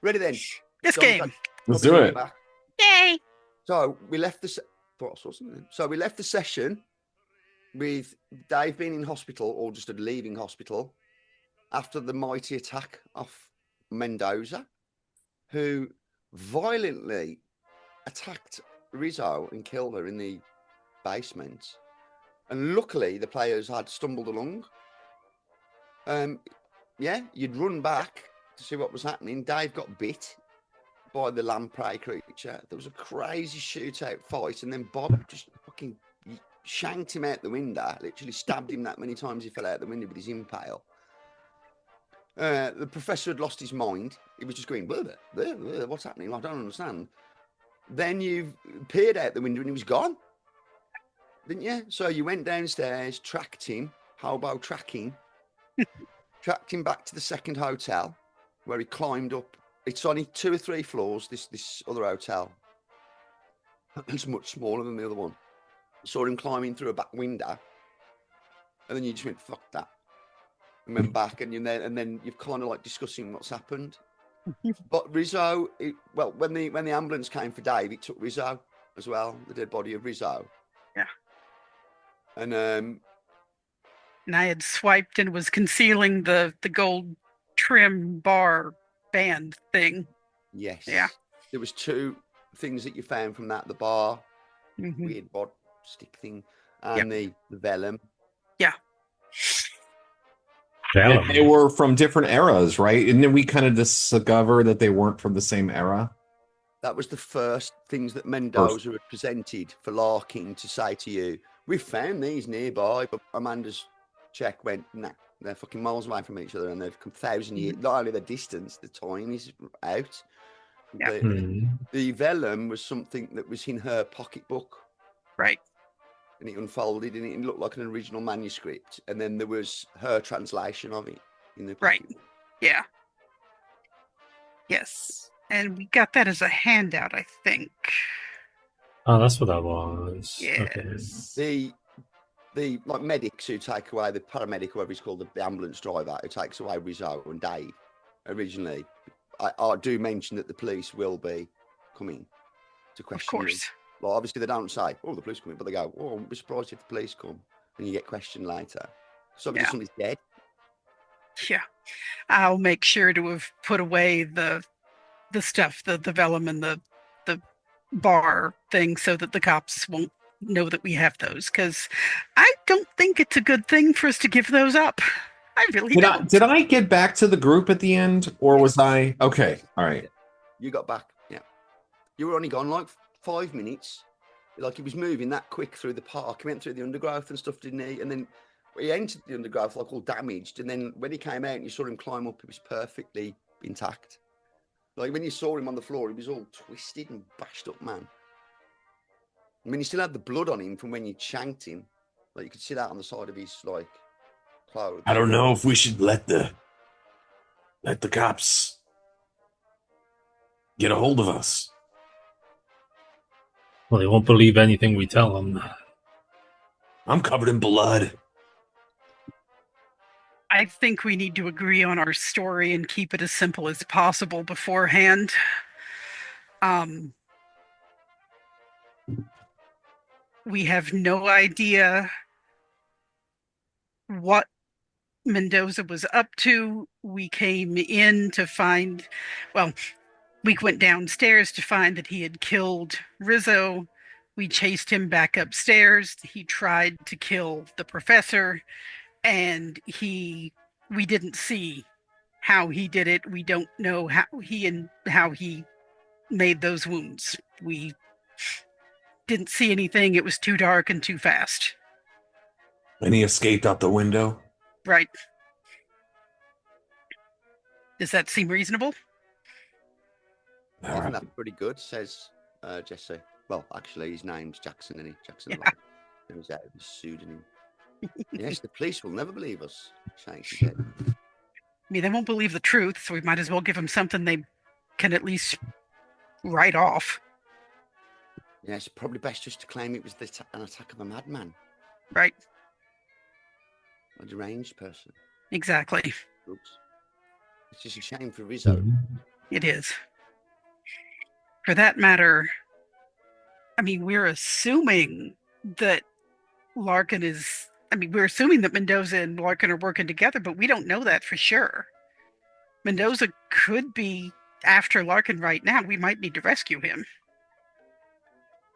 Ready then? This game. Let's do it. Back. Yay! So we left the session with Dave being in hospital or just leaving hospital after the mighty attack off Mendoza, who violently attacked Rizzo and killed her in the basement. And luckily, the players had stumbled along. You'd run back to see what was happening. Dave got bit by the lamprey creature. There was a crazy shootout fight, and then Bob just fucking shanked him out the window, literally stabbed him that many times he fell out the window with his impale. The professor had lost his mind. He was just going, what's happening? I don't understand. Then you peered out the window and he was gone, didn't you? So you went downstairs, tracked him, hobo tracking, tracked him back to the second hotel where he climbed up. It's only 2 or 3 floors, this other hotel. It's much smaller than the other one. Saw him climbing through a back window, and then you just went, fuck that. And went back, and then you've kind of like discussing what's happened. But Rizzo, when the ambulance came for Dave, it took Rizzo as well, the dead body of Rizzo. Yeah. And I had swiped and was concealing the gold trim bar band thing. Yes. Yeah. There was 2 things that you found from that: the bar, weird bod stick thing, and the vellum. Yeah. And they were from different eras, right? And then we kind of discover that they weren't from the same era. That was the first things that Mendoza had presented for Larkin to say to you. We found these nearby, but Amanda's check went, nah, they're fucking miles away from each other, and they've come 1,000 years. Not only the distance, the time is out. Yeah. The vellum was something that was in her pocketbook. Right. And it unfolded, and it looked like an original manuscript. And then there was her translation of it in the right. pocketbook. Yeah. Yes. And we got that as a handout, I think. Oh, that's what that was. Yes. Okay. The like medics who take away, the paramedic, whoever he's called, the ambulance driver who takes away Rizzo and Dave originally, I do mention that the police will be coming to question. Of course. Well, obviously they don't say, "Oh, the police coming," but they go, "Oh, I'm surprised if the police come," and you get questioned later. Somebody's dead. Yeah, I'll make sure to have put away the stuff, the vellum and the bar thing, so that the cops won't know that we have those. Because I don't think it's a good thing for us to give those up. I really don't. Did I get back to the group at the end, or was I okay? All right, you got back. Yeah, you were only gone like 5 minutes. Like he was moving that quick through the park. He went through the undergrowth and stuff, didn't he? And then he entered the undergrowth like all damaged. And then when he came out and you saw him climb up, it was perfectly intact. Like when you saw him on the floor, he was all twisted and bashed up, man. I mean, he still had the blood on him from when you shanked him. Like you could see that on the side of his like clothes. I don't know if we should let the cops get a hold of us. Well, they won't believe anything we tell them. I'm covered in blood. I think we need to agree on our story and keep it as simple as possible beforehand. We have no idea what Mendoza was up to. We came in to find, we went downstairs to find that he had killed Rizzo. We chased him back upstairs. He tried to kill the professor, and we didn't see how he did it. We don't know how he made those wounds. We didn't see anything. It was too dark and too fast. And he escaped out the window? Right. Does that seem reasonable? I think that's pretty good, says Jesse. Well, actually, his name's Jackson, isn't he? Jackson. Yeah. It was out of his pseudonym. Yes, the police will never believe us. Shanky said. I mean, they won't believe the truth, so we might as well give them something they can at least write off. Yeah, it's probably best just to claim it was an attack of a madman. Right. A deranged person. Exactly. Oops. It's just a shame for Rizzo. It is. For that matter, I mean, we're assuming that Larkin is. I mean, we're assuming that Mendoza and Larkin are working together, but we don't know that for sure. Mendoza could be after Larkin right now. We might need to rescue him.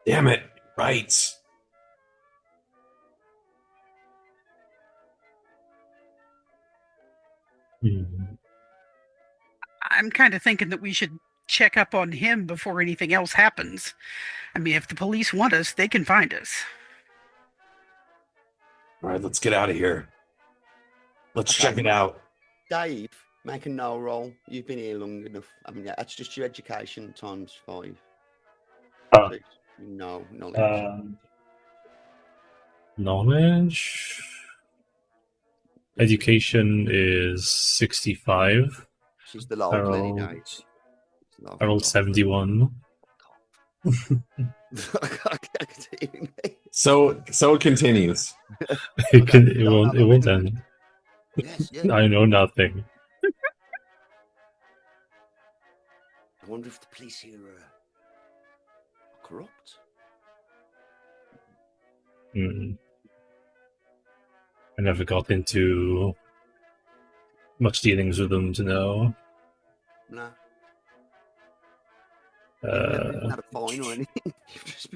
Damn it. Right. Hmm. I'm kind of thinking that we should check up on him before anything else happens. I mean, if the police want us, they can find us. All right, let's get out of here. Let's Okay. check it out. Dave, make a no roll. You've been here long enough. I mean, that's just your education times 5. Ah. So, knowledge. Knowledge. Education is 65. She's the local any I day. I rolled 71. So it continues. It won't end. Yes, yeah. I know nothing. I wonder if the police here are corrupt. Hmm. I never got into much dealings with them to know. No. Uh, Not a fine or anything. You've just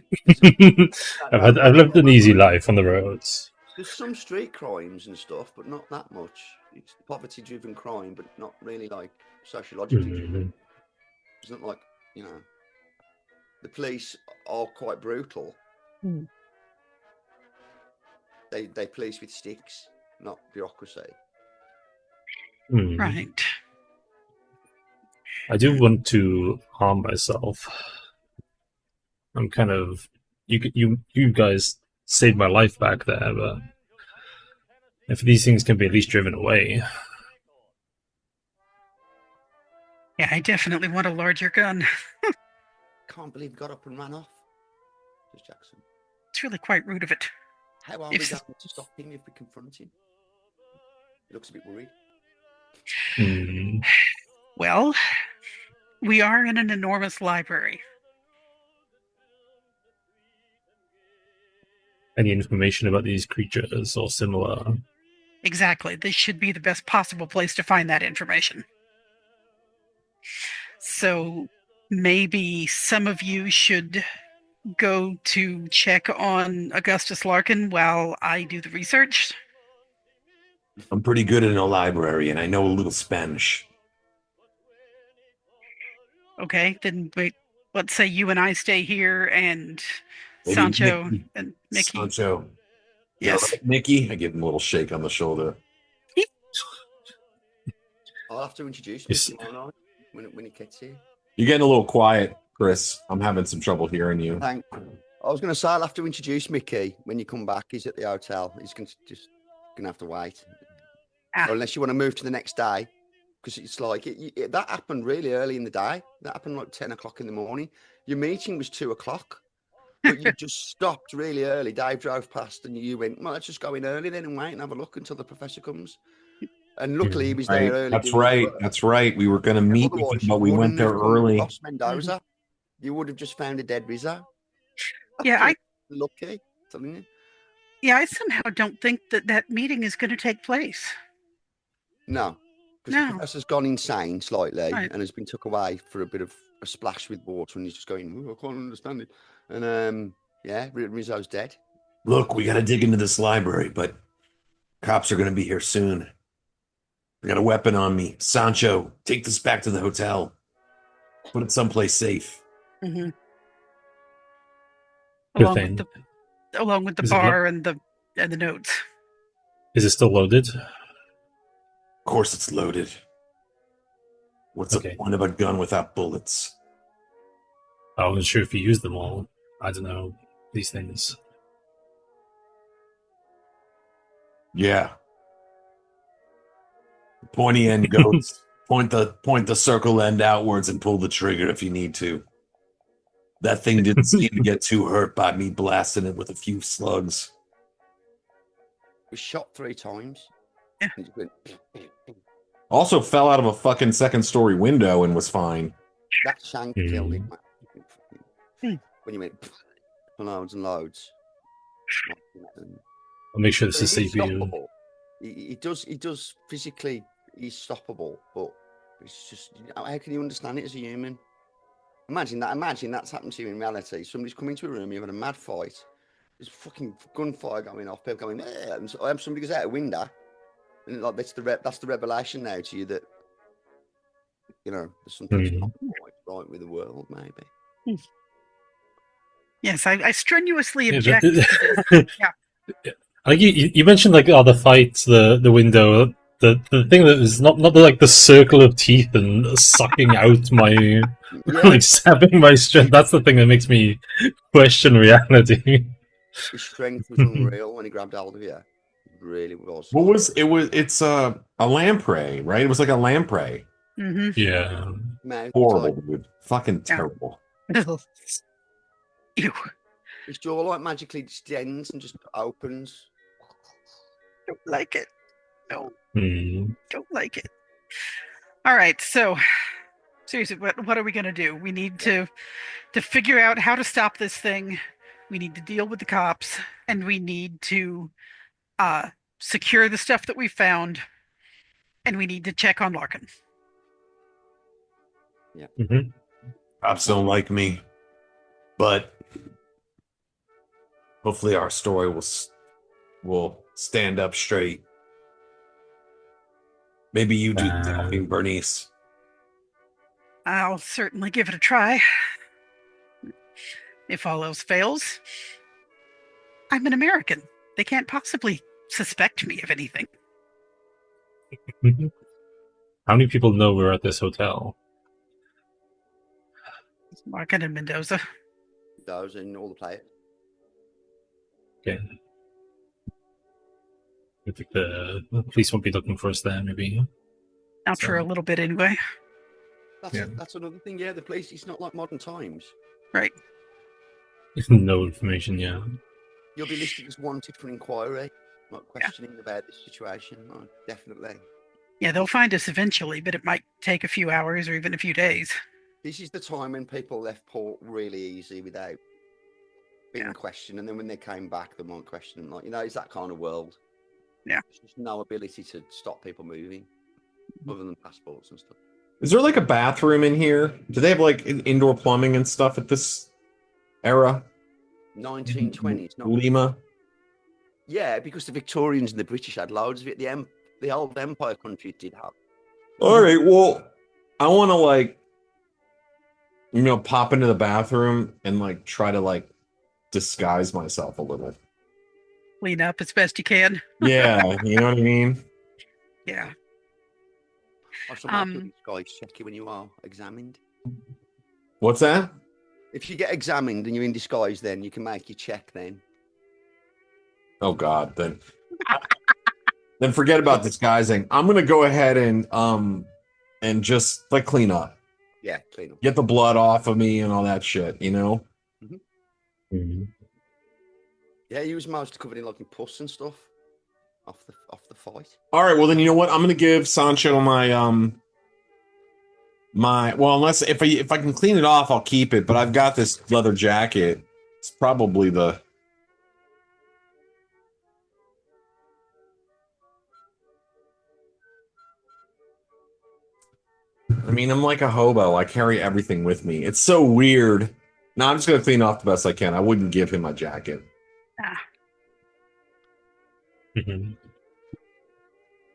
been- I've lived an easy life on the roads. There's some street crimes and stuff, but not that much. It's poverty-driven crime, but not really like sociologically driven. It's not like, the police are quite brutal. Mm. They police with sticks, not bureaucracy. Hmm. Right. I do want to harm myself. I'm kind of you guys saved my life back there, but if these things can be at least driven away. Yeah, I definitely want a larger gun. Can't believe he got up and ran off. Just Jackson. It's really quite rude of it. How are If we s- going to stop him if we confront him? He looks a bit worried. Hmm. Well, we are in an enormous library. Any information about these creatures or similar? Exactly. This should be the best possible place to find that information. So maybe some of you should go to check on Augustus Larkin while I do the research. I'm pretty good in a library, and I know a little Spanish. Okay, then let's say you and I stay here and Maybe Sancho Mickey. and Mickey. Sancho. Yes. All right, Mickey? I give him a little shake on the shoulder. I'll have to introduce Yes. him tomorrow night when he gets here. You're getting a little quiet, Chris. I'm having some trouble hearing you. I was going to say I'll have to introduce Mickey when you come back. He's at the hotel. He's going to have to wait, Ah. or unless you want to move to the next day, because it's like that happened really early in the day. That happened like 10 o'clock in the morning. Your meeting was 2 o'clock, but you just stopped really early. Dave drove past, and you went, "Well, let's just go in early then and wait and have a look until the professor comes." And luckily, he was there early. That's doing his right. work. That's right. We were going to meet with Otherwise, him, you but we went wouldn't there have come early. across Mendoza. You would have just found a dead Rizzo. Yeah, Lucky, telling you. I somehow don't think that meeting is going to take place. No, because No. the professor's gone insane slightly Right. and has been took away for a bit of a splash with water, and he's just going, "Oh, I can't understand it." And Rizzo's dead. Look, we got to dig into this library, but cops are going to be here soon. I got a weapon on me. Sancho, take this back to the hotel. Put it someplace safe. Mm-hmm. Good thing. Along with the Is it bar and the notes. Is it still loaded? Of course it's loaded. What's the Okay. point of a gun without bullets? I wasn't sure if you used them all. I don't know these things. Yeah. Pointy end goes. Point the circle end outwards and pull the trigger if you need to. That thing didn't seem to get too hurt by me blasting it with a few slugs. Was shot 3 times. Yeah. And just went, Also fell out of a fucking second-story window and was fine. That shank killed him, Hmm. man. When you went for loads and loads. I'll make sure this But is safe he's for you. stoppable. He does physically, he's stoppable, but it's just, how can you understand it as a human? Imagine that's happened to you in reality. Somebody's come into a room, you've had a mad fight, there's fucking gunfire going off, people going, and somebody goes out a window, and like that's the revelation now to you that, you know, there's something not quite right with the world, maybe. Yes, I strenuously Yeah, object to this. Yeah. Like you mentioned, like the fights, the window, the thing that is not like the circle of teeth and sucking out my like sapping my strength. That's the thing that makes me question reality. His strength was unreal when he grabbed hold of you. It really was. What was it? It's a lamprey, right? It was like a lamprey. Mm-hmm. Yeah. Mouth, Horrible, dude. Fucking terrible. Ew. his jaw like magically distends and just opens. Don't like it. No, Hmm. don't like it. All right, so seriously, what are we gonna do? We need to figure out how to stop this thing. We need to deal with the cops, and we need to secure the stuff that we found, and we need to check on Larkin. Mm-hmm. Cops don't like me, but hopefully our story will stand up straight. Maybe you do the talking, Bernice. I'll certainly give it a try. If all else fails, I'm an American. They can't possibly suspect me of anything. How many people know we're at this hotel? Larkin and Mendoza. Those and all the players. Okay. I think the police won't be looking for us there, maybe. Not for a little bit anyway. That's another thing. Yeah, the police. It's not like modern times. Right. No information, yeah. You'll be listed as wanted for inquiry, like questioning about the situation. Oh, definitely. Yeah, they'll find us eventually, but it might take a few hours or even a few days. This is the time when people left port really easy without being questioned, and then when they came back, they might question them. Like, you know, it's that kind of world. Yeah. There's just no ability to stop people moving, other than passports and stuff. Is there like a bathroom in here? Do they have like indoor plumbing and stuff at this era? 1920s, not Lima. Yeah, because the Victorians and the British had loads of it. The old Empire country did have. All right, well, I want to like, you know, pop into the bathroom and like try to like disguise myself a little. Clean up as best you can. Yeah, you know what I mean? Yeah. Also, make sure these guys check you when you are examined. What's that? If you get examined and you're in disguise, then you can make your check then. Oh God, then forget about disguising. I'm gonna go ahead and just like clean up. Yeah, clean up. Get the blood off of me and all that shit, you know? Mm-hmm. Yeah, he was most covered in like pus and stuff off the fight. All right, well then you know what? I'm gonna give Sancho my unless if I can clean it off, I'll keep it. But I've got this leather jacket. It's probably the I mean, I'm like a hobo. I carry everything with me. It's so weird. No, I'm just gonna clean off the best I can. I wouldn't give him my jacket. Mm-hmm.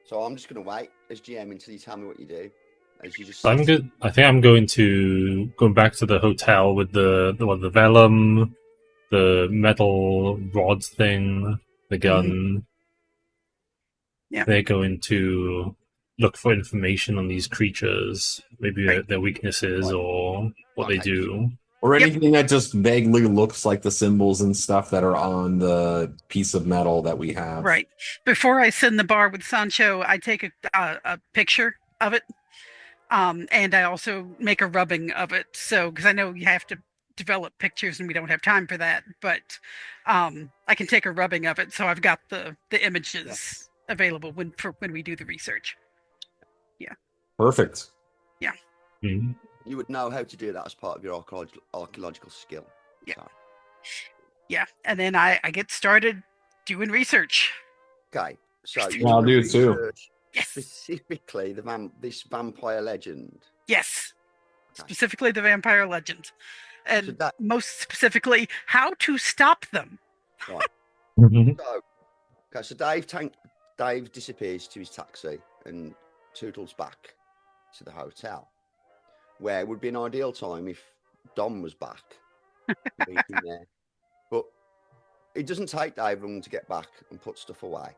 So I'm just gonna wait as GM until you tell me what you do. As you just. I'm good. I think I'm going back to the hotel with the vellum, the metal rod thing, the gun. Yeah. They're going to look for information on these creatures, maybe their weaknesses or what they do. Or anything that just vaguely looks like the symbols and stuff that are on the piece of metal that we have. Right. Before I send the bar with Sancho, I take a picture of it. And I also make a rubbing of it. So, because I know you have to develop pictures and we don't have time for that. But I can take a rubbing of it. So I've got the images available when we do the research. Perfect. Mhm. You would know how to do that as part of your archaeological skill. Yeah. So, Yeah. And then I get started doing research. okay, so Yeah, you I'll do do it too. research Yes. specifically this vampire legend. Yes. Okay. Specifically the vampire legend. And So that most specifically, how to stop them. right. Mhm. So, okay, so Dave disappears to his taxi and tootles back to the hotel, where it would be an ideal time if Dom was back. Meet him there. But it doesn't take Dave long to get back and put stuff away.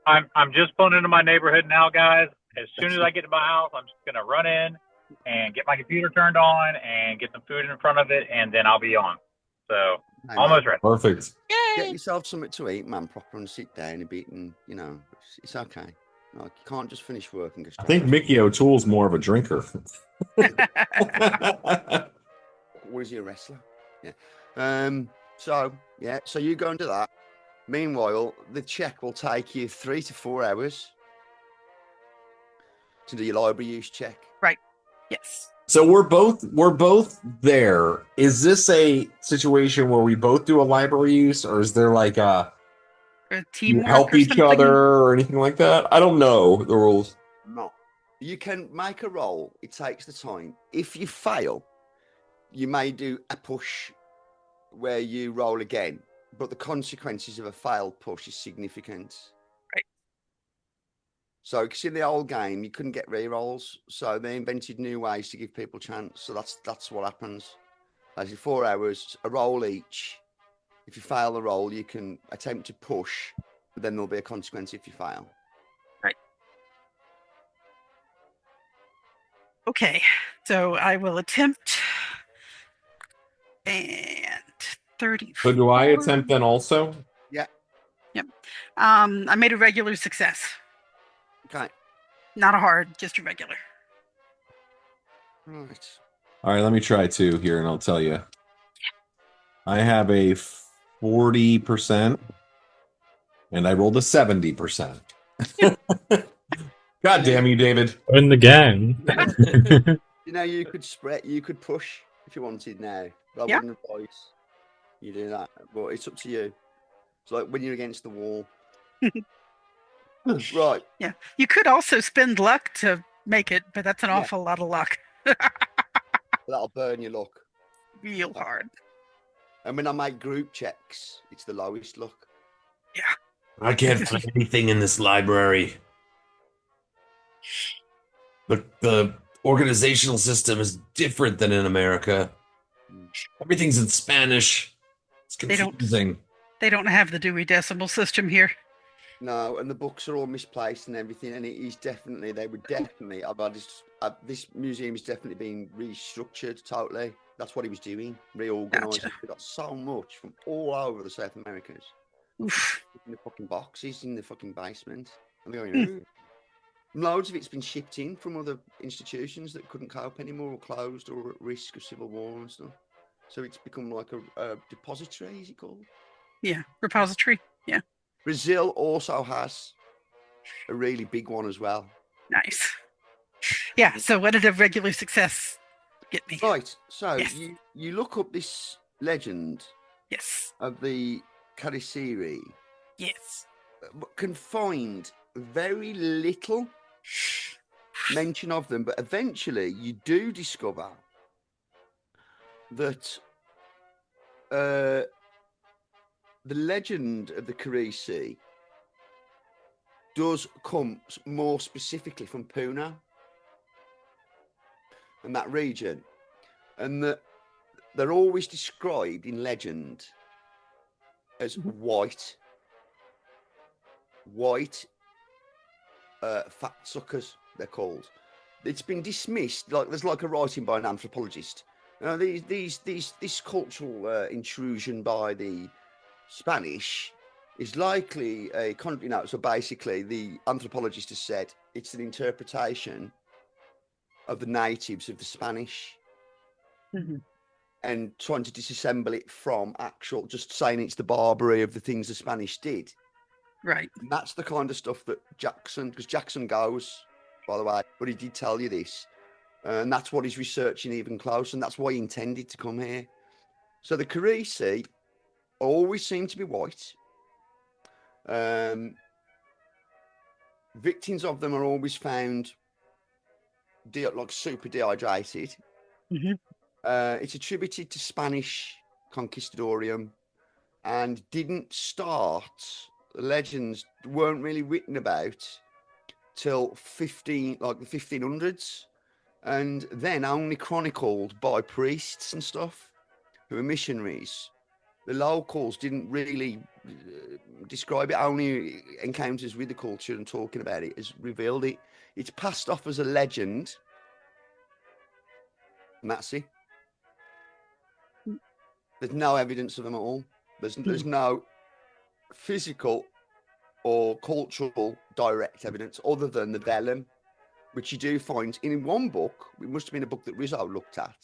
I'm just pulling into my neighborhood now, guys. As soon as I get to my house, I'm just gonna run in and get my computer turned on and get some food in front of it, and then I'll be on. So Hey, almost mate, ready. Perfect. get yourself something to eat, man, proper, and sit down a bit, and it's okay. Like, you can't just finish work and go I straight. think Mickey O'Toole's more of a drinker. What is he, a wrestler? Yeah. So you go and do that. Meanwhile, the check will take you 3 to 4 hours to do your library use check. Yes. So we're both there. Is this a situation where we both do a library use, or is there like Or you teamwork help or each something. other or anything like that? I don't know the rules. No. You can make a roll. It takes the time. If you fail, you may do a push where you roll again, but the consequences of a failed push is significant. Right. So, because in the old game, you couldn't get re-rolls, so they invented new ways to give people a chance. So that's what happens. Basically, 4 hours, a roll each. If you fail the roll, you can attempt to push, but then there'll be a consequence if you fail. Okay. So I will attempt. And 30. So do I attempt then also? I made a regular success. Okay. Not a hard, just a regular. Right. All right, let me try two here, and I'll tell you. I have a 40%, and I rolled a 70%. God damn you, David! In the gang. You could spread, you could push if you wanted now. But I Yeah. wouldn't advise you do that. But it's up to you. It's like when you're against the wall. Right. Yeah. You could also spend luck to make it, but that's an Yeah. awful lot of luck. That'll burn your luck. Real hard. And when I make group checks, it's the lowest luck. I can't find anything in this library. The organizational system is different than in America. Everything's in Spanish. It's They don't- confusing. They don't have the Dewey Decimal System here. No, and the books are all misplaced and everything. And it is definitely, they would definitely, this museum is definitely being restructured totally. That's what he was doing, reorganizing. Gotcha. We've got so much from all over the South Americas. Oof. In the fucking boxes in the fucking basement. And they're going, "Ooh." Loads of it's been shipped in from other institutions that couldn't cope anymore or closed or at risk of civil war and stuff. So it's become like a depository, is it called? Yeah. Repository. Yeah. Brazil also has a really big one as well. Nice. Yeah. So what did a regular success get me? Right. So Yes. you look up this legend Yes. of the Cariceri, Yes. but can find very little mention of them, but eventually you do discover that the legend of the Carisi does come more specifically from Puna and that region, and that they're always described in legend as white fat suckers, they're called. It's been dismissed like there's like a writing by an anthropologist. This cultural intrusion by the Spanish is likely so basically the anthropologist has said it's an interpretation of the natives of the Spanish and trying to disassemble it from actual, just saying it's the barbarity of the things the Spanish did. Right. And that's the kind of stuff that because Jackson goes by the way, but he did tell you this. And that's what he's researching even closer, and that's why he intended to come here. So the Carisi always seem to be white. Victims of them are always found like super dehydrated. Mhm. It's attributed to Spanish conquistadorium and didn't start, legends weren't really written about till the 1500s, and then only chronicled by priests and stuff who were missionaries. The locals didn't really describe it, only encounters with the culture and talking about it has revealed it. It's passed off as a legend, and that's it. There's no evidence of them at all. There's no physical or cultural direct evidence other than the vellum, which you do find in one book. It must have been a book that Rizzo looked at.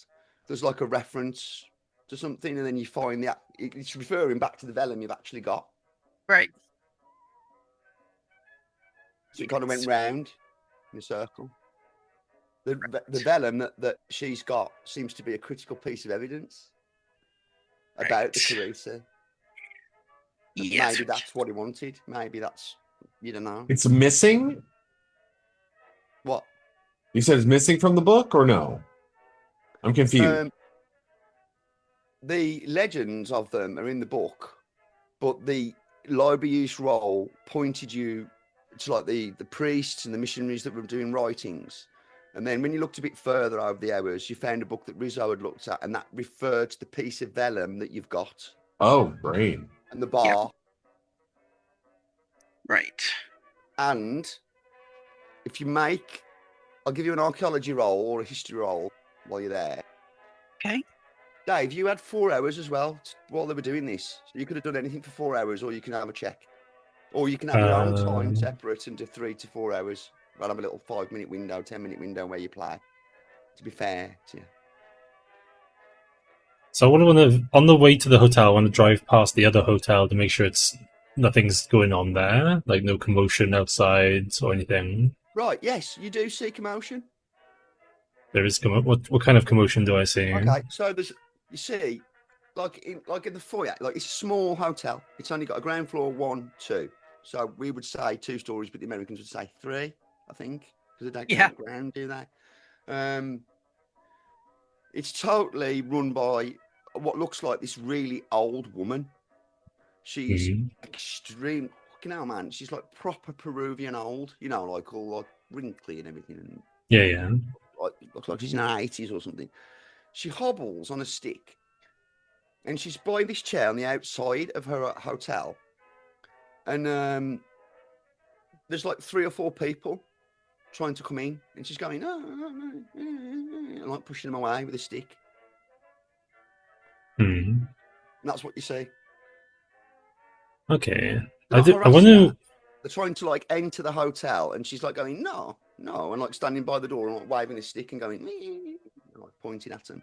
There's like a reference to something, and then you find it's referring back to the vellum you've actually got. Right. So it kind of went round in a circle. The vellum that she's got seems to be a critical piece of evidence about the Carisi. Yes. Maybe that's what he wanted. Maybe that's, you don't know. It's missing? What? You said it's missing from the book or no? I'm confused. The legends of them are in the book, but the library use roll pointed you to like the priests and the missionaries that were doing writings. And then when you looked a bit further over the hours, you found a book that Rizzo had looked at, and that referred to the piece of vellum that you've got. Oh, great. And the bar. Yeah. Right. And if you make, I'll give you an archaeology roll or a history roll while you're there. Okay. Dave, you had 4 hours as well while they were doing this. So you could have done anything for 4 hours, or you can have a check. Or you can have your own time separate and do 3 to 4 hours. I'll have a little 5-minute window, 10-minute window where you play. To be fair to you. So I want to, on the way to the hotel, I want to drive past the other hotel to make sure nothing's going on there, like no commotion outside or anything. Right, yes, you do see commotion. There is what kind of commotion do I see? Okay, so you see, like in the foyer, like it's a small hotel. It's only got a ground floor, 1, 2. So we would say 2 stories, but the Americans would say 3, I think, because they don't go on the ground, do they? It's totally run by what looks like this really old woman. She's extreme. Fucking hell, man. She's like proper Peruvian old, like all like wrinkly and everything. And yeah. Like, looks like she's in her 80s or something. She hobbles on a stick, and she's by this chair on the outside of her hotel. And there's like 3 or 4 people trying to come in, and she's going, and like pushing them away with a stick. And that's what you see. Okay. I want to. They're trying to like enter the hotel, and she's like going, no, and like standing by the door and like waving a stick and going, and like pointing at them.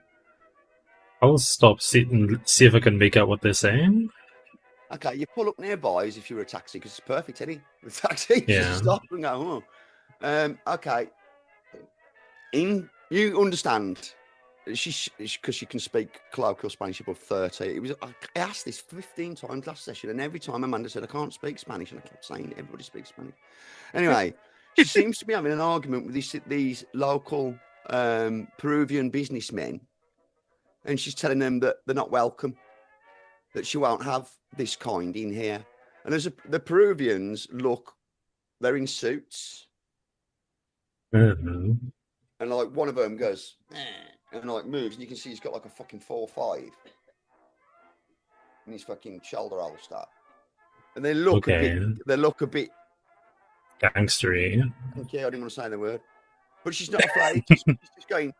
I'll stop, and see if I can make out what they're saying. Okay, you pull up nearby as if you were a taxi, because it's perfect, Eddie. The taxi, just stop and go, okay. You understand, because she can speak colloquial Spanish above 30. I asked this 15 times last session, and every time Amanda said, I can't speak Spanish, and I kept saying, everybody speaks Spanish. Anyway, she seems to be having an argument with these local Peruvian businessmen, and she's telling them that they're not welcome, that she won't have this kind in here. And the Peruvians they're in suits. And like one of them goes, and like moves, and you can see he's got like a fucking 4.5 in his fucking shoulder holster. And they look a bit gangstery. Okay, I didn't want to say the word. But she's not afraid. She's just going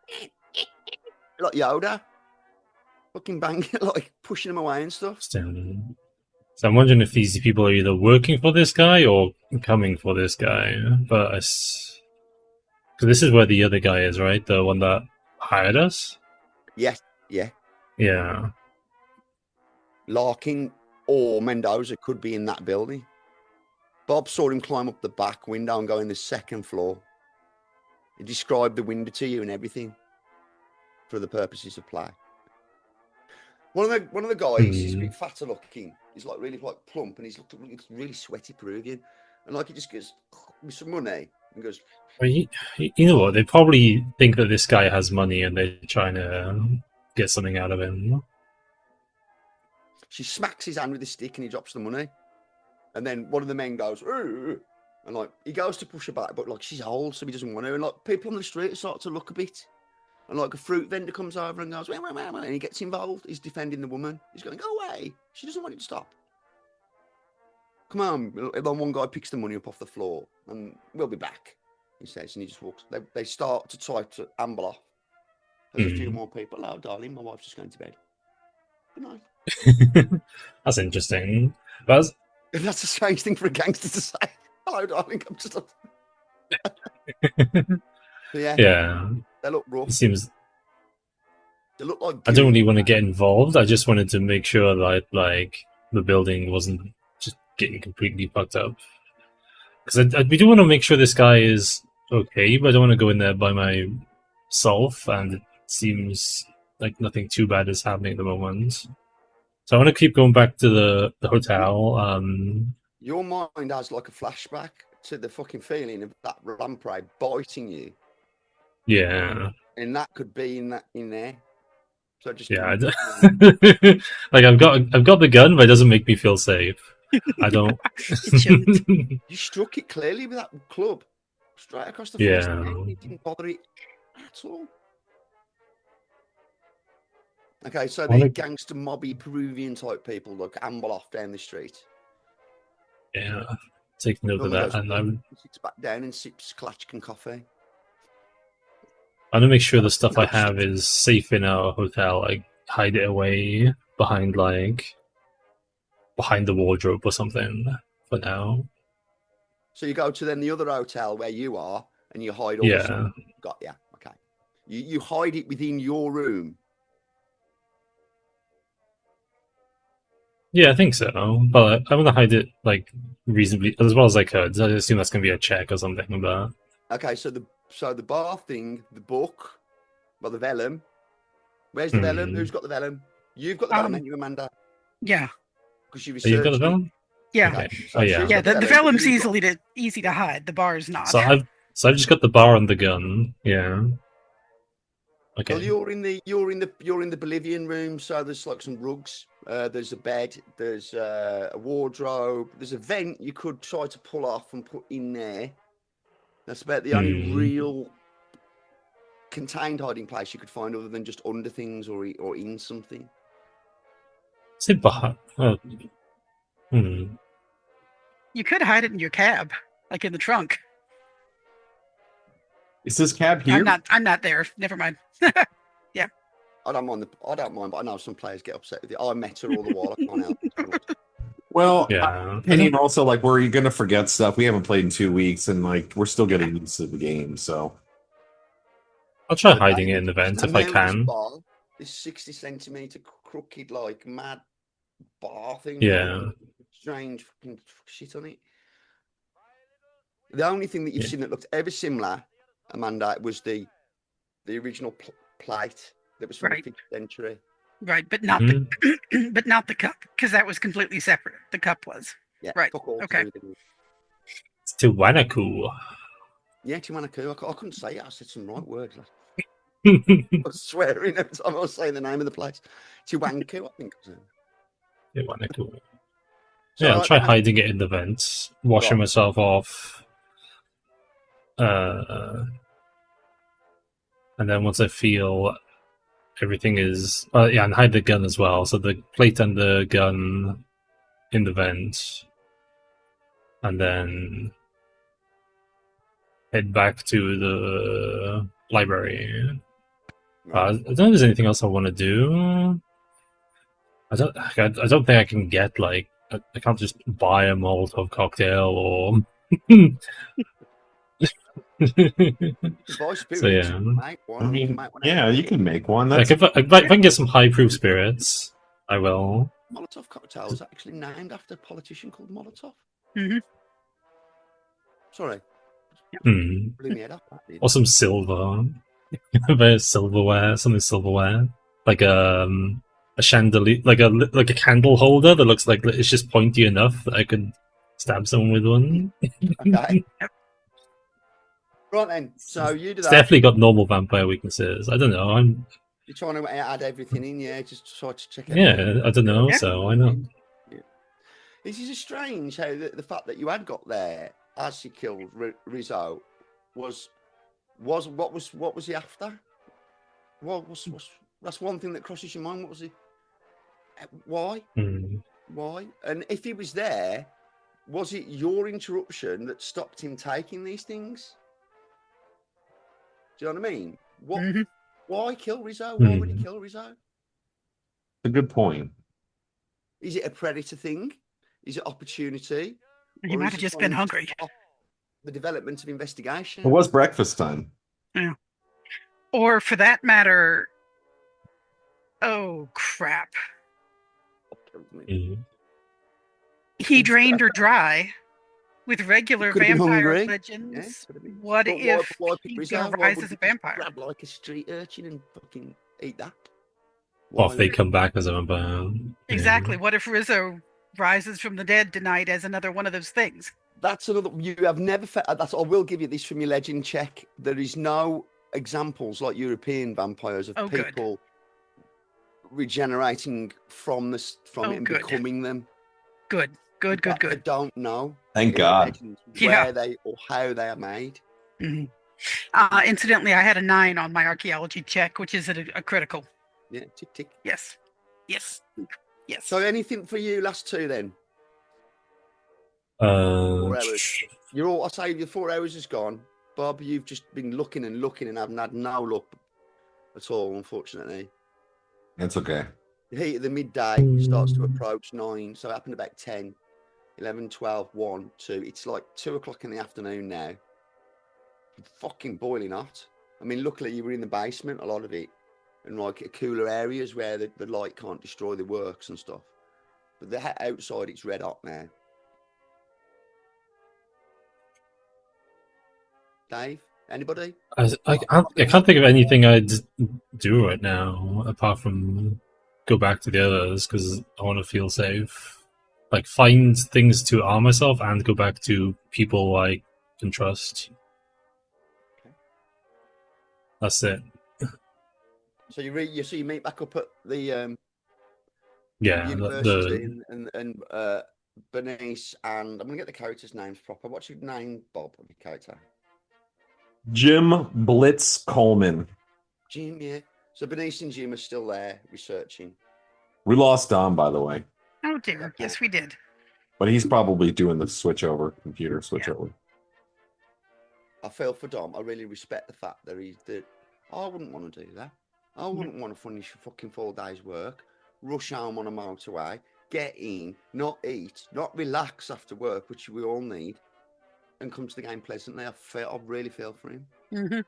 like Yoda. Fucking banging, like pushing him away and stuff. So I'm wondering if these people are either working for this guy or coming for this guy. But because this is where the other guy is, right? The one that hired us? Yes, yeah. Yeah. Larkin or Mendoza could be in that building. Bob saw him climb up the back window and go in the 2nd floor. He described the window to you and everything for the purposes of play. One of the guys, he's a bit fatter looking. He's like really like plump, and he's really sweaty Peruvian. And like he just goes with some money and goes. Well, you know what? They probably think that this guy has money, and they're trying to get something out of him. She smacks his hand with a stick, and he drops the money. And then one of the men goes, "Ooh," and like he goes to push her back, but like she's old, so he doesn't want to. And like people on the street start to look a bit. And like a fruit vendor comes over and goes, wah, wah, wah, and he gets involved. He's defending the woman. He's going, go away. She doesn't want it to stop. Come on. And then one guy picks the money up off the floor, and we'll be back, he says. And he just walks. They start to try to amble off. There's a few more people. Oh, darling, my wife's just going to bed. Good night. That's interesting. That's a strange thing for a gangster to say. Hello, darling. I'm just. Yeah. They look rough. It seems. They look like. I don't really want to get involved. I just wanted to make sure that like the building wasn't just getting completely fucked up. Because we do want to make sure this guy is okay, but I don't want to go in there by myself. And it seems like nothing too bad is happening at the moment. So I want to keep going back to the hotel. Your mind has like a flashback to the fucking feeling of that lamprey biting you. Yeah, and that could be in there. So just like I've got the gun, but it doesn't make me feel safe. I don't. You struck it clearly with that club straight across the face. Yeah, it didn't bother it at all. Okay, so the gangster mobby Peruvian type people like amble off down the street. Yeah, taking over that, and sits back down and sips Klatchkin coffee. I want to make sure the stuff I have is safe in our hotel. Like hide it away behind the wardrobe or something for now. So you go to then the other hotel where you are, and you hide all the stuff. Got ya. Okay. You hide it within your room. Yeah, I think so. But I want to hide it like reasonably as well as I could. I assume that's going to be a check or something. But okay, so the bar thing, the book, well, the vellum. Where's the vellum? Who's got the vellum? You've got the vellum, haven't you, Amanda? Yeah. Because you researched. You've got the vellum? Yeah. Okay. So yeah. The vellum's easy to hide. The bar is not. So I've just got the bar and the gun. Yeah. Okay. Well, you're in the Bolivian room, so there's like some rugs. There's a bed. There's a wardrobe. There's a vent you could try to pull off and put in there. That's about the only real contained hiding place you could find, other than just under things or in something. Is it behind? You could hide it in your cab, like in the trunk. Is this cab here? I'm not there. Never mind. Yeah. I don't mind, but I know some players get upset with it. I met her all the while. I can't help it. Well, yeah. And also, like, we're going to forget stuff. We haven't played in 2 weeks, and, like, we're still getting used to the game, so. I'll try hiding it in the vent if I can. This 60 centimetre crooked, like, mad bar thing. Yeah. Strange fucking shit on it. The only thing that you've seen that looked ever similar, Amanda, was the original plate that was from the 5th century. Right, but not the cup, because that was completely separate. The cup was. Yeah. Right. Okay. It's Tiwanaku. Yeah, Tiwanaku. I couldn't say it. I said some right words. I was swearing every time I was saying the name of the place. Tiwanaku, I think. Tiwanaku. So I'll try hiding it in the vents, washing myself off. And then once I feel everything is... and hide the gun as well. So the plate and the gun in the vent. And then head back to the library. I don't know if there's anything else I want to do. I don't think I can get, like... I can't just buy a Molotov cocktail or... So yeah, I mean, yeah, you can make one. Like if I can get some high proof spirits, I will. Molotov cocktail is actually named after a politician called Molotov. Mm-hmm. Sorry, Hmm. Blew me head off. That did. Or some silver. Something silverware. Like a chandelier, like a candle holder that looks like it's just pointy enough that I could stab someone with one. Okay. Right then. So you do It's that. definitely got normal vampire weaknesses. I don't know. You're trying to add everything in, yeah, just try to check it. Yeah, I don't know. Yeah. So why not? Yeah. This is strange how the fact that you had got there as you killed Rizzo was what was he after? That's one thing that crosses your mind. What was he? Why? Hmm. Why? And if he was there, was it your interruption that stopped him taking these things? Do you know what I mean? What? Mhm. Why kill Rizzo? Why would he Hmm. kill Rizzo? A good point. Is it a predator thing? Is it opportunity? He Or might is have it just trying been to hungry. stop the development of investigation? It was breakfast time. Or for that matter, oh crap. Hmm. He drained her dry with regular Could have been vampire hungry. legends. could have been. What But if why pick he's Rizzo? going to Why rise wouldn't as a you just vampire? grab like a street urchin and fucking eat that? Or if they would- come back as a vampire. Exactly. What if Rizzo rises from the dead tonight as another one of those things? That's another. You have never. That's. I will give you this from your legend check. There is no examples like European vampires of Oh, good. people regenerating from it and good. becoming them. Good. Good. Good. I Good. don't know. Thank in the God. legends Yeah. where they or how they are made. Mhm. Incidentally, I had a 9 on my archaeology check, which is a critical. Yeah, tick tick. Yes. Yes. Yes. So anything for you last two then? Uh, 4 hours. You're all. I say your 4 hours is gone. Bob, you've just been looking and haven't had no luck at all, unfortunately. That's okay. The heat of the midday starts to approach 9, so it happened about 10, 11, 12, 1, 2. It's like 2 o'clock in the afternoon now. Fucking boiling hot. I mean, luckily you were in the basement, a lot of it, and like cooler areas where the light can't destroy the works and stuff. But the outside, it's red hot now. Dave, anybody? I can't think of anything I'd do right now apart from go back to the others because I want to feel safe. Like find things to arm myself and go back to people I can trust. That's it. So you meet back up at the Yeah, university and Bernice and I'm gonna get the characters' names proper. What's your name, Bob? Your character? Jim Blitz Coleman. Jim, yeah. So Bernice and Jim are still there researching. We lost Dom, by the way, Oh dear. Yes, we did. but he's probably doing the computer switch over. I feel for Dom. I really respect the fact that I wouldn't want to do that. I wouldn't want to finish a fucking 4 days' work, rush home on a motorway, get in, not eat, not relax after work, which we all need, and come to the game pleasantly. I really feel for him. Mm-hmm.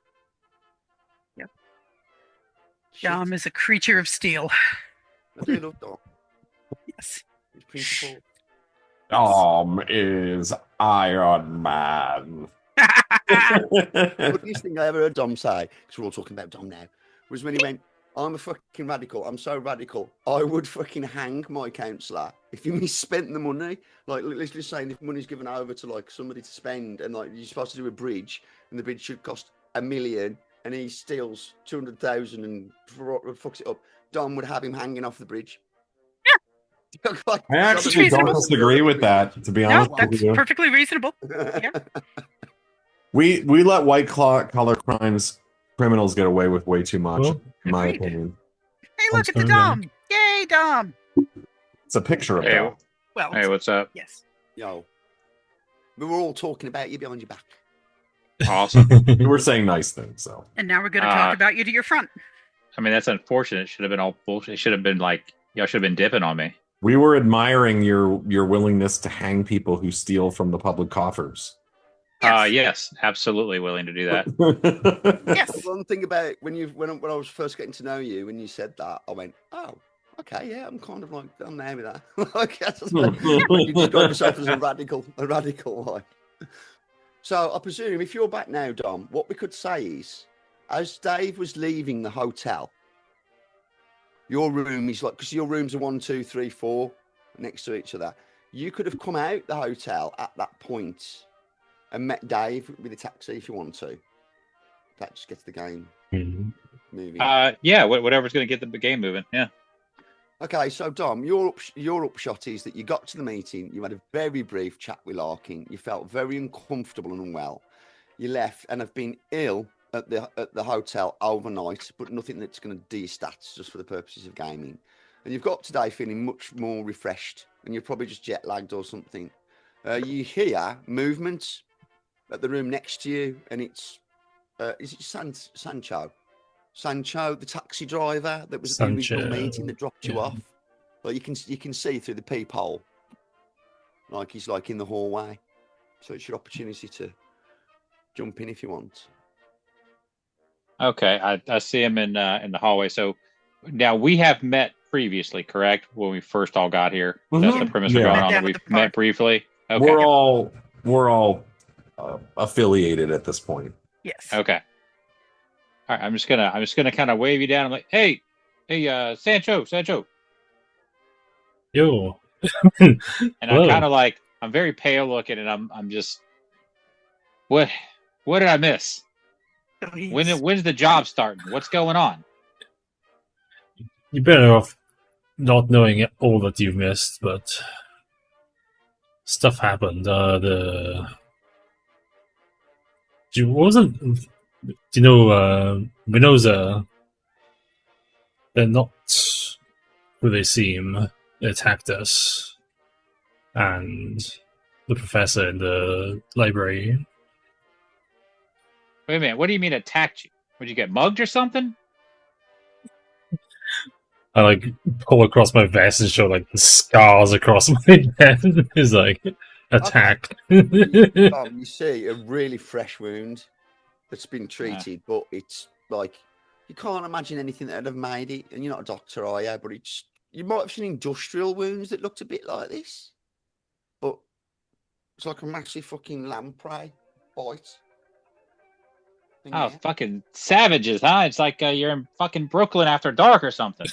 Yep. Shit. Dom is a creature of steel. I do love Dom. Yes. His principle. Dom is Iron Man. The funniest thing I ever heard Dom say, because we're all talking about Dom now, was when he went, I'm a fucking radical. I'm so radical. I would fucking hang my counsellor if he misspent the money. Like, literally saying if money's given over to like somebody to spend and like you're supposed to do a bridge and the bridge should cost $1 million and he steals 200,000 and fucks it up, Dom would have him hanging off the bridge. I actually don't reasonable. disagree with that, to be No, honest that's with you. perfectly reasonable. We let white collar criminals get away with way too much, Well, in my agreed. opinion. Hey, look at the Dom! Yay, Dom! It's a picture of Hey, Dom. Well, Hey, what's up? yes. Yo, we were all talking about you behind your back. Awesome. We were saying nice things, so. And now we're going to talk about you to your front. I mean, that's unfortunate. It should have been all bullshit. It should have been like, y'all should have been dipping on me. We were admiring your willingness to hang people who steal from the public coffers. Yes, absolutely willing to do that. Yes. One thing about when I was first getting to know you, when you said that, I went, oh, okay, yeah, I'm kind of like I'm there with that. Like, you describe yourself as a radical like. So I presume if you're back now, Dom, what we could say is, as Dave was leaving the hotel, your room is like, because your rooms are 1, 2, 3, 4 next to each other. You could have come out the hotel at that point and met Dave with a taxi if you want to. That just gets the game moving. Yeah, whatever's going to get the game moving. Yeah. Okay, so Dom, your upshot is that you got to the meeting, you had a very brief chat with Larkin, you felt very uncomfortable and unwell. You left and have been ill at the hotel overnight, but nothing that's going to do your stats, just for the purposes of gaming. And you've got up today feeling much more refreshed, and you're probably just jet lagged or something. You hear movement at the room next to you, and it's is it Sancho? Sancho, the taxi driver that was at the original meeting that dropped you off. Well, you can see through the peephole, like he's like in the hallway. So it's your opportunity to jump in if you want. Okay, I see him in the hallway. So now we have met previously, correct? When we first all got here, that's the premise we're going on. That we've met briefly. Okay, we're all affiliated at this point. Yes. Okay. All right, I'm just gonna kind of wave you down. I'm like, hey, Sancho. Yo. And I'm kind of like, I'm very pale looking, and I'm just, what did I miss? When's the job starting? What's going on? You're better off not knowing all that you've missed, but stuff happened. Minoza, they're not who they seem. They attacked us. And the professor in the library. Wait a minute, what do you mean attacked you? Would you get mugged or something? I like pull across my vest and show like the scars across my head. It's like attack. You see a really fresh wound that's been treated, but it's like you can't imagine anything that would have made it. And you're not a doctor, are you? But you might have seen industrial wounds that looked a bit like this, but it's like a massive fucking lamprey bite. Oh, fucking savages, huh? It's like you're in fucking Brooklyn after dark or something.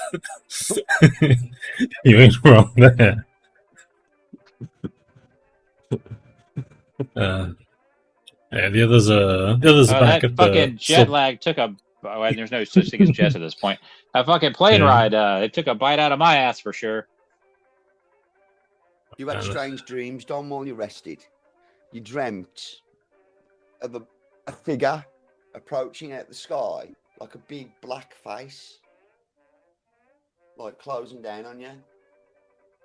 You ain't wrong there. Yeah, the others back that at fucking the jet lag took a. Oh, and there's no such thing as jets at this point. A fucking plane ride. It took a bite out of my ass for sure. You had strange dreams, Dom, while you rested. You dreamt of a figure approaching out the sky, like a big black face, like closing down on you.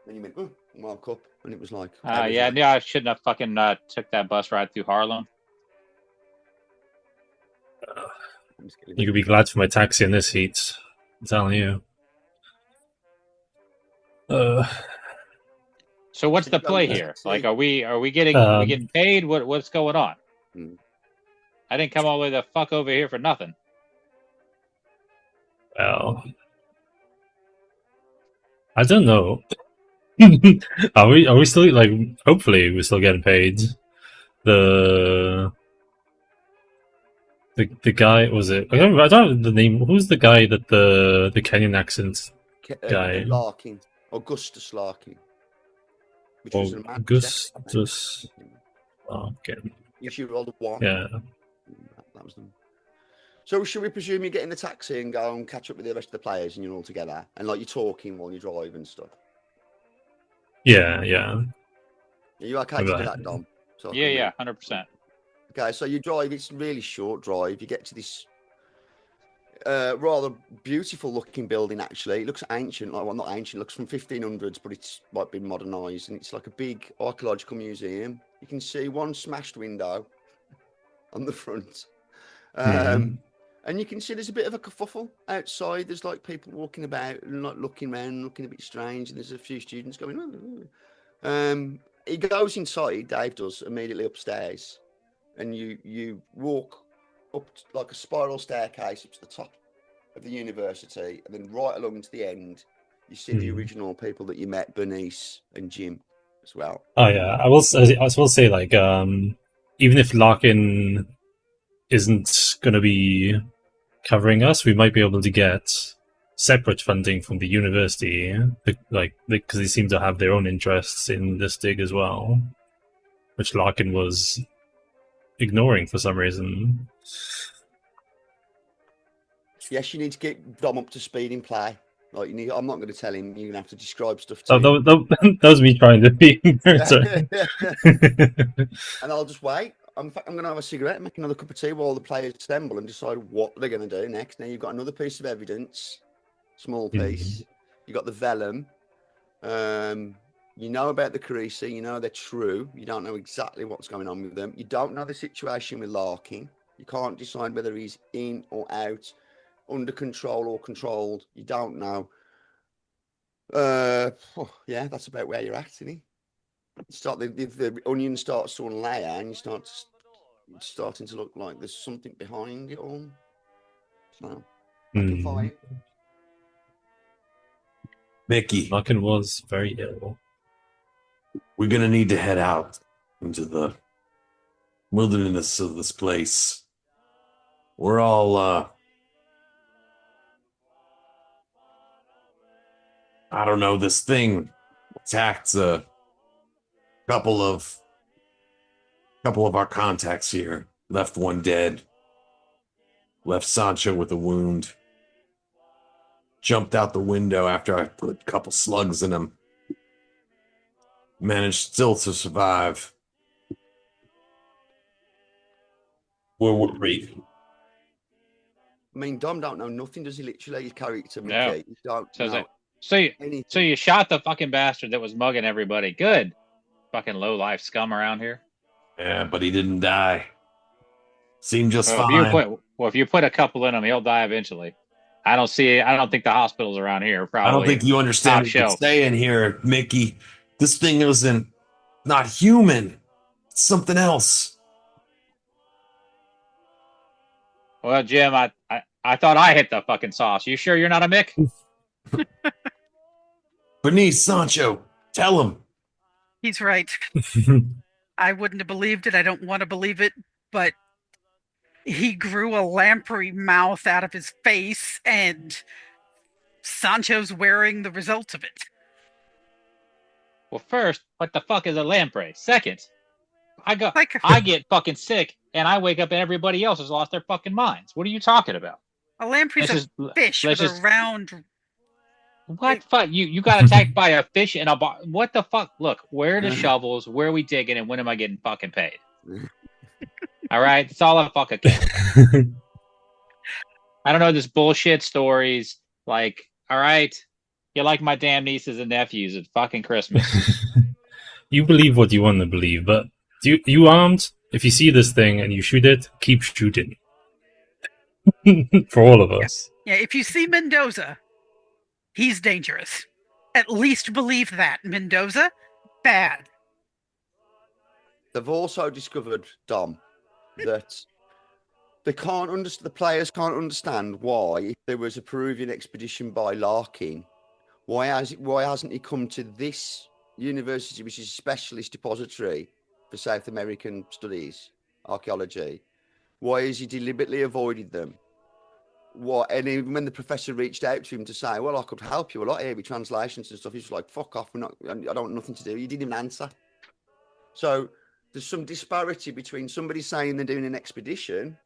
Then you went, and woke up, and it was like, yeah, I shouldn't have fucking took that bus ride through Harlem. You could be glad for my taxi in this heat. I'm telling you. So what's the play here? Like, are we getting paid? What's going on? I didn't come all the way the fuck over here for nothing. Well, I don't know. Are we still like? Hopefully, we're still getting paid. The guy, was it? I don't know the name. Who's the guy that the Kenyan accent guy? Larkin, Augustus Larkin. Which was Augustus. Okay. You should roll the one. Yeah. That was them. So should we presume you get in the taxi and go and catch up with the rest of the players and you're all together and like you're talking while you drive and stuff? Yeah. Are you okay to do that, Dom? So yeah, 100%. Okay, so you drive. It's a really short drive. You get to this rather beautiful looking building. Actually, it looks ancient. Like, well, not ancient. It looks from 1500s, but it's like been modernised, and it's like a big archaeological museum. You can see one smashed window on the front, and you can see there's a bit of a kerfuffle outside. There's like people walking about and like looking around, looking a bit strange, and there's a few students going. He goes inside. Dave does immediately upstairs. And you walk up like a spiral staircase up to the top of the university, and then right along to the end, you see the original people that you met, Bernice and Jim, as well. Oh yeah, I will say like even if Larkin isn't going to be covering us, we might be able to get separate funding from the university, because they seem to have their own interests in this dig as well, which Larkin was ignoring for some reason. Yes, you need to get Dom up to speed in play. Like you need. I'm not going to tell him. You're going to have to describe stuff to him. That was me trying to be. And I'll just wait. In fact, I'm going to have a cigarette and make another cup of tea while the players assemble and decide what they're going to do next. Now you've got another piece of evidence, small piece. You've got the vellum. You know about the Carisi. You know they're true. You don't know exactly what's going on with them. You don't know the situation with Larkin. You can't decide whether he's in or out, under control or controlled. You don't know. Yeah, that's about where you're at, isn't it? The onion starts to unlayer and you starting to look like there's something behind it all. So I can find it. Mickey, Larkin was very ill. we're gonna need to head out into the wilderness of this place. We're all I don't know, this thing attacked a couple of our contacts here. Left one dead. Left Sancho with a wound. Jumped out the window after I put a couple slugs in him. Managed still to survive. We're worried. I mean, Dom don't know nothing, does he? Literally, his character, No. Mickey. He don't know So anything. you shot the fucking bastard that was mugging everybody. Good. Fucking low life scum around here. Yeah, but he didn't die. Seemed just Well, fine. if you put a couple in him, he'll die eventually. I don't think the hospitals around here are probably. I don't think you understand top what you're shelf. saying here, Mickey. This thing isn't not human. It's something else. Well, Jim, I thought I hit the fucking sauce. You sure you're not a Mick? Bernice, Sancho, tell him. He's right. I wouldn't have believed it. I don't want to believe it, but he grew a lamprey mouth out of his face, and Sancho's wearing the results of it. Well, first, what the fuck is a lamprey? Second, I get fucking sick, and I wake up and everybody else has lost their fucking minds. What are you talking about? A lamprey's a fish with a round. What fuck? You got attacked by a fish in a bar? What the fuck? Look, where are the shovels? Where are we digging? And when am I getting fucking paid? All right, that's all I fucking care. I don't know this bullshit stories. Like, all right, you like my damn nieces and nephews at fucking Christmas. You believe what you want to believe, but you armed? If you see this thing and you shoot it, keep shooting. For all of us. Yeah, if you see Mendoza, he's dangerous. At least believe that. Mendoza, bad. They've also discovered, Dom, that the players can't understand why, if there was a Peruvian expedition by Larkin, why hasn't he come to this university, which is a specialist depository for South American studies, archaeology? Why has he deliberately avoided them? And even when the professor reached out to him to say, well, I could help you a lot here with translations and stuff, he's like, fuck off, I don't want nothing to do. He didn't even answer. So there's some disparity between somebody saying they're doing an expedition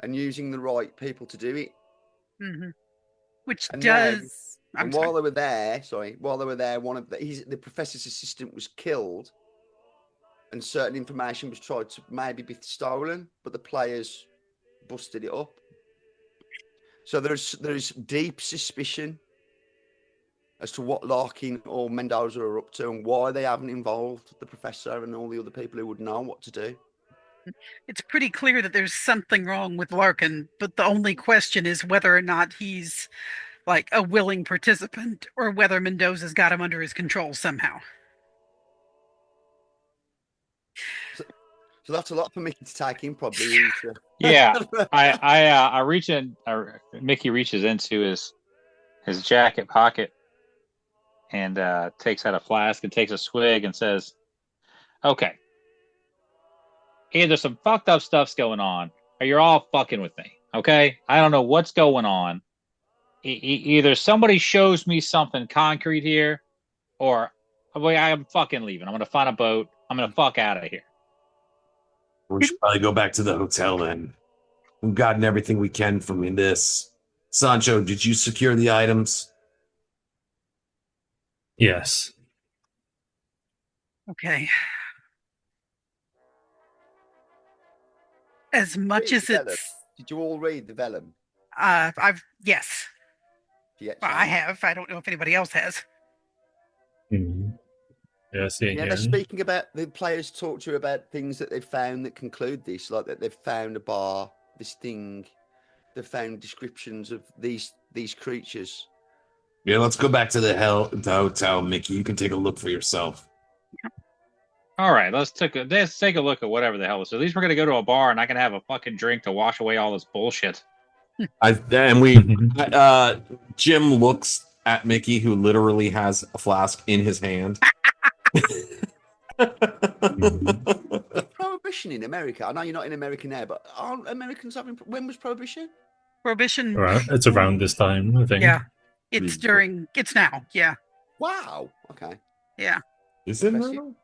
and using the right people to do it. Mm-hmm. Which And does. while they were there, one of the professor's assistant was killed, and certain information was tried to maybe be stolen, but the players busted it up. So there's deep suspicion as to what Larkin or Mendoza are up to and why they haven't involved the professor and all the other people who would know what to do. It's pretty clear that there's something wrong with Larkin, but the only question is whether or not he's like a willing participant or whether Mendoza's got him under his control somehow. So that's a lot for Mickey to take in, probably. Yeah, I reach in. Mickey reaches into his jacket pocket and takes out a flask and takes a swig and says, "Okay, either some fucked up stuff's going on, or you're all fucking with me. Okay, I don't know what's going on. Either somebody shows me something concrete here, or I'm fucking leaving. I'm gonna find a boat. I'm gonna fuck out of here. We should probably go back to the hotel then. We've gotten everything we can from this. Sancho, did you secure the items? Yes. Okay. As much as it's, Did you all read the vellum? yes, Yeah, I have. I don't know if anybody else has. Mm-hmm. Yeah, I see it Yeah, here. they're speaking about, the players talk to you about things that they've found that conclude this, like that they've found a bar, this thing, they've found descriptions of these creatures. Yeah, let's go back to the hotel, Mickey. You can take a look for yourself. All right, let's take a look at whatever the hell this is. At least we're gonna go to a bar and I can have a fucking drink to wash away all this bullshit. Jim looks at Mickey, who literally has a flask in his hand. Prohibition in America. I know you're not in America now, but aren't Americans having? When was Prohibition? Prohibition. It's around this time, I think. Yeah, it's now. Yeah. Wow. Okay. Yeah. Is it Impressive. now?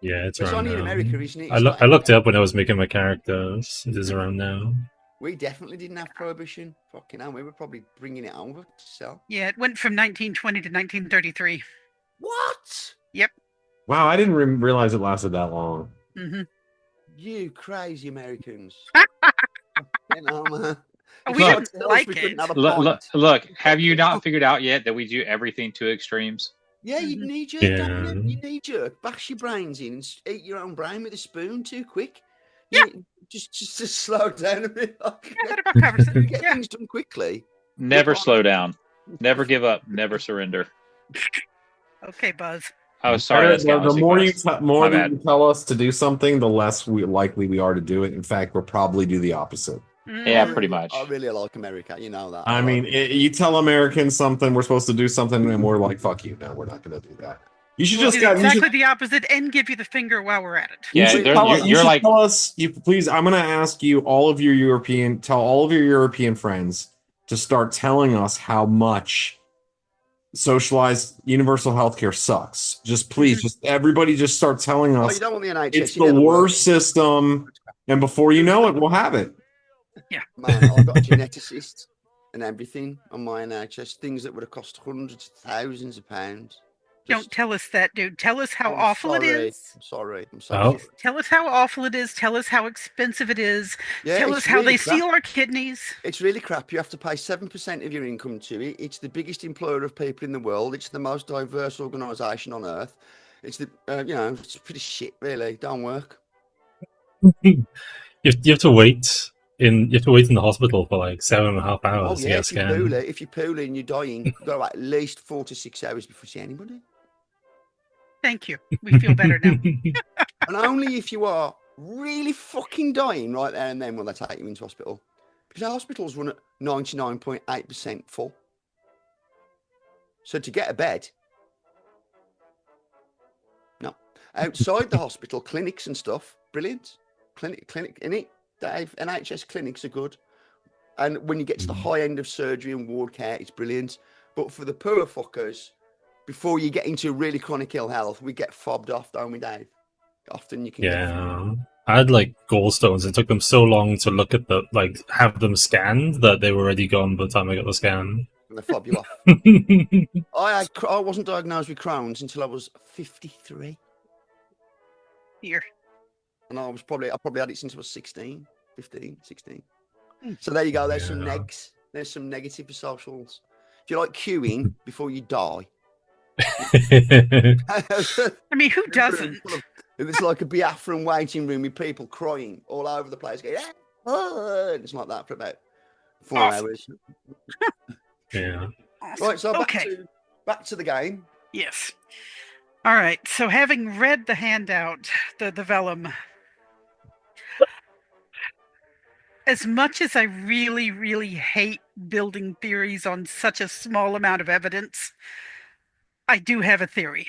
Yeah, it's It's around only in now. America, isn't it? I looked it up when I was making my characters. It is around now. We definitely didn't have Prohibition. Fucking hell, we were probably bringing it over to sell. Yeah, it went from 1920 to 1933. What? Yep. Wow, I didn't realize it lasted that long. Mm-hmm. You crazy Americans. You know, man. Oh, we didn't like we it. couldn't have a Look, pint. have you not figured out yet that we do everything to extremes? Yeah, you Mhm. knee jerk. Yeah. Don't you? You knee jerk. Bash your brains in and eat your own brain with a spoon too quick. Yeah. Just to slow down a bit. Yeah, that about covers it. Get Yeah. things done quickly. Never slow down. Never give up. Never surrender. Okay, Buzz. Oh, sorry. That's The Galaxy more Quest. more My that bad. you tell us to do something, the less likely we are to do it. In fact, we'll probably do the opposite. Yeah, Mhm. pretty much. I really like America. You know that. I mean, you tell Americans something, we're supposed to do something, and we're like, "Fuck you!" No, we're not going to do that. You should We'll just do you exactly should- the opposite and give you the finger while we're at it. You Yeah, should they're- tell, you're- you you're should like- tell us. Please, I'm going to ask you, all of your tell all of your European friends to start telling us how much socialized universal healthcare sucks. Just please, just everybody, just start telling Oh, us you don't want the NHS. it's you the never worst work. system, and before you know it, we'll have it. Man, I've got a geneticist and everything on my NHS. Things that would have cost hundreds of thousands of pounds. Don't tell us that, dude. Tell us how I'm awful it sorry. is. I'm sorry. I'm Oh. sorry. Tell us how awful it is. Tell us how expensive it is. Yeah, Tell it's us how really they crap. steal our kidneys. It's really crap. You have to pay 7% of your income to it. It's the biggest employer of people in the world. It's the most diverse organisation on earth. It's the, it's pretty shit, really. Don't work. You have to wait in the hospital for like 7.5 hours to get a If you're scan. poorly, if you're poorly and you're dying, you've got to wait at least 4 to 6 hours before you see anybody. Thank you. We feel better now. And only if you are really fucking dying right there and then will they take you into hospital. Because our hospitals run at 99.8% full. So to get a bed, no. Outside the hospital, clinics and stuff, brilliant. Clinic in it, Dave, NHS clinics are good. And when you get to the high end of surgery and ward care, it's brilliant. But for the poor fuckers, before you get into really chronic ill health, we get fobbed off, don't we, Dave? Often you can get Yeah. I had like gallstones. It took them so long to look at have them scanned that they were already gone by the time I got the scan. and they fob you off. I wasn't diagnosed with Crohn's until I was 53. Here. And I probably had it since I was 16, 15, 16. So there you go. There's some negs. There's some negative for socials. If you like queuing before you die. I mean, who doesn't? It's like a Biafran waiting room with people crying all over the place. Going, and it's like that for about 4 hours. Yeah. Awesome. Right, so Okay. back to the game. Yes. All right. So having read the handout, the vellum, as much as I really, really hate building theories on such a small amount of evidence, I do have a theory.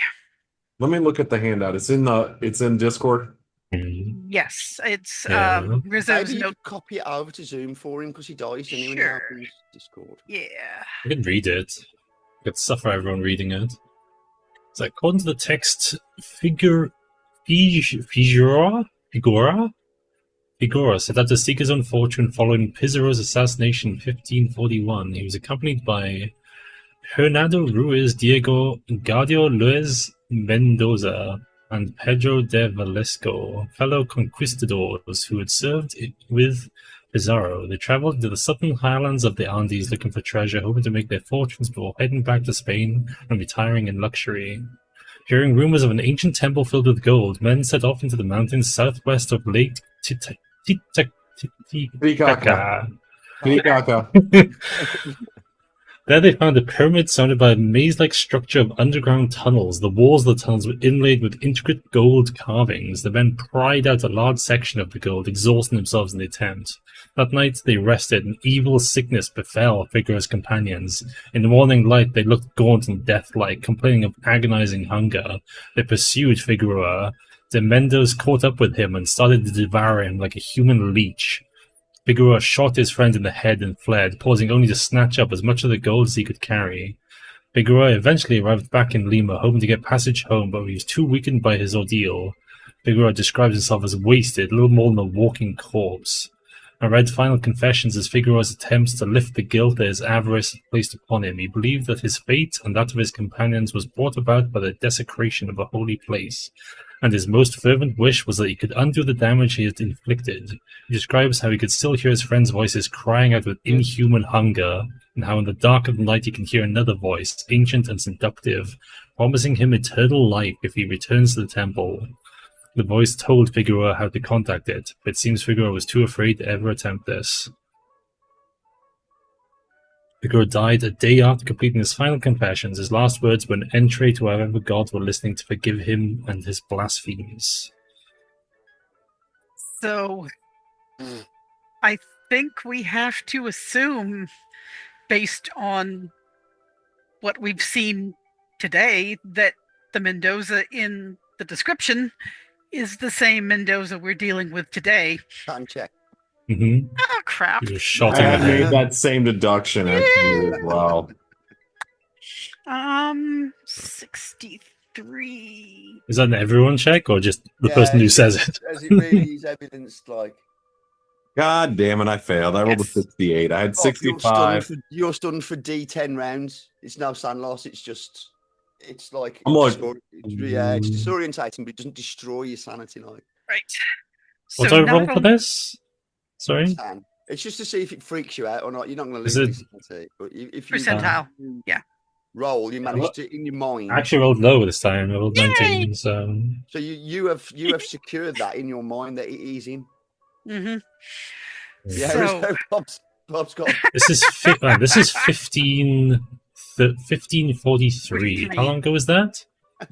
Let me look at the handout. It's in Discord. Mm. Yes, it's Yeah. Rizzo's Maybe you note. could copy it over to Zoom for him because he dies and when he Sure. opens Discord. Yeah. I can read it. I could suffer everyone reading it. So according to the text, Figura set out to seek his own fortune following Pizarro's assassination in 1541. He was accompanied by Hernando Ruiz Diego Gardio Luis Mendoza and Pedro de Velasco, fellow conquistadors who had served with Pizarro. They traveled to the southern highlands of the Andes looking for treasure, hoping to make their fortunes before heading back to Spain and retiring in luxury. Hearing rumors of an ancient temple filled with gold, men set off into the mountains southwest of Lake Titicaca. Titicaca. Titicaca. There they found a pyramid surrounded by a maze-like structure of underground tunnels. The walls of the tunnels were inlaid with intricate gold carvings. The men pried out a large section of the gold, exhausting themselves in the attempt. That night they rested, and evil sickness befell Figueroa's companions. In the morning light they looked gaunt and death-like, complaining of agonizing hunger. They pursued Figueroa. The Mendos caught up with him and started to devour him like a human leech. Figueroa shot his friend in the head and fled, pausing only to snatch up as much of the gold as he could carry. Figueroa eventually arrived back in Lima, hoping to get passage home, but he was too weakened by his ordeal. Figueroa describes himself as wasted, little more than a walking corpse. I read final confessions as Figueroa's attempts to lift the guilt that his avarice had placed upon him. He believed that his fate and that of his companions was brought about by the desecration of a holy place, and his most fervent wish was that he could undo the damage he had inflicted. He describes how he could still hear his friends' voices crying out with inhuman hunger, and how in the dark of the night he can hear another voice, ancient and seductive, promising him eternal life if he returns to the temple. The voice told Figueroa how to contact it, but it seems Figueroa was too afraid to ever attempt this. Figueroa died a day after completing his final confessions. His last words were an entree to whoever gods were listening to forgive him and his blasphemies. So I think we have to assume, based on what we've seen today, that the Mendoza in the description is the same Mendoza we're dealing with today. Can't check. Mm-hmm. Oh, crap. He was shot I in the had head. made that same deduction actually as well. 63. Is that an everyone check or just the person who says it? As it really is evidenced, like. God damn it, I failed. I rolled a Yes. 68. I had Bob, 65. You're stunned for D10 rounds. It's no sand loss. It's just, it's like, I'm like- it's disorientating, but it doesn't destroy your sanity. Like, Right. What So do I not roll for only- this? Sorry? it's just to see if it freaks you out or not. You're not going to Is lose it- your sanity, but if you Percentile. Yeah. roll, you manage to in your mind. I actually rolled low this time. I rolled Yay! 19, so... So you have secured that in your mind that it is him. Mm-hmm. Yeah, So- Bob's got. This is 1543. How long ago was that? I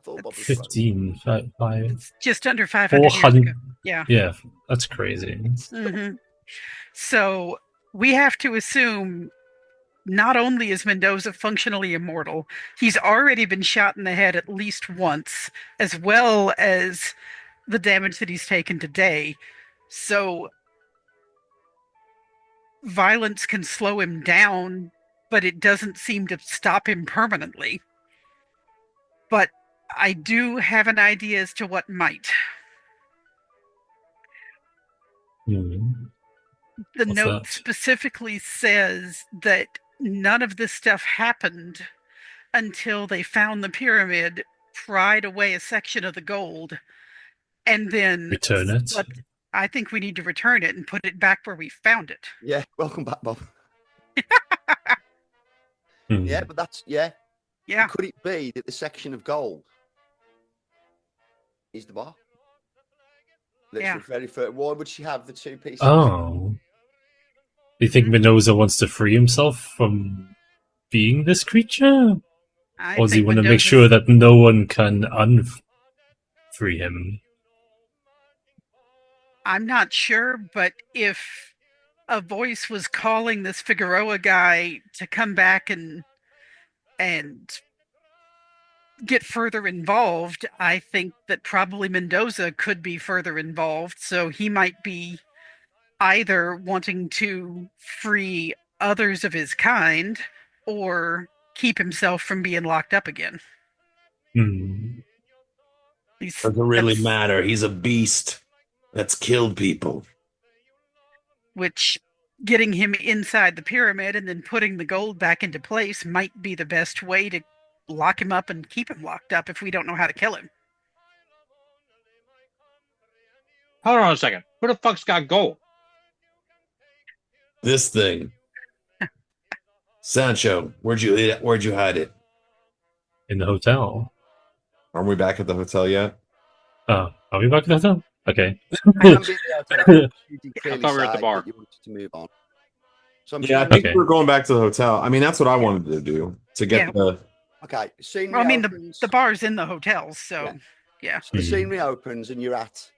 thought Bob was 15, 5, It's just under 500 years 400. ago. Yeah. Yeah, that's crazy. Mm-hmm. So we have to assume not only is Mendoza functionally immortal, he's already been shot in the head at least once, as well as the damage that he's taken today. So violence can slow him down, but it doesn't seem to stop him permanently. But I do have an idea as to what might. Hmm. The What's note that? specifically says that none of this stuff happened until they found the pyramid, pried away a section of the gold, and then Return it. But I think we need to return it and put it back where we found it. Yeah, welcome back, Bob. Hmm. Yeah, but that's Yeah. Could it be that the section of gold is the bar? Yeah. Very fair. Why would she have the two pieces? Oh. Do you think Mendoza wants to free himself from being this creature? I Or does he think want to make Mendoza's- sure that no one can free him? I'm not sure, but if a voice was calling this Figueroa guy to come back and get further involved, I think that probably Mendoza could be further involved. So he might be either wanting to free others of his kind or keep himself from being locked up again. Doesn't really matter. He's a beast that's killed people. Which, getting him inside the pyramid and then putting the gold back into place might be the best way to lock him up and keep him locked up if we don't know how to kill him. Hold on a second. Who the fuck's got gold? This thing. Sancho, where'd you hide it? In the hotel. Aren't we back at the hotel yet? Are we back at the hotel? Okay. I thought we were at the bar. You wanted to move on. So I think we're going back to the hotel. I mean, that's what I wanted to do to get the. Okay. Well, I mean, the bar's in the hotel, so yeah. So the scenery opens and you're at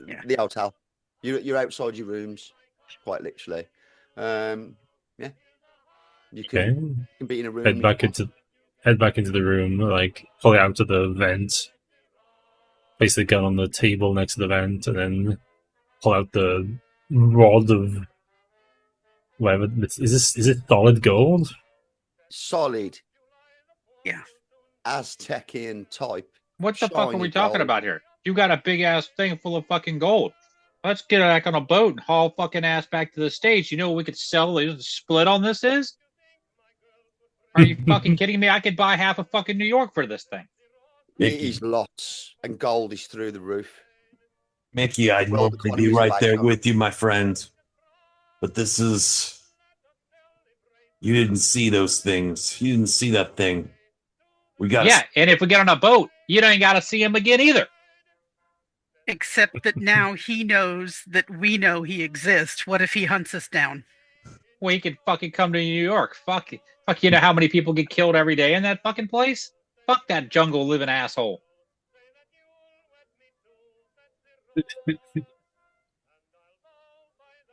the hotel. You're outside your rooms, quite literally. You can be in a room. Head back into the room, like pull it out to the vent. Place the gun on the table next to the vent, and then pull out the rod of whatever. Is it solid gold? Solid. Yeah. Aztecian type. What the fuck are we talking gold. about here? You got a big ass thing full of fucking gold. Let's get back on a boat and haul fucking ass back to the States. You know what we could sell the split on this is? Are you fucking kidding me? I could buy half of fucking New York for this thing. It is lots, and gold is through the roof. Mickey, I'd normally be right there with you, my friend. But this is... You didn't see those things. You didn't see that thing. We got. Yeah, and if we get on a boat, you ain't got to see him again either. Except that now he knows that we know he exists. What if he hunts us down? Well, he could fucking come to New York. Fuck, you know how many people get killed every day in that fucking place? Fuck that jungle living asshole.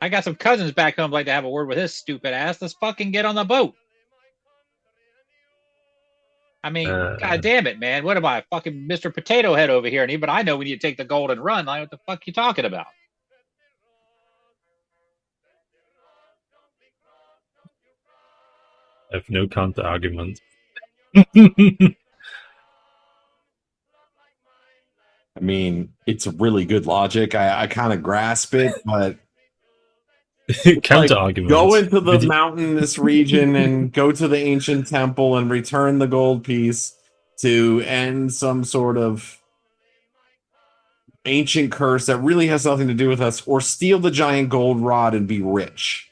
I got some cousins back home like to have a word with his stupid ass. Let's fucking get on the boat. I mean, god damn it, man. What am I, fucking Mr. Potato Head over here? But I know we need to take the gold and run. Like, what the fuck you talking about? I have no counter argument. I mean, it's really good logic. I kind of grasp it, but counter argument. Go into the mountainous region and go to the ancient temple and return the gold piece to end some sort of ancient curse that really has nothing to do with us, or steal the giant gold rod and be rich.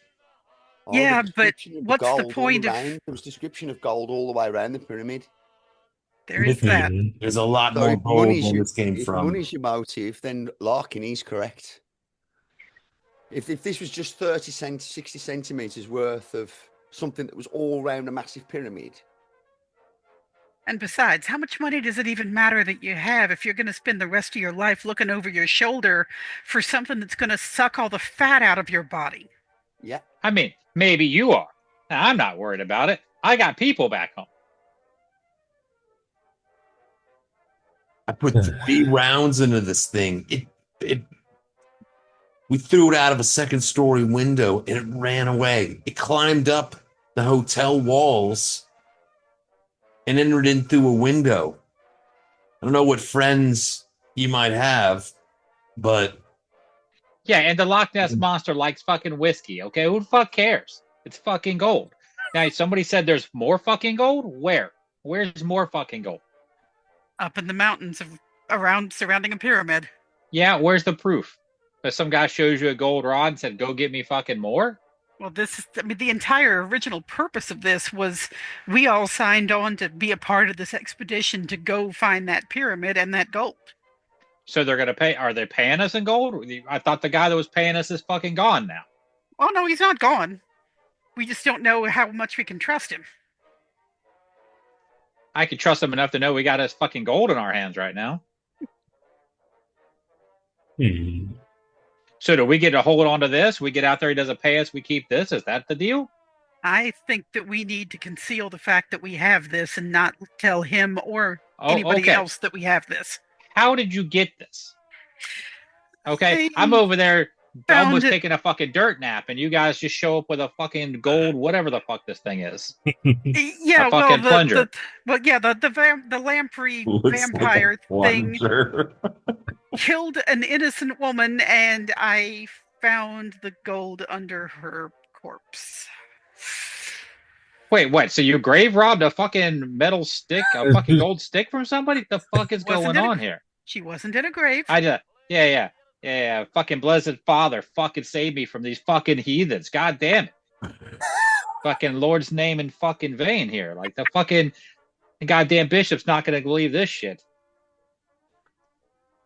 Yeah, but what's the point of... There was description of gold all the way around the pyramid. There is that. There's a lot more gold where this came if from. If money's your motive, then Larkin is correct. If this was just 60 centimeters worth of something that was all around a massive pyramid. And besides, how much money does it even matter that you have if you're going to spend the rest of your life looking over your shoulder for something that's going to suck all the fat out of your body? Yeah. I mean, maybe you are. Now, I'm not worried about it. I got people back home. I put 3 rounds into this thing. We threw it out of a second-story window, and it ran away. It climbed up the hotel walls and entered in through a window. I don't know what friends you might have, but... Yeah, and the Loch Ness Monster likes fucking whiskey, okay? Who the fuck cares? It's fucking gold. Now, somebody said there's more fucking gold? Where? Where's more fucking gold? Up in the mountains surrounding a pyramid. Yeah, where's the proof? That some guy shows you a gold rod and said, go get me fucking more? Well, the entire original purpose of this was we all signed on to be a part of this expedition to go find that pyramid and that gold. So they're going to pay, are they paying us in gold? I thought the guy that was paying us is fucking gone now. Oh, no, he's not gone. We just don't know how much we can trust him. I could trust him enough to know we got his fucking gold in our hands right now. So do we get to hold on to this? We get out there, he doesn't pay us, we keep this? Is that the deal? I think that we need to conceal the fact that we have this and not tell him or anybody okay. else that we have this. How did you get this? Okay, I I'm over there found almost it- taking a fucking dirt nap, and you guys just show up with a fucking gold, whatever the fuck this thing is. Yeah, A fucking plunger. the lamprey Looks like a vampire thing plunger. killed an innocent woman, and I found the gold under her corpse. Wait, what? So you grave robbed a fucking metal stick, a fucking gold stick from somebody? The fuck is Wasn't going it a- on here? She wasn't in a grave. Yeah. Fucking blessed Father, fucking save me from these fucking heathens. God damn it. Fucking Lord's name in fucking vain here. Like the fucking goddamn bishop's not gonna believe this shit.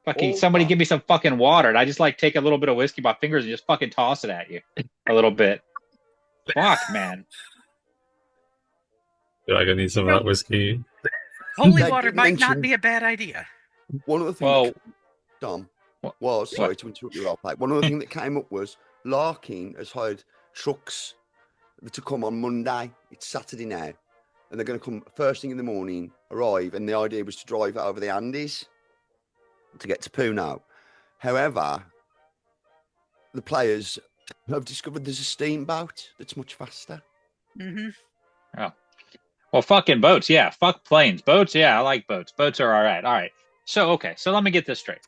Fucking somebody give me some fucking water, and I just like take a little bit of whiskey by my fingers and just fucking toss it at you a little bit. Fuck, man. Feel like I need some of that whiskey. Holy I water did might not mention- be a bad idea. One of the things, Well, Dom, What? was sorry to interrupt you, Rob. One of the things that came up was Larkin has hired trucks to come on Monday. It's Saturday now, and they're going to come first thing in the morning, arrive, and the idea was to drive over the Andes to get to Puno. However, the players have discovered there's a steamboat that's much faster. Hmm. Well, fucking boats, yeah. Fuck planes. Boats, yeah, I like boats. Boats are all right. All right. So, okay, so let me get this straight.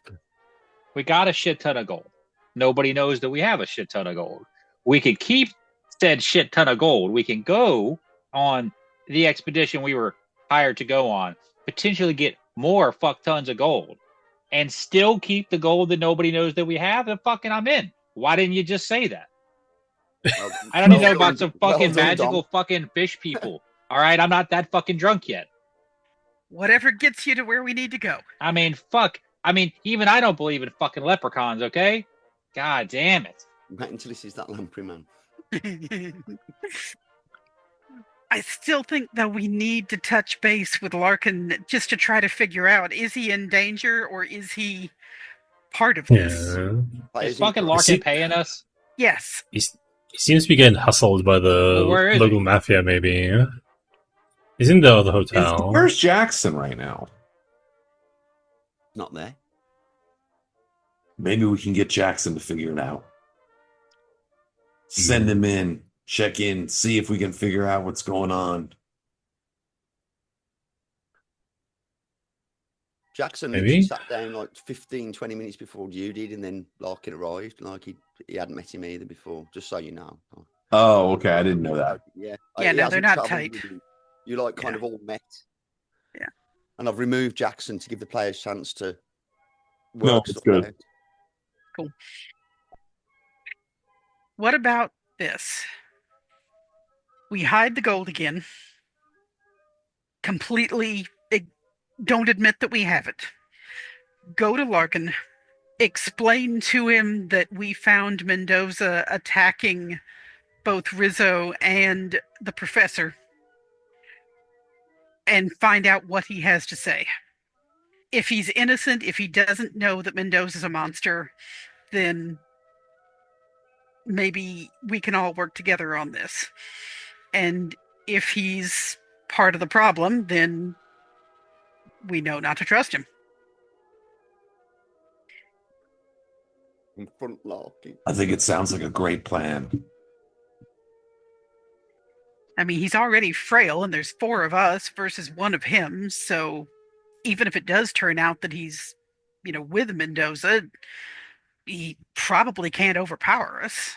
We got a shit ton of gold. Nobody knows that we have a shit ton of gold. We could keep said shit ton of gold. We can go on the expedition we were hired to go on, potentially get more fuck tons of gold, and still keep the gold that nobody knows that we have. Then fucking I'm in. Why didn't you just say that? I don't even know about some fucking magical fucking fish people. All right, I'm not that fucking drunk yet. Whatever gets you to where we need to go. I mean, fuck. I mean, even I don't believe in fucking leprechauns, okay? God damn it. Wait until this is that lamprey man. I still think that we need to touch base with Larkin just to try to figure out, is he in danger or is he part of this? Yeah. Is fucking Larkin paying us? Yes. He seems to be getting hustled by the Well, where is local he? mafia, maybe. He's in the hotel. Where's Jackson right now? Not there. Maybe we can get Jackson to figure it out. Send him in, check in, see if we can figure out what's going on. Jackson Maybe? literally sat down like 15, 20 minutes before you did, and then Larkin arrived. Like he hadn't met him either before, just so you know. Oh, okay. I didn't know that. Yeah. Yeah, He no, hasn't they're not travelled tight. with you. You like kind Yeah. of all met. Yeah. And I've removed Jackson to give the players a chance to No, work it's stuff good. out. Cool. What about this? We hide the gold again. Completely don't admit that we have it. Go to Larkin. Explain to him that we found Mendoza attacking both Rizzo and the professor. And find out what he has to say. If he's innocent, if he doesn't know that Mendoza's a monster, then maybe we can all work together on this. And if he's part of the problem, then we know not to trust him. In front Larkin. I think it sounds like a great plan. I mean, he's already frail, and there's 4 of us versus 1 of him. So even if it does turn out that he's, with Mendoza, he probably can't overpower us.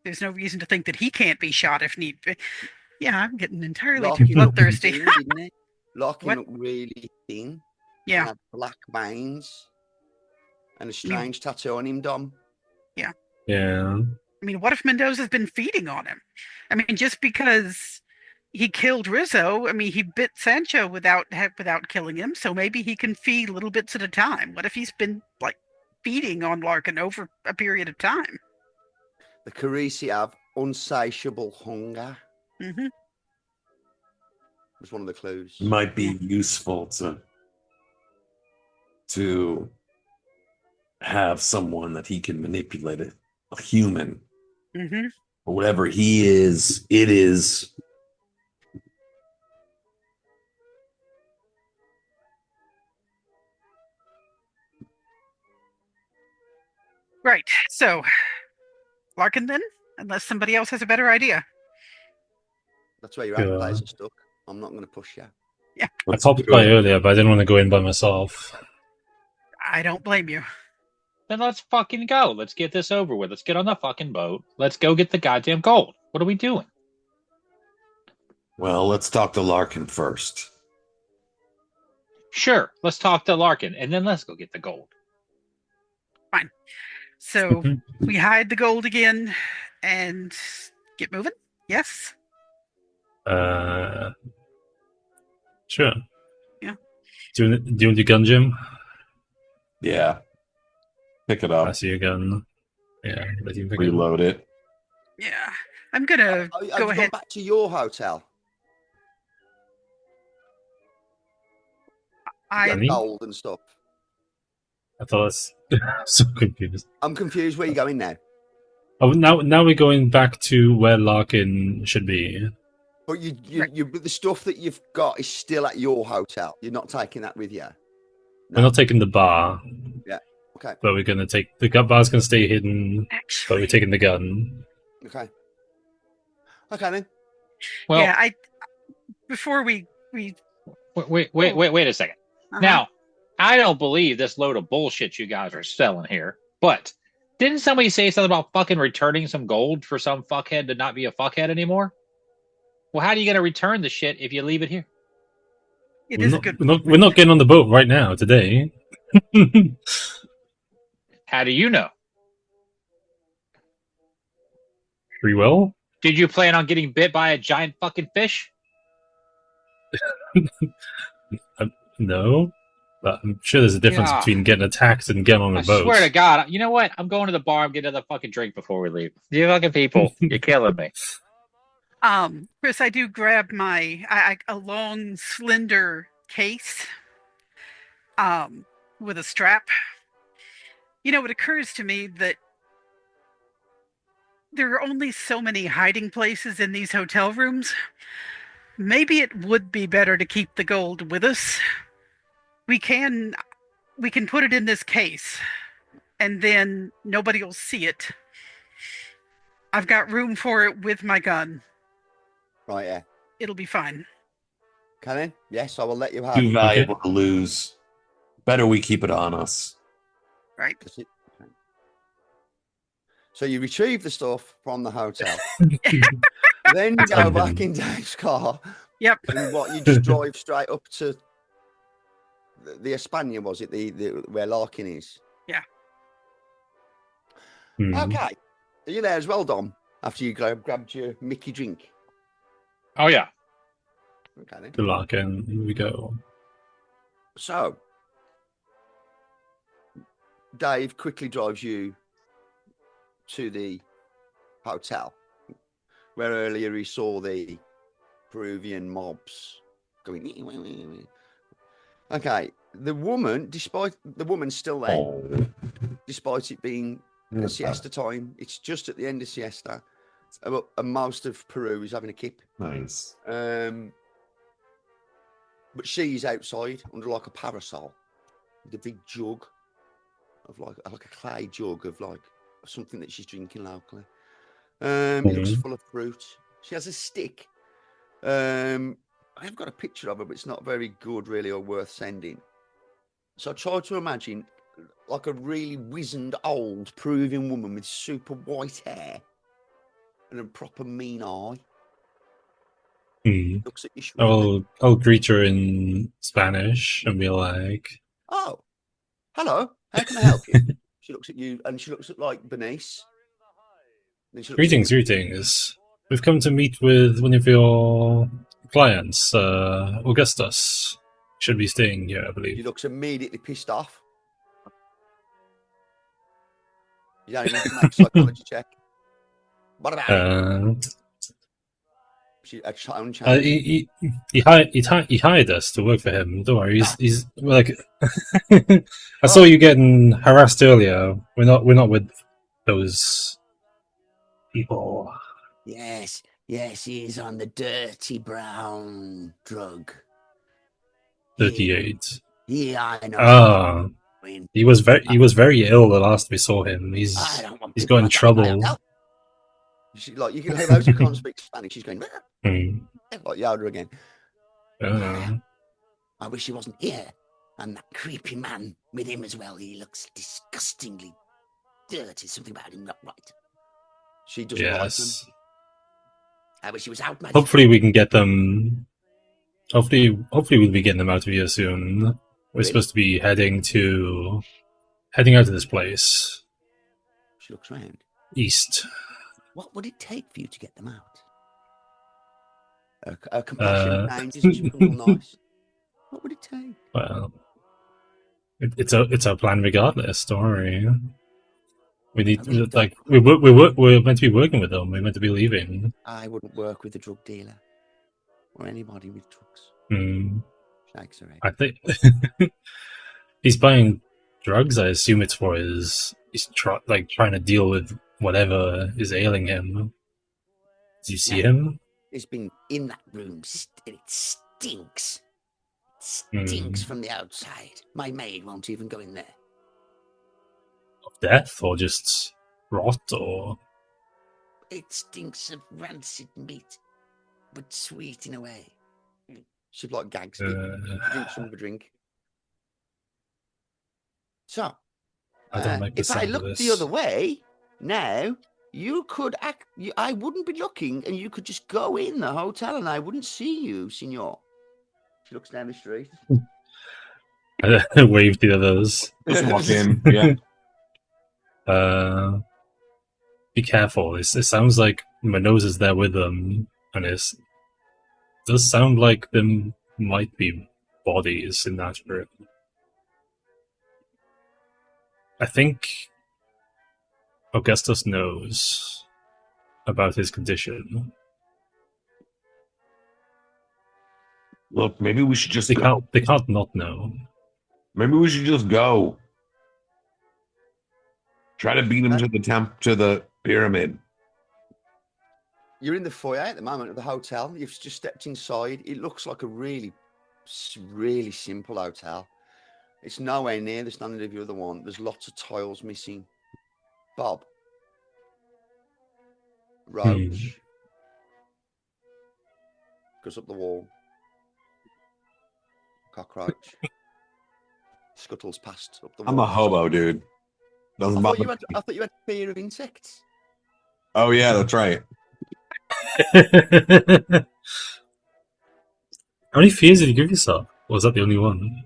There's no reason to think that he can't be shot if need be. Yeah, I'm getting entirely too Larkin looked bloodthirsty. thin, didn't he? Larkin What? looked really thin. He Yeah. had black veins and a strange tattoo on him, Dom. Yeah. I mean, what if Mendoza's been feeding on him? I mean, just because he killed Rizzo, I mean, he bit Sancho without killing him, so maybe he can feed little bits at a time. What if he's been, feeding on Larkin over a period of time? The Carisi have unsatiable hunger. Mm-hmm. Was one of the clues. Might be useful to have someone that he can manipulate, a human. Mm-hmm. Or whatever he is, it is. Right. So, Larkin then, unless somebody else has a better idea. That's where your Yeah. outlays are stuck. I'm not going to push you. I Let's popped do by it. earlier, but I didn't want to go in by myself. I don't blame you. Then let's fucking go. Let's get this over with. Let's get on the fucking boat. Let's go get the goddamn gold. What are we doing? Well, let's talk to Larkin first. Sure, let's talk to Larkin, and then let's go get the gold. So we hide the gold again and get moving. Yes. Sure. Yeah. Do you want your gun, Jim? Yeah. Pick it I up. see your gun. Yeah, let you pick it up. Reload it. Yeah. I'm gonna Have go you ahead. gone back to your hotel? I Get Me? gold and stuff. I thought that's so confused. I'm confused. Where you going now? Oh, now we're going back to where Larkin should be. But but the stuff that you've got is still at your hotel. You're not taking that with you. We're not taking the bar. Yeah. Okay. But we're gonna take the bar's gonna stay hidden. But actually. we're taking the gun. Okay. Okay then. Well, Yeah. Before we. wait a second. Uh-huh. Now, I don't believe this load of bullshit you guys are selling here, but didn't somebody say something about fucking returning some gold for some fuckhead to not be a fuckhead anymore? Well, how are you going to return the shit if you leave it here? It is a good. We're not getting on the boat right now today. How do you know? Free will? Did you plan on getting bit by a giant fucking fish? No. But I'm sure there's a difference Yeah. between getting attacked and getting on a I boat. swear to God, you know what? I'm going to the bar and getting another fucking drink before we leave. You fucking people, you're killing me. Chris, I do grab my a long, slender case, with a strap. You know, it occurs to me that there are only so many hiding places in these hotel rooms. Maybe it would be better to keep the gold with us. We can put it in this case, and then nobody will see it. I've got room for it with my gun. Right. Yeah. It'll be fine. Okay then. Yes, I will let you have. Too valuable to lose. Better we keep it on us. Right. Okay. So you retrieve the stuff from the hotel. Then you go back in Dave's car. Yep. And you just drive straight up to the Espana, was it? The where Larkin is. Yeah. Okay. Are you there as well, Dom? After you grabbed your Mickey drink. Oh, yeah. Okay then. To Larkin, here we go. So Dave quickly drives you to the hotel where earlier he saw the Peruvian mobs going. Okay, the woman's still there, despite it being siesta time. It's just at the end of siesta, and most of Peru is having a kip. Nice. But she's outside under like a parasol with a big jug of like a clay jug of like something that she's drinking locally. It looks full of fruit. She has a stick. I've got a picture of her, but it's not very good, really, or worth sending. So I tried to imagine like a really wizened old Peruvian woman with super white hair and a proper mean eye. Looks at you. I'll greet her in Spanish and be like, "Oh, hello. How can I help you?" She looks at you and she looks at like Bernice. Then she looks greetings. We've come to meet with one of your clients, Augustus. Should be staying here, I She believe. looks immediately pissed off. You don't even have to make a psychology check. What about it? A challenge. He hired us to work for him. Don't worry, he's like. I saw you getting harassed earlier. We're not with those people. Yes, he is on the dirty brown drug. 38. Yeah, I know. Ah, going, He was very ill the last we saw him. I He's don't want got people in like that in my trouble. hotel. Like, you can hear those who can't speak Spanish. She's going, Hmm. like Yoda again. Uh, I wish he wasn't here. And that creepy man with him as well. He looks disgustingly dirty. Something about him not right. She doesn't like them. yes. I wish he was out. Hopefully we can get them. Hopefully we'll be getting them out of here soon. We're Really? supposed to be heading out of this place She looks round. east. What would it take for you to get them out? A compassion changes and she becomes all nice. What would it take? Well, it's our plan regardless. Don't worry. We need we're meant to be working with them. We're meant to be leaving. I wouldn't work with a drug dealer or anybody with drugs. Hmm. Shakes her head. I think he's buying drugs. I assume it's for he's trying to deal with whatever is ailing him. Did you see him? He's been in that room and it stinks. It stinks from the outside. My maid won't even go in there. Of death or just rot or? It stinks of rancid meat, but sweet in a way. She's like gags. Drink some of a drink. So, I don't like the if I sound of look this. the other way now, you could act. I wouldn't be looking, and you could just go in the hotel, and I wouldn't see you, Signor. She looks down the street. I waved the others. Just walk in. Yeah. Be careful. It sounds like my nose is there with them, and it does sound like there might be bodies in that room. I think Augustus knows about his condition. Look, maybe we should just They go. can't not know. Maybe we should just go. Try to beat him to the pyramid. You're in the foyer at the moment of the hotel. You've just stepped inside. It looks like a really, really simple hotel. It's nowhere near the standard of the other one. There's lots of tiles missing. Bob. Roach. Goes up the wall. Cockroach. Scuttles past up the wall. I'm a hobo, dude. Doesn't bother me. I thought you had fear of insects. Oh yeah, that's right. How many fears did you give yourself? Or was that the only one?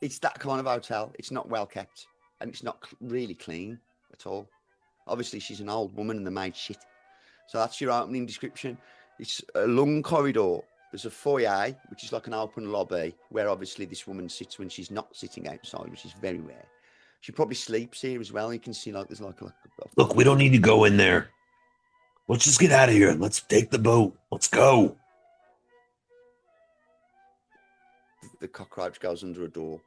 It's that kind of hotel. It's not well kept, and it's not really clean at all. Obviously, she's an old woman and they made shit. So that's your opening description. It's a long corridor. There's a foyer, which is like an open lobby, where obviously this woman sits when she's not sitting outside, which is very rare. She probably sleeps here as well. You can see like there's like a Look, we don't need to go in there. Let's just get out of here. Let's take the boat. Let's go. The cockroach goes under a door.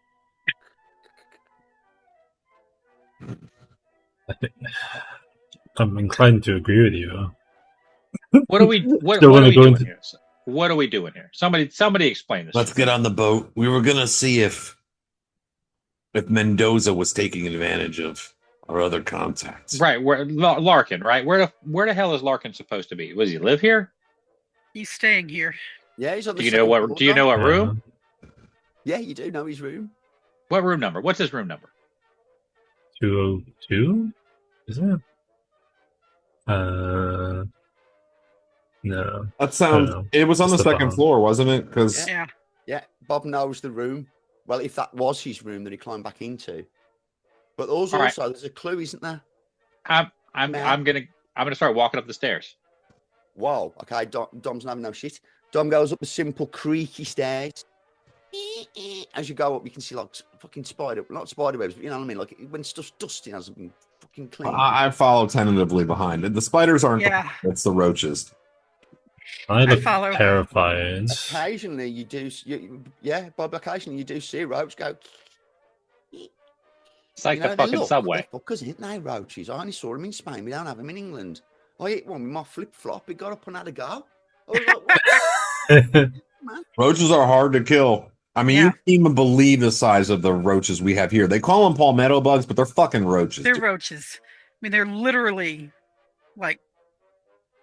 I'm inclined to agree with you. What are we doing here? What are we doing here? Somebody explain this. Let's get on the boat. We were gonna see if Mendoza was taking advantage of our other contacts. Right, where Larkin, right? Where the hell is Larkin supposed to be? Does he live here? He's staying here. Yeah, he's on the Do you know what room? Yeah, you do know his room. What room number? What's his room number? 202? Is it? No. That sounds. It was on the second floor, wasn't it? Because yeah, Bob knows the room. Well, if that was his room that he climbed back into. But also, there's a clue, isn't there? I'm gonna start walking up the stairs. Whoa. Okay, Dom's not having no shit. Dom goes up the simple creaky stairs. As you go up, you can see like fucking not spider webs, but you know what I mean? Like when stuff's dusty, hasn't been fucking clean. I follow tentatively behind it. The spiders aren't. Yeah. It's the roaches. I look follow. terrified. Occasionally, you do. Bob. Occasionally, you do see a roach go. It's like the fucking subway. Fuckers, ain't they, roaches? I only saw them in Spain. We don't have them in England. I hit one with my flip flop. It got up and had a go. I was like, what? Man. Roaches are hard to kill. I mean, Yeah. you can't even believe the size of the roaches we have here. They call them palmetto bugs, but they're fucking roaches. They're dude. roaches. I mean, they're literally like,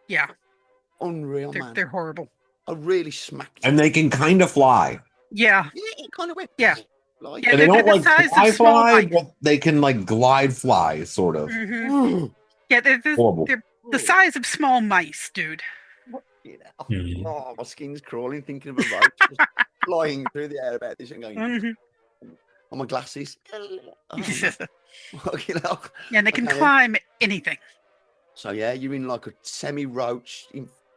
yeah, Unreal, man. they're horrible. I really smacked it. And they can kind of fly. Yeah. Yeah, it kind of went. Yeah. Like, Yeah, And they they're don't the like size fly of small fly, mice. but they can like glide fly, sort of. Mhm. Yeah, they're Horrible. the size of small mice, dude. You know, Hmm. oh, my skin's crawling thinking of a roach just flying through the air about this and going, Mhm. on my glasses. Oh, no. You know? Yeah, and they can Okay, then. climb anything. So yeah, you're in like a semi-roach,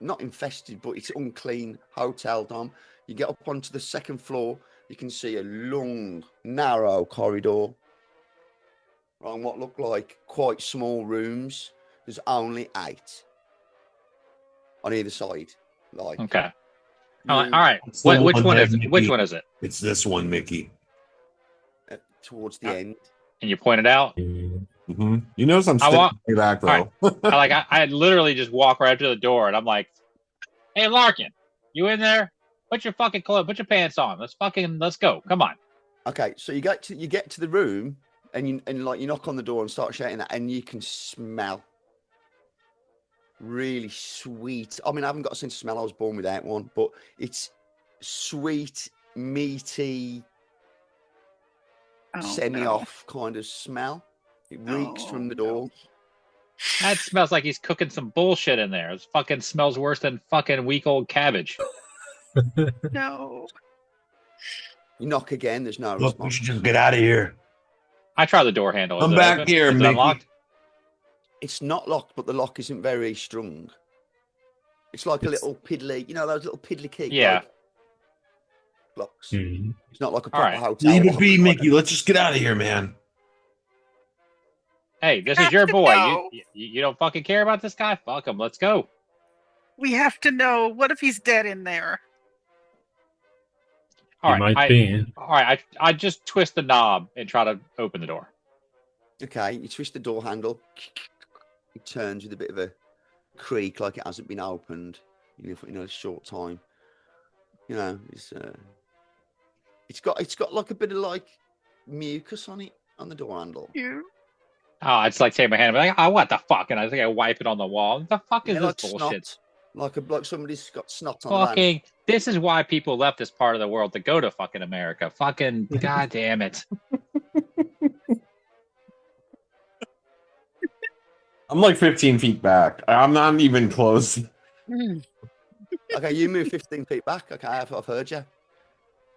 not infested, but it's unclean hotel, Dom. You get up onto the second floor, you can see a long, narrow corridor on what look like quite small rooms. There's only 8 on either side. Like, Okay. you're All right. It's the Which one there, is it? Mickey. Which one is it? It's this one, Mickey. towards the end. And you pointed out. Mm-hmm. You notice I'm I standing walk- way back though. I literally just walk right up to the door, and I'm like, "Hey, Larkin, you in there? Put your fucking clothes, put your pants on. Let's go. Come on." Okay, so you get to the room and you knock on the door and start shouting that, and you can smell really sweet. I mean, I haven't got a sense of smell. I was born without one, but it's sweet, meaty, Oh, semi-off kind of smell. It reeks from the door. That smells like he's cooking some bullshit in there. It fucking smells worse than fucking week old cabbage. No. You knock again. There's no Look, we response. should just get out of here. I try the door handle. Is I'm it back open? here, Is it Mickey. unlocked? It's not locked, but the lock isn't very strong. It's like a little piddly, those little piddly key Yeah. locks. Hmm. It's not like a All proper right. hotel. Leave it lock. be, It's like Mickey. Let's just get out of here, man. Hey, this have is your to boy. know. You don't fucking care about this guy? Fuck him. Let's go. We have to know. What if he's dead in there? All He right. might be. All right. I just twist the knob and try to open the door. Okay, you twist the door handle. It turns with a bit of a creak, like it hasn't been opened in a short time. It's got like a bit of like mucus on it on the door handle. You. Oh, it's like taking my hand and be like, oh, what the fuck? And I think I wipe it on the wall. What the fuck is Yeah, this like bullshit? snot. Like somebody's got snot on the land. Fucking, this is why people left this part of the world to go to fucking America. Fucking, god damn it. I'm like 15 feet back. I'm not even close. Mm. Okay, you move 15 feet back. Okay, I've heard you.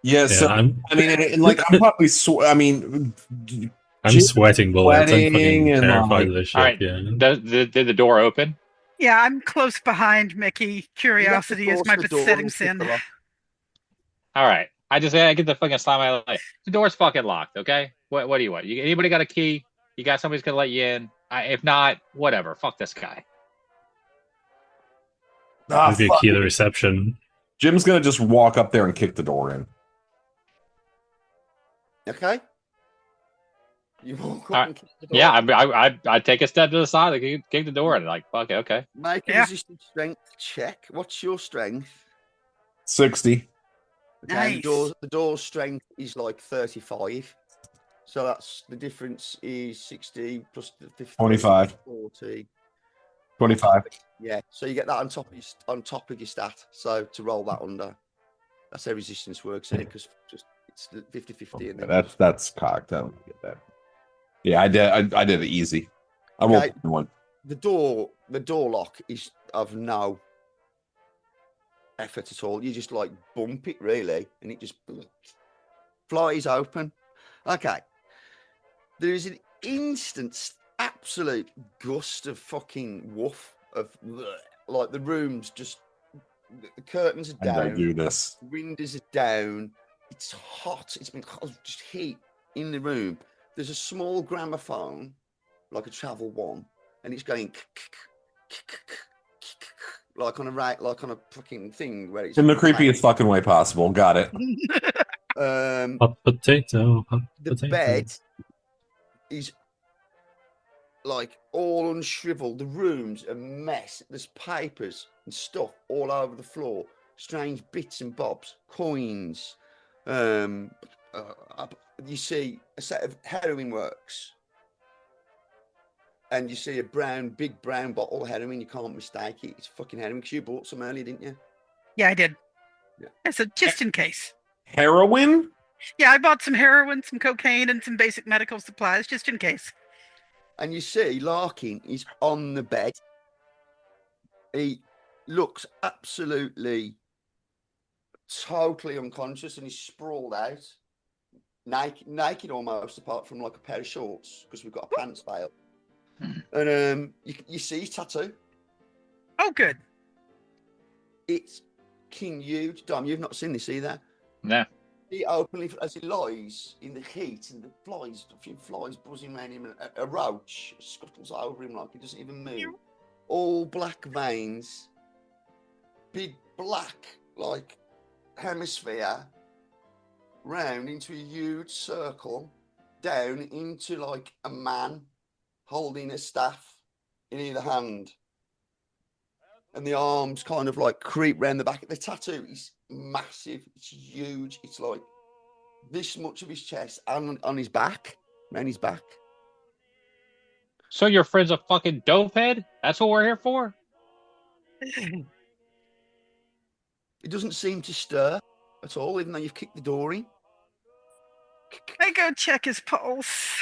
Yeah, so I'm like I'm probably Jim's sweating bullets. I'm fucking sweating and, terrified like- of this shit. All right. Yeah. Did the door open? Yeah, I'm close behind Mickey. Curiosity is force my the door besetting and flip sin. the lock. All right. I get the fucking slime out of the way. The door's fucking locked, okay? What do you want? Anybody got a key? You got somebody's gonna let you in? If not, whatever. Fuck this guy. Maybe a key to the reception. Jim's gonna just walk up there and kick the door in. Okay. You walk up All right. and kick the door. Yeah, I take a step to the side, like, kick the door, and like, fuck it, okay. Make a Yeah. resistance strength check. What's your strength? 60. Okay, Nice. the door's strength is like 35. So that's the difference is 60 plus the 50, 25. 40. 25. Yeah, so you get that on top of your stat. So to roll that under, that's how resistance works in it, because it's 50-50. And then That's cocked. I don't get that. Yeah, I did it easy. I Okay. rolled one. the door lock is of no effort at all. You just like bump it really, and it just flies open. Okay. There is an instant, absolute gust of fucking woof of like the room's just the curtains are And I down, do this. windows are down. It's hot. It's been just heat in the room. There's a small gramophone, like a travel one, and it's going like on a fucking thing where it's In the creepiest fucking way possible. Got it. Hot potato. Hot The potato. bed is like all unshriveled. The room's a mess. There's papers and stuff all over the floor. Strange bits and bobs, coins, Um, you see a set of heroin works, and you see a big brown bottle of heroin. You can't mistake it. It's fucking heroin because you bought some earlier, didn't you? Yeah, I did. Yeah. I said just in case. Heroin? Yeah, I bought some heroin, some cocaine, and some basic medical supplies just in case. And you see Larkin is on the bed. He looks absolutely, totally unconscious, and he's sprawled out, naked almost, apart from like a pair of shorts because we've got a pants fail. And you see his tattoo. Oh, good. It's king huge. Dom, you've not seen this either. No. He openly, as he lies in the heat, and a few flies buzzing around him, and a roach scuttles over him like he doesn't even move. All black veins, big black like hemisphere, round into a huge circle, down into like a man holding a staff in either hand. And the arms kind of like creep round the back. The tattoo is massive. It's huge. It's like this much of his chest and on his back, around his back. So your friend's a fucking dopehead? That's what we're here for? It doesn't seem to stir at all, even though you've kicked the door in. I go check his pulse.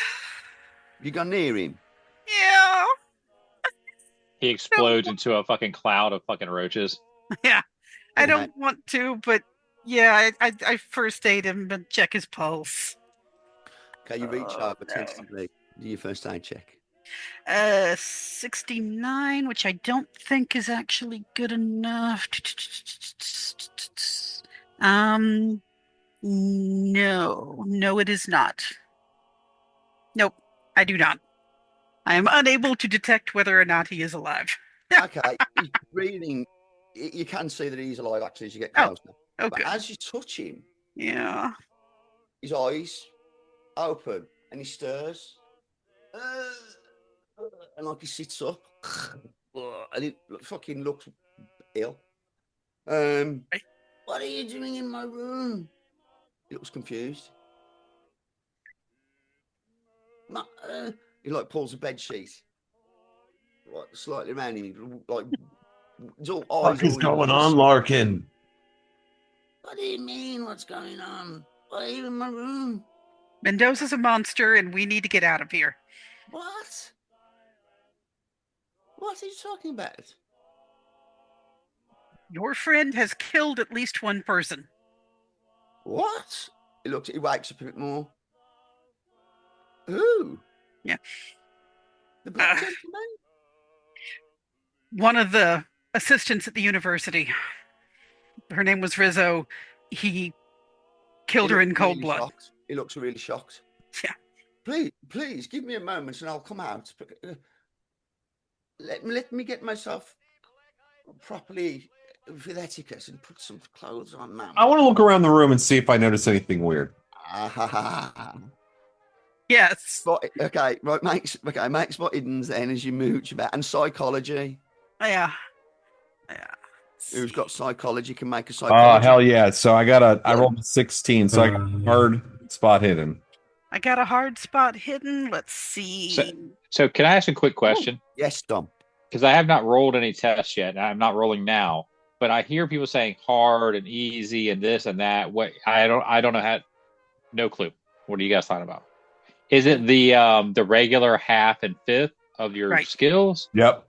You gone near him? Yeah. He explodes into a fucking cloud of fucking roaches. Yeah. I Okay. don't want to, but yeah, I first aid him and check his pulse. Okay, you reach Oh, over no. tentatively. Do your first aid check. 69, which I don't think is actually good enough. No, it is not. Nope, I do not. I am unable to detect whether or not he is alive. Okay, he's breathing. You can see that he's alive actually as you get Oh, closer. Oh, But good. as you touch him, Yeah. his eyes open and he stirs. And like he sits up. And he fucking looks ill. What are you doing in my room? He looks confused. He like pulls a bed sheet like slightly around him, like his all eyes. What is all going on, Larkin? What do you mean? What's going on? Why are you in my room? Mendoza's a monster, and we need to get out of here. What? What are you talking about? Your friend has killed at least one person. What? He wakes up a bit more. Who? Yeah. The black gentleman? One of the assistants at the university. Her name was Rizzo. He killed her in cold blood. Shocked. He looks really shocked. Yeah. Please give me a moment and I'll come out. Let me get myself properly with etiquette and put some clothes on, man. I want to look around the room and see if I notice anything weird. Yes. Okay, right, make spot hiddens then as you mooch about. And psychology. Yeah. Who's got psychology can make a psychology. Oh, hell yeah. So I rolled a 16, so I got a hard spot hidden. I got a hard spot hidden. Let's see. So can I ask a quick question? Yes, Dom. Because I have not rolled any tests yet, and I'm not rolling now. But I hear people saying hard and easy and this and that. What I don't know how. No clue. What are you guys talking about? Is it the regular half and fifth of your skills? Yep.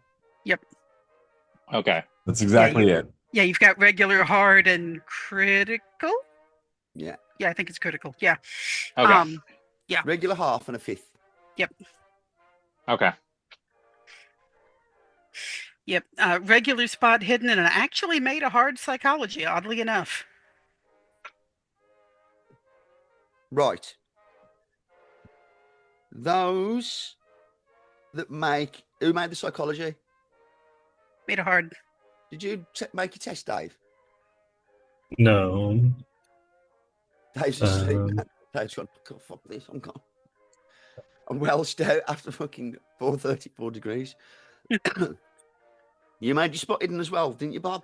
Okay. That's exactly it. Yeah, you've got regular, hard, and critical. Yeah. Yeah, I think it's critical. Yeah. Okay. Yeah. Regular half and a fifth. Yep. Okay. Yep. Regular spot hidden, and I actually made a hard psychology, oddly enough. Right. Those that who made the psychology? Made a hard. Did you make a test, Dave? No. Dave's asleep. Dave's gone, oh, fuck this, I'm gone. I'm welshed out after fucking 34 degrees. You made your spot hidden as well, didn't you, Bob?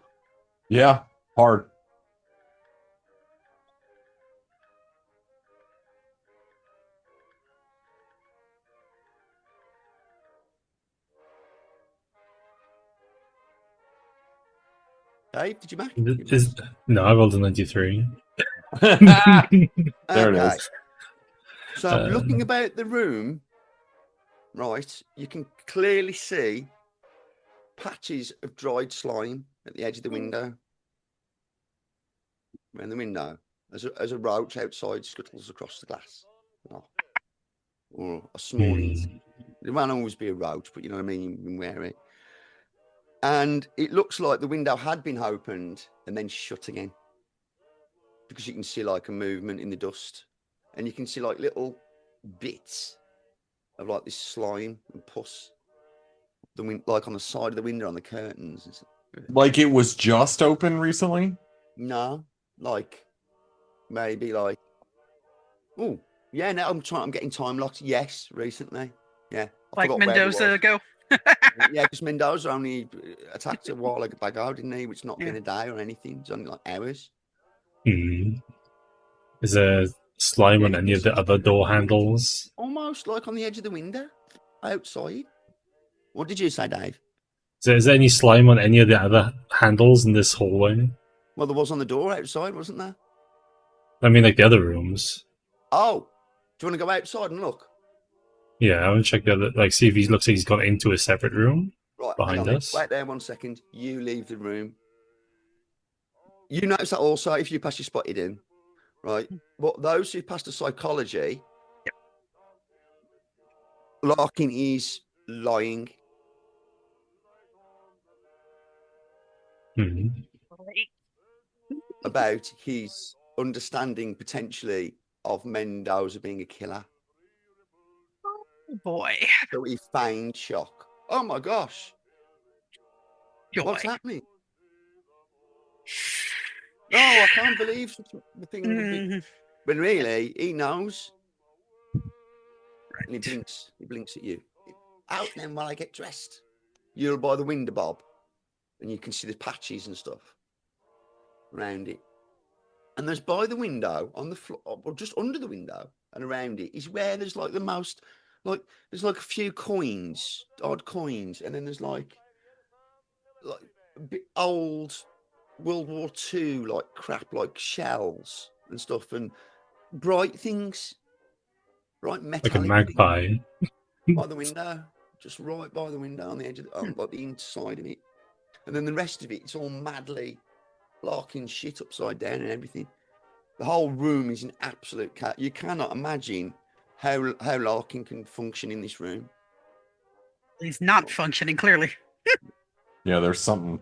Yeah, hard. Dave, did you Mac? No, I rolled a 93. There it Okay. is. So looking about the room, right, you can clearly see patches of dried slime at the edge of the window. Around the window, as a roach outside scuttles across the glass. Or a small insect. There won't always be a roach, but you know what I mean? You can wear it. And it looks like the window had been opened and then shut again. Because you can see like a movement in the dust. And you can see like little bits of like this slime and pus. Like on the side of the window, on the curtains. Like it was just open recently? No, like maybe like, oh, yeah, no, I'm getting time locked. Yes, recently. Yeah. I Like forgot where it Mendoza was. ago. Yeah, because Mendoza only attacked a while ago, didn't he? It's not Yeah. been a day or anything. It's only like hours. Is there slime on any of the other door handles? Almost like on the edge of the window, outside. What did you say, Dave? Is there any slime on any of the other handles in this hallway? Well, there was on the door outside, wasn't there? I mean, like the other rooms. Oh, do you want to go outside and look? Yeah, I want to check the other, like, see if he looks like he's gone into a separate room Right, behind us. Wait there 1 second. You leave the room. You notice that also if you pass your spotted in, right? But those who passed the psychology, Larkin is lying. About his understanding potentially of Mendoza being a killer. Oh boy. So he feigned shock. Oh my gosh. Joy. What's happening? Oh, I can't believe such a thing would be. But really, he knows. Right. And he blinks. He blinks at you. Out then while I get dressed. You're by the window, Bob. And you can see the patches and stuff around it. And there's by the window, on the floor, or just under the window and around it, is where there's like the most, like, there's like a few coins, odd coins. And then there's like a bit old World War II, like crap, like shells and stuff, and bright things, right? Metallic like a magpie. by the window, just right by the window on the edge of like the inside of it. And then the rest of it, it's all madly larking shit upside down and everything. The whole room is an absolute cat. You cannot imagine how Larkin can function in this room. He's not functioning, clearly. Yeah, there's something.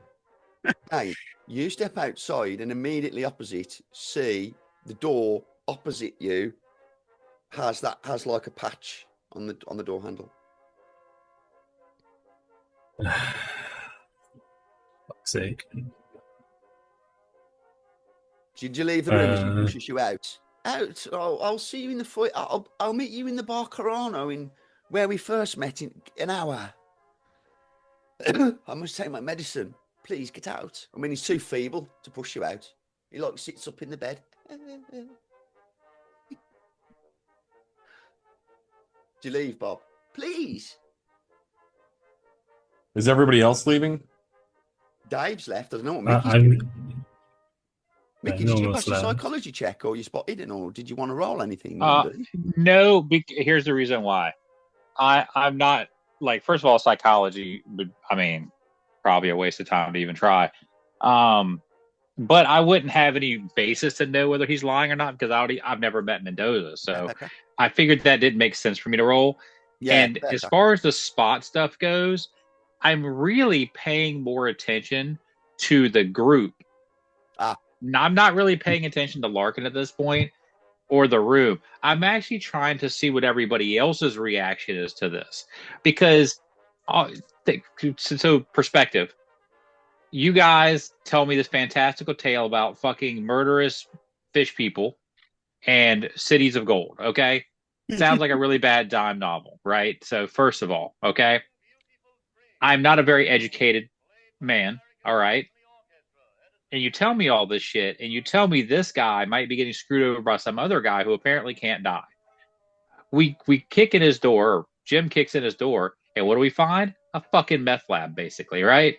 Hey, you step outside and immediately opposite, see the door opposite you has like a patch on the door handle. Fuck's sake. Did you leave the room as he pushes you out? Out. Oh, I'll see you in the foyer. I'll meet you in the Bar Carano in where we first met in an hour. I must take my medicine. Please get out. I mean, he's too feeble to push you out. He like sits up in the bed. Do you leave, Bob? Please. Is everybody else leaving? Dave's left. I don't know what Mickey's doing. Mickey, no did you pass your left. psychology check or you spotted it, or did you want to roll anything? No, here's the reason why. I'm not, like, first of all, psychology, I mean, probably a waste of time to even try. But I wouldn't have any basis to know whether he's lying or not because I've never met Mendoza. So I figured that didn't make sense for me to roll. Yeah, and as far as the spot stuff goes, I'm really paying more attention to the group. I'm not really paying attention to Larkin at this point or the room. I'm actually trying to see what everybody else's reaction is to this. Because, so perspective, you guys tell me this fantastical tale about fucking murderous fish people and cities of gold, okay? Sounds like a really bad dime novel, right? So first of all, okay, I'm not a very educated man, all right? And you tell me all this shit, and you tell me this guy might be getting screwed over by some other guy who apparently can't die. We kick in his door, or Jim kicks in his door, and what do we find? A fucking meth lab, basically, right?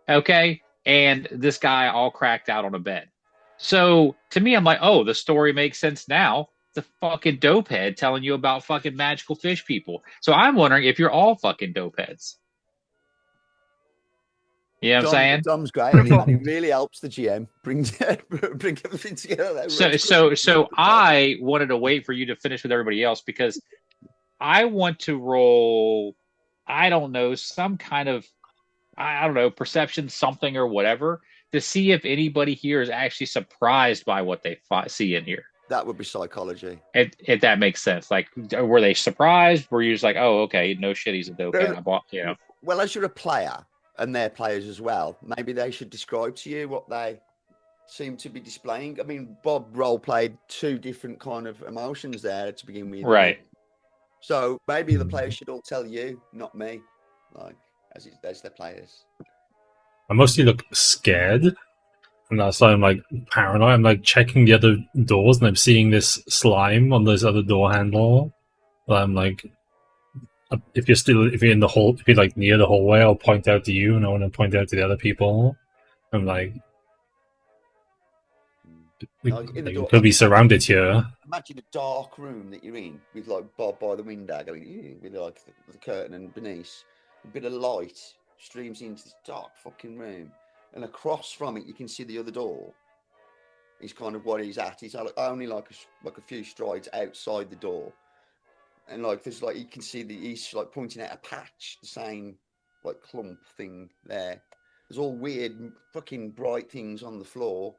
Okay? and this guy all cracked out on a bed. So to me, I'm like, oh, the story makes sense now. The fucking dope head telling you about fucking magical fish people. So I'm wondering if you're all fucking dope heads. You know what I'm saying? Dom's great, and he really helps the GM bring everything together. So I wanted to wait for you to finish with everybody else because I want to roll, I don't know, some kind of, I don't know, perception, something or whatever, to see if anybody here is actually surprised by what they see in here. That would be psychology. If that makes sense. Like, were they surprised? Were you just like, oh, okay, no shit, he's a dope head. I bought, you know. Well, as you're a player, and they're players as well, maybe they should describe to you what they seem to be displaying. I mean, Bob role played two different kind of emotions there to begin with. Right. So maybe the players should all tell you, not me, like as their players. I mostly look scared, and that's why I'm like paranoid. I'm like checking the other doors, and I'm seeing this slime on this other door handle. But I'm like, if you're in the hall, if you're like near the hallway, I'll point out to you, and I want to point out to the other people. I'm like, we could be surrounded here. Imagine a dark room that you're in with like Bob by the window going with like the curtain, and beneath a bit of light streams into this dark fucking room, and across from it you can see the other door. He's kind of what he's at. He's only like a few strides outside the door. And like there's like you can see he's like pointing out a patch, the same like clump thing there. There's all weird fucking bright things on the floor.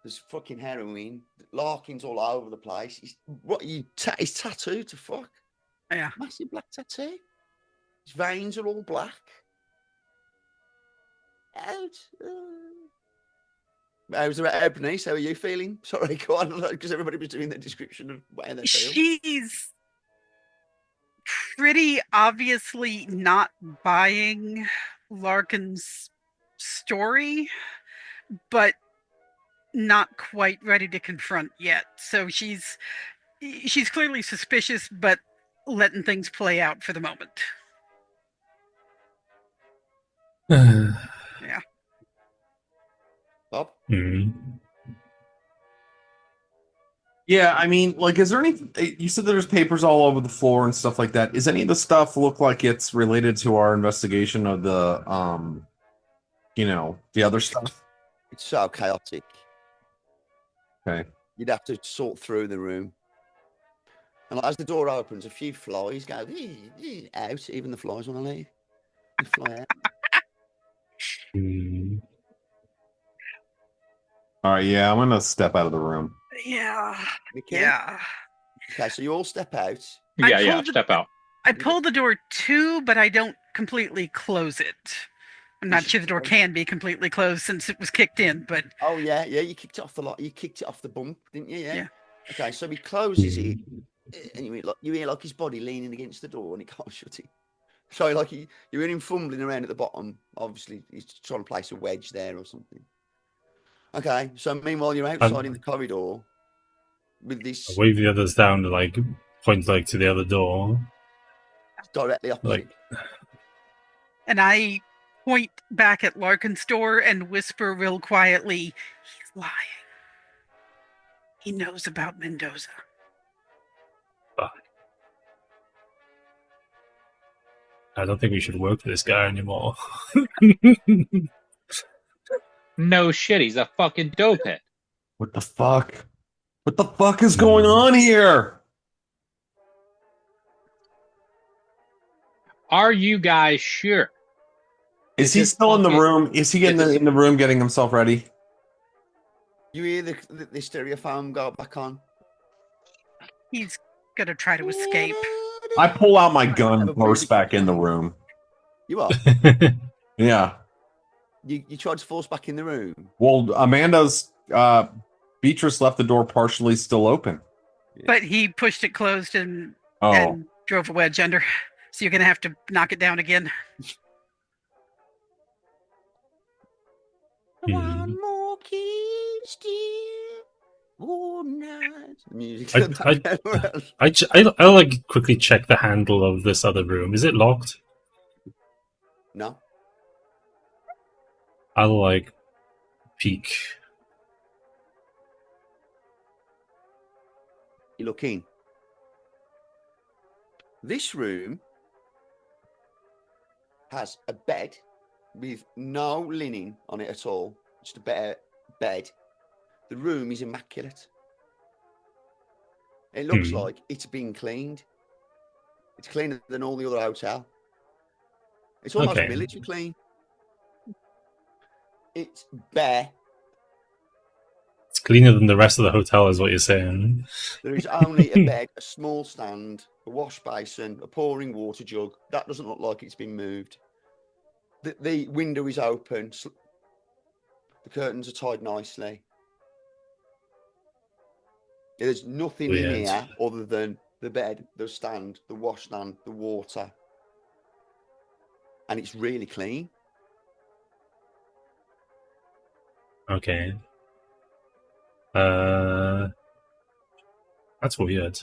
There's fucking heroin, Larkins all over the place. He's tattooed to fuck. Yeah, massive black tattoo. His veins are all black. How's Bernice? How are you feeling? Sorry, go on, because everybody was doing their description of how they feel. She's pretty obviously not buying Larkin's story, but not quite ready to confront yet. So she's clearly suspicious, but letting things play out for the moment. Yeah. Bob? Mm-hmm. Yeah, I mean, like, is there any? You said there's papers all over the floor and stuff like that. Is any of the stuff look like it's related to our investigation of the, the other stuff? It's so chaotic. Okay. You'd have to sort through the room. And as the door opens, a few flies go out. Even the flies want to leave. They fly out. All right, yeah, I'm going to step out of the room. Yeah. Mickey? Yeah. Okay, so you all step out. Step out. I pull the door too, but I don't completely close it. I'm not sure the door can be completely closed since it was kicked in, but oh yeah, you kicked it off the you kicked it off the bump, didn't you? Yeah. Okay, so he closes it, and you hear like his body leaning against the door, and he can't shut it. So like you hear him fumbling around at the bottom. Obviously, he's trying to place a wedge there or something. Okay, so meanwhile you're outside in the corridor with this. I wave the others down to like point like to the other door, directly opposite. And I point back at Larkin's door and whisper real quietly, "He's lying. He knows about Mendoza." I don't think we should work for this guy anymore. No shit, he's a fucking dopehead. What the fuck? What the fuck is going on here? Are you guys sure? Is he still in the room? Is he in the room getting himself ready? You hear the stereophone go back on? He's gonna try to escape. I pull out my gun and burst back in the room. You are? Yeah. You tried to force back in the room? Well, Beatrice left the door partially still open. But he pushed it closed and drove a wedge under. So you're going to have to knock it down again. One more kiss, dear. Good night. Music. I like quickly check the handle of this other room. Is it locked? No. I'll like peek. You look in. This room has a bed with no linen on it at all. Just a better bed. The room is immaculate. It looks like it's been cleaned. It's cleaner than all the other hotel. It's almost Okay. military clean. It's bare. It's cleaner than the rest of the hotel, is what you're saying. There is only a bed, a small stand, a wash basin, a pouring water jug. That doesn't look like it's been moved. The window is open. The curtains are tied nicely. There's nothing in Weird. here other than the bed, the stand, the washstand, the water. And it's really clean. Okay. That's weird.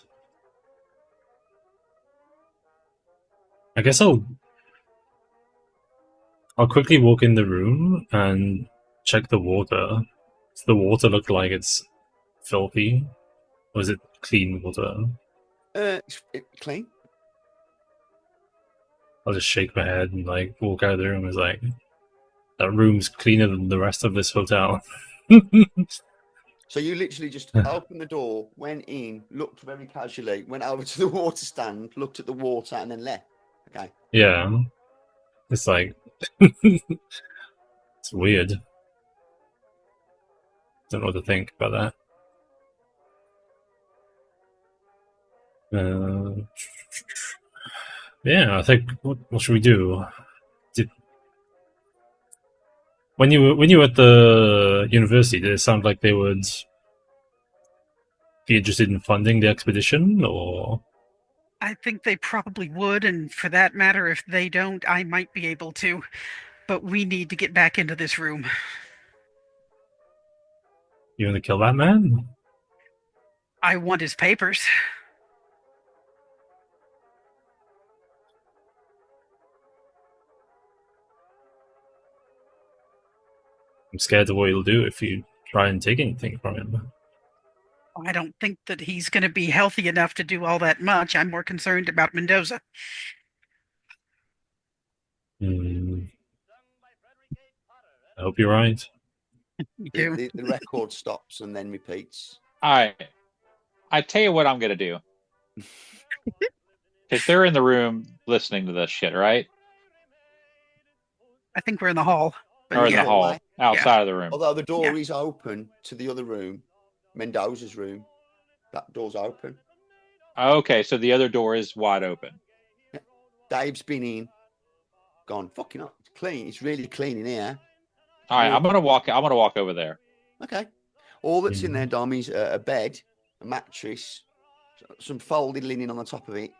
I guess I'll quickly walk in the room and check the water. Does the water look like it's filthy? Or is it clean water? It's clean. I'll just shake my head and like walk out of the room. It's like, that room's cleaner than the rest of this hotel. So you literally just opened the door, went in, looked very casually, went over to the water stand, looked at the water, and then left. Okay. Yeah. It's like, it's weird. Don't know what to think about that. Yeah, I think, what should we do? When you were at the university, did it sound like they would be interested in funding the expedition, or? I think they probably would, and for that matter, if they don't, I might be able to. But we need to get back into this room. You want to kill that man? I want his papers. I'm scared of what he'll do if you try and take anything from him. I don't think that he's going to be healthy enough to do all that much. I'm more concerned about Mendoza. I hope you're right. You do. The record stops and then repeats. All right. I tell you what I'm going to do. Because they're in the room listening to this shit, right? I think we're in the hall. Or in yeah. the hall, outside of the room. Although the door is open to the other room, Mendoza's room. That door's open. Okay, so the other door is wide open. Yeah. Dave's been in, gone, fucking up. It's clean. It's really clean in here. All right, I'm gonna walk over there. Okay. All that's in there, Dom, is a bed, a mattress, some folded linen on the top of it.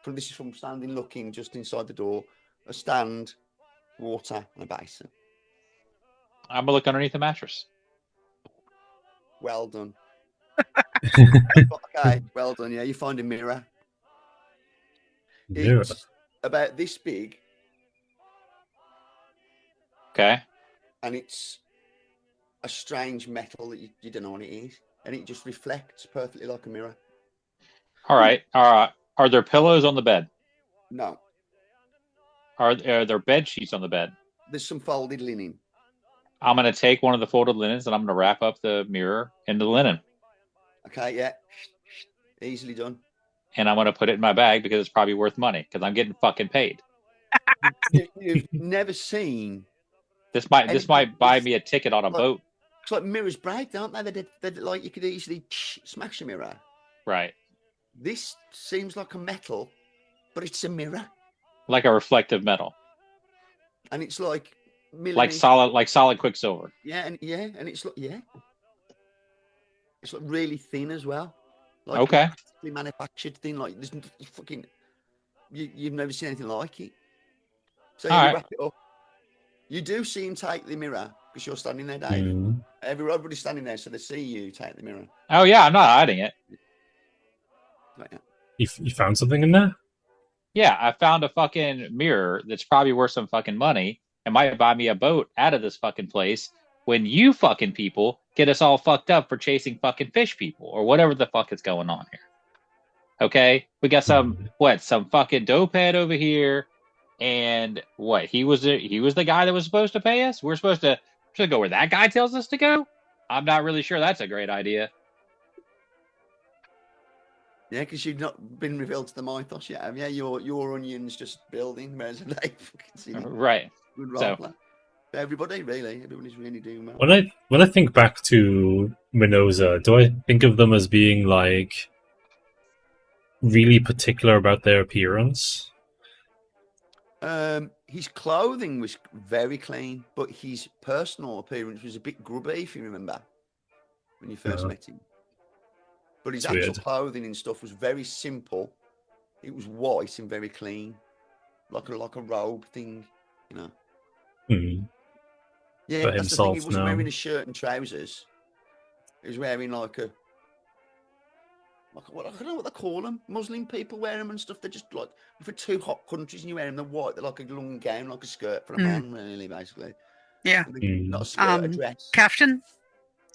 This is from standing looking just inside the door. A stand, water, and a basin. I'm gonna look underneath the mattress. Well done. Okay, well done. Yeah, you find a mirror. Mirror. It's about this big. Okay. And it's a strange metal that you don't know what it is. And it just reflects perfectly like a mirror. All right. Are there pillows on the bed? No. Are there bed sheets on the bed? There's some folded linen. I'm going to take one of the folded linens and I'm going to wrap up the mirror into the linen. Okay, yeah. Easily done. And I'm going to put it in my bag because it's probably worth money because I'm getting fucking paid. You've never seen... This might buy me a ticket on a boat. It's like mirrors break, aren't they? They're like you could easily smash a mirror. Right. This seems like a metal, but it's a mirror. Like a reflective metal. And it's like like solid quicksilver. Yeah, and it's like it's like really thin as well. Like okay. A manufactured thing, like there's fucking you've never seen anything like it. So you wrap it up. You do see him take the mirror because you're standing there, Dave. Mm. Everybody's standing there, so they see you take the mirror. Oh yeah, I'm not hiding it. Like, yeah. You found something in there? Yeah, I found a fucking mirror that's probably worth some fucking money, and might buy me a boat out of this fucking place when you fucking people get us all fucked up for chasing fucking fish people or whatever the fuck is going on here. Okay? We got some fucking dope head over here, and what? He was the guy that was supposed to pay us? We're supposed to go where that guy tells us to go? I'm not really sure that's a great idea. Yeah, because you've not been revealed to the mythos yet, have you? Your onion's just building, whereas they fucking see it. Right. Good So- role play. Everybody's really doing well. When I think back to Minoza, do I think of them as being like really particular about their appearance? His clothing was very clean, but his personal appearance was a bit grubby, if you remember, when you first met him. But his It's actual weird. clothing and stuff was very simple. It was white and very clean, like a robe thing, you know. Hmm. Yeah, But that's the thing. He himself, wasn't no. wearing a shirt and trousers. He was wearing I don't know what they call them. Muslim people wear them and stuff. They're just like, for two hot countries and you wear them, they're white. They're like a long gown, like a skirt for a man, really, basically. Yeah. Not a skirt, a dress. Kaftan.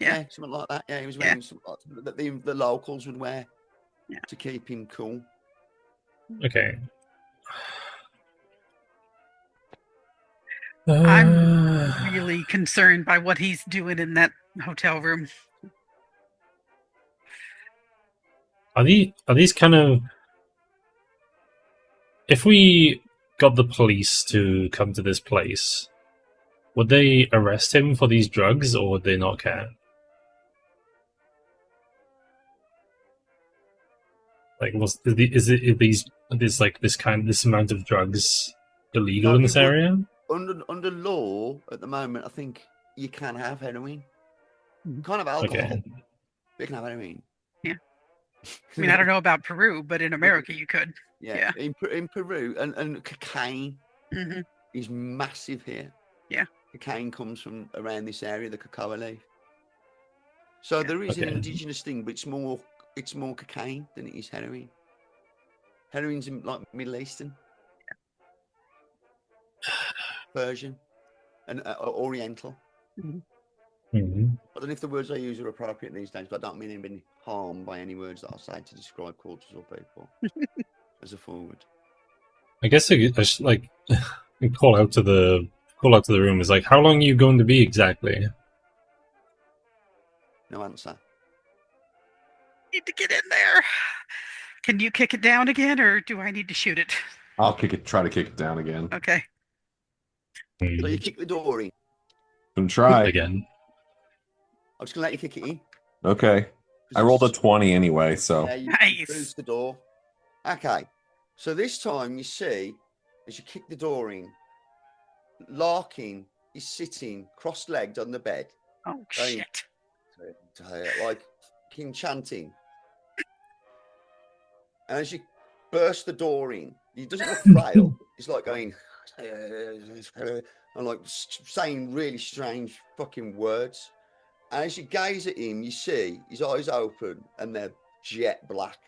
Yeah. Yeah, something like that. Yeah, he was wearing something like that the locals would wear to keep him cool. Okay. I'm really concerned by what he's doing in that hotel room. Are these kind of, if we got the police to come to this place, would they arrest him for these drugs or would they not care? Like, is this amount of drugs illegal in this area? Under law at the moment, I think you can have heroin. You can't have alcohol. Okay. You can have heroin. Yeah. I mean, I don't know about Peru, but in America you could. Yeah. In Peru, and cocaine is massive here. Yeah. Cocaine comes from around this area, the cocoa leaf. So there is an indigenous thing, but it's more cocaine than it is heroin. Heroin's in, like Middle Eastern, Persian, and Oriental. I don't know if the words I use are appropriate these days, but I don't mean any harm by any words that I say to describe cultures or people as a forward. I guess I should, like, call out to the room. Is like, how long are you going to be exactly? No answer. Need to get in there. Can you kick it down again, or do I need to shoot it? I'll try to kick it down again. Okay. So you kick the door in. And try again. I'm just gonna let you kick it in. Okay. I rolled a 20 anyway, so Yeah, you Nice. close the door. Okay. So this time you see, as you kick the door in, Larkin is sitting cross-legged on the bed, Oh Going- shit. like fucking chanting. And as you burst the door in, he doesn't look frail. He's like going, and like saying really strange fucking words. And as you gaze at him, you see his eyes open and they're jet black.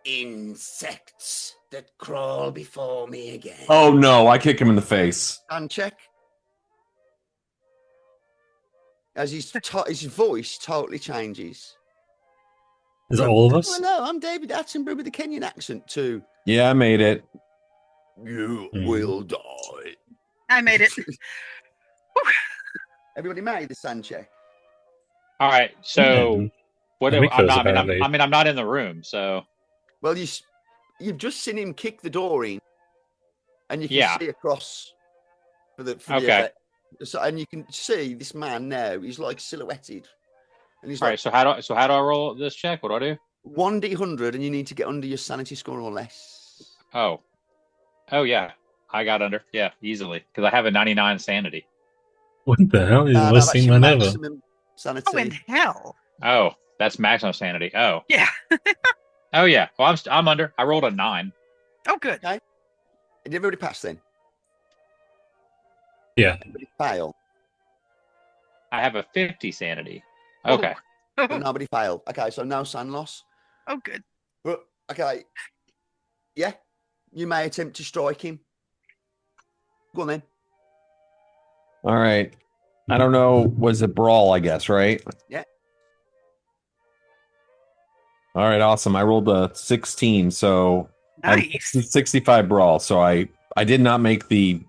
Insects that crawl before me again. oh no, I kick him in the face. And check. As his voice totally changes. Is it all of us? Hello, I'm David Attenborough with a Kenyan accent too. Yeah, I made it. You will die. I made it. Everybody made the sand check. All right. So what? I think I'm those not. are badly. I'm not in the room. So Well, you've just seen him kick the door in, and you can Yeah. see across for the Okay. effect. So, and you can see this man now. He's like silhouetted, and he's all like right. So how do I roll this check? What do I do? 1d100, and you need to get under your sanity score or less. Oh yeah. I got under. Yeah, easily because I have a 99 sanity. What the hell? He's No, the worst that's thing your man ever. maximum sanity. Oh, in hell. Oh, that's maximum sanity. Oh. Yeah. Oh yeah. Well, I'm under. I rolled a 9. Oh, good. Did everybody pass then? Yeah. Everybody fail. I have a 50 sanity. Okay. But nobody failed. Okay, so no sand loss. Oh, good. But okay, yeah, you may attempt to strike him. Go on then. All right. I don't know. Was it brawl? I guess, right? Yeah. All right. Awesome. I rolled a 16, so Nice. 65 brawl. So I did not make the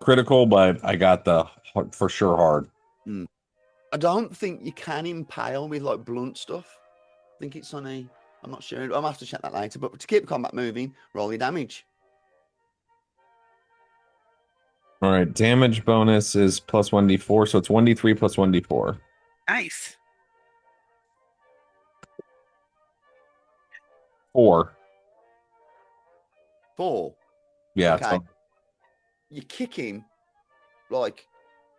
critical, but I got the for sure hard. I don't think you can impale with like blunt stuff. I think it's on a. I'm not sure. I'll have to check that later. But to keep the combat moving, roll your damage. All right. Damage bonus is plus 1d4, so it's 1d3 plus 1d4. Nice. 4. 4. Yeah. Okay. So You kick him like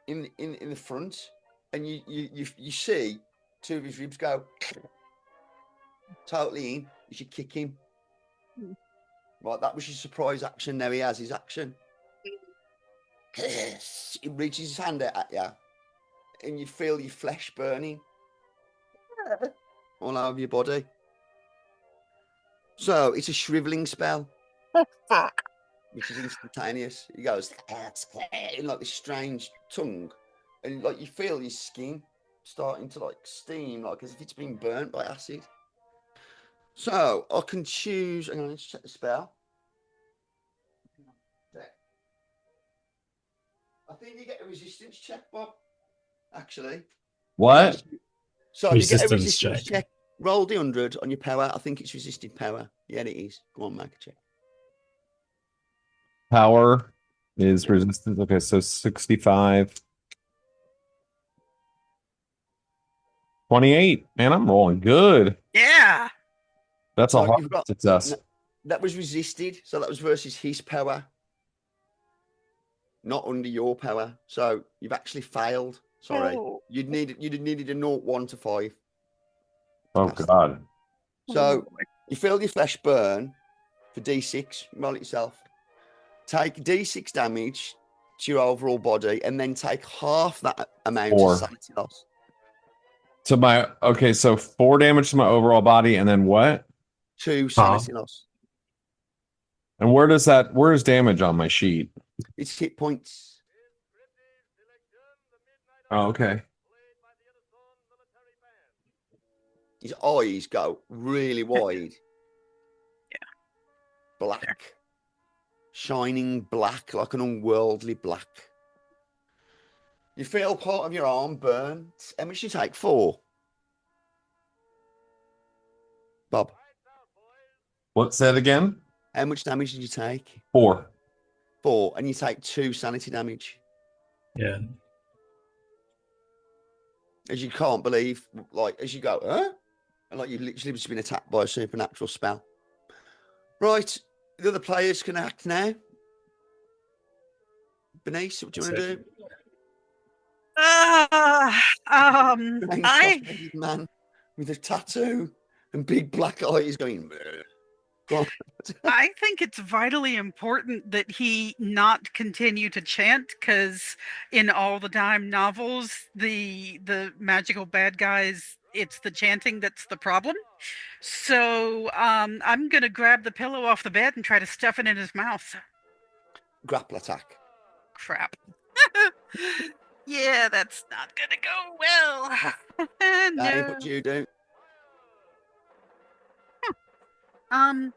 in the front, and you see two of his ribs go totally in. You should kick him. Right, that was your surprise action. Now he has his action. He reaches his hand out at you, and you feel your flesh burning all over your body. So it's a shriveling spell. Fuck. Which is instantaneous. He goes in like this strange tongue, and like you feel his skin starting to like steam, like as if it's been burnt by acid. So I can choose. Hang on, let's check the spell. I think you get a resistance check, Bob. Actually, what? so you get a Resistance resistance check. Roll the 100 on your power. I think it's resisted power. Yeah, it is. Go on, make a check. Power is resistance. Okay, so 65. 28. Man, I'm rolling good. Yeah. That's So a hard you've got- success. That was resisted, so that was versus his power, not under your power. So you've actually failed. Sorry, Oh. you'd needed a 0, 1 to 5. Oh God. So you feel your flesh burn for D6. Roll it yourself. Take D6 damage to your overall body, and then take half that amount 4. of sanity loss. So 4 damage to my overall body, and then what? 2 sanity loss. And where's damage on my sheet? It's hit points. Oh, okay. His eyes go really wide. Yeah. Black. Shining black, like an unworldly black. You feel part of your arm burn. How much do you take? 4. Bob, What's that again? how much damage did you take? 4. 4, and you take 2 sanity damage. Yeah. As you can't believe, like, as you go, huh? And like you've literally just been attacked by a supernatural spell. Right, the other players can act now. Benice, what do you want to do? Strange soft-headed man with a tattoo and big black eyes going. Go on. I think it's vitally important that he not continue to chant, because in all the dime novels, the magical bad guys, it's the chanting that's the problem. So I'm gonna grab the pillow off the bed and try to stuff it in his mouth. Grapple attack. Crap. Yeah, that's not gonna go well. Dave, No. what do you do? I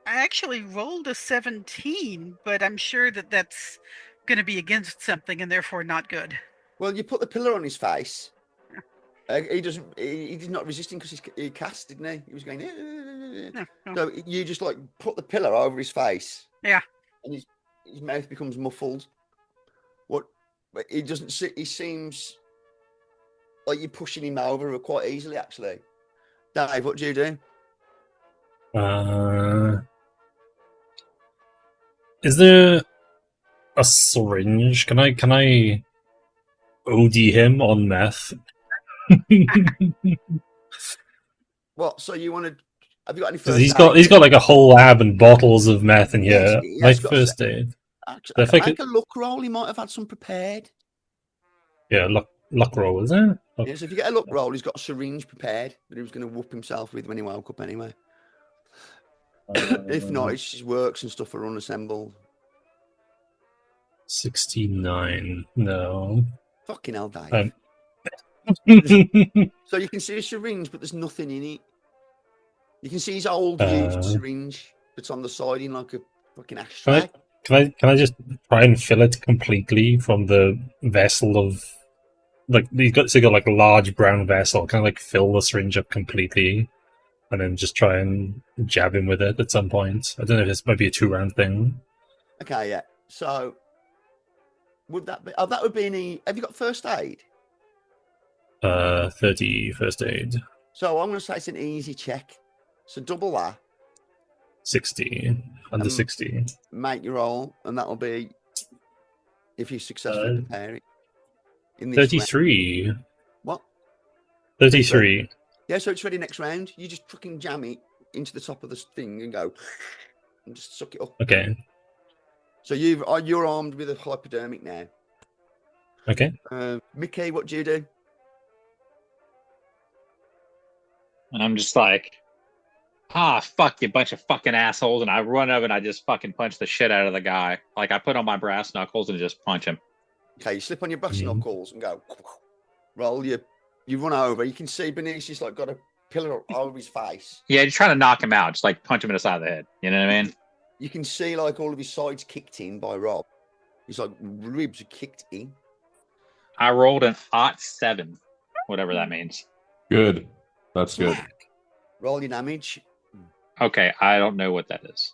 actually rolled a 17, but I'm sure that that's going to be against something and therefore not good. Well, you put the pillar on his face. He's not resisting because he cast, didn't he? He was going. No. So you just like put the pillar over his face. Yeah. And his mouth becomes muffled. What? But he doesn't. He seems like you're pushing him over quite easily, actually. Dave, what do you do? Is there a syringe? Can I OD him on meth? What? So you want to? Have you got any Because first? he's got like a whole lab and bottles of meth in Yes, here. he My has got first aid. Actually, If I make could- a luck roll. He might have had some prepared. Yeah, luck roll, is it? Yeah, so if you get a luck roll, he's got a syringe prepared that he was going to whoop himself with when he woke up anyway. If not, it's his works and stuff are unassembled. 69. No. Fucking hell, Dave. Um, So you can see a syringe, but there's nothing in it. You can see his old used syringe that's on the side in like a fucking ashtray. Can I just try and fill it completely from the vessel of like he's got like a large brown vessel? Can I like fill the syringe up completely and then just try and jab him with it at some point? I don't know if this might be a 2-round thing. Okay, yeah. So would that be? Oh, that would be any. Have you got first aid? 30 first aid. So I'm going to say it's an easy check. So double that. 60 under 60. Make your roll, and that'll be if you successfully prepare it. In this 33. round. What? 33. Yeah, so it's ready next round. You just fucking jam it into the top of the thing and go, and just suck it up. Okay. So you're armed with a hypodermic now. Okay. Mickey, what do you do? And I'm just like, fuck you, bunch of fucking assholes. And I run over and I just fucking punch the shit out of the guy. Like, I put on my brass knuckles and just punch him. Okay, you slip on your brass knuckles and go, roll. You run over. You can see Benicio like got a pillar over his face. Yeah, you're trying to knock him out. Just like punch him in the side of the head. You know what I mean? You can see like all of his sides kicked in by Rob. His like ribs are kicked in. I rolled an 7, whatever that means. Good. That's good. Roll your damage. Okay, I don't know what that is.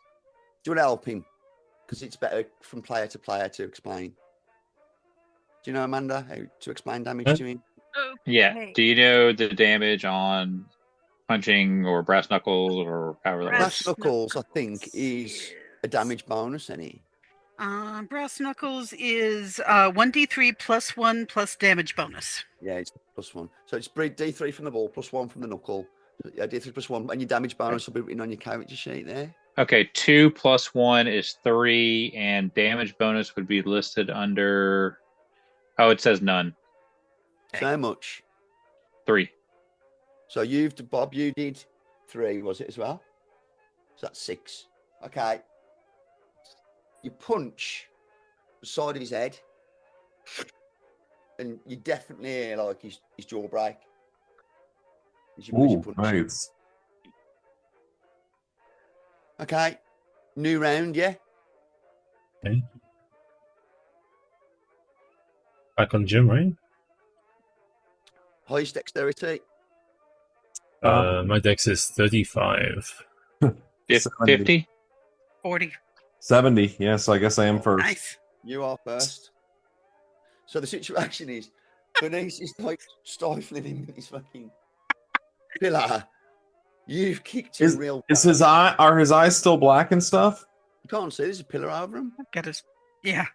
Do you want to help him? Because it's better from player to player to explain. Do you know, Amanda, how to explain damage to him? Yeah. Do you know the damage on punching or brass knuckles or however that works? Brass knuckles, I think, is a damage bonus, any? Brass knuckles is 1d3 plus 1 plus damage bonus. Yeah, it's +1. So it's D3 from the ball, +1 from the knuckle. Yeah, D3 +1, and your damage bonus will be written on your character sheet there. Okay, 2 plus 1 is 3, and damage bonus would be listed under. Oh, it says none. So how much? 3. So Bob, you did 3, was it as well? So that's 6. Okay. You punch the side of his head, and you definitely hear like his jaw break. Ooh, nice. Okay. New round, yeah? Okay. Back on Jim, right? Highest dexterity. My dex is 35. 50? 40. 70. Yes, I guess I am first. Nice. You are first. So the situation is, Bernice is like stifling him in his fucking pillar. You've kicked him real bad. Are his eyes still black and stuff? You can't see. There's a pillar over him. Got his. Yeah.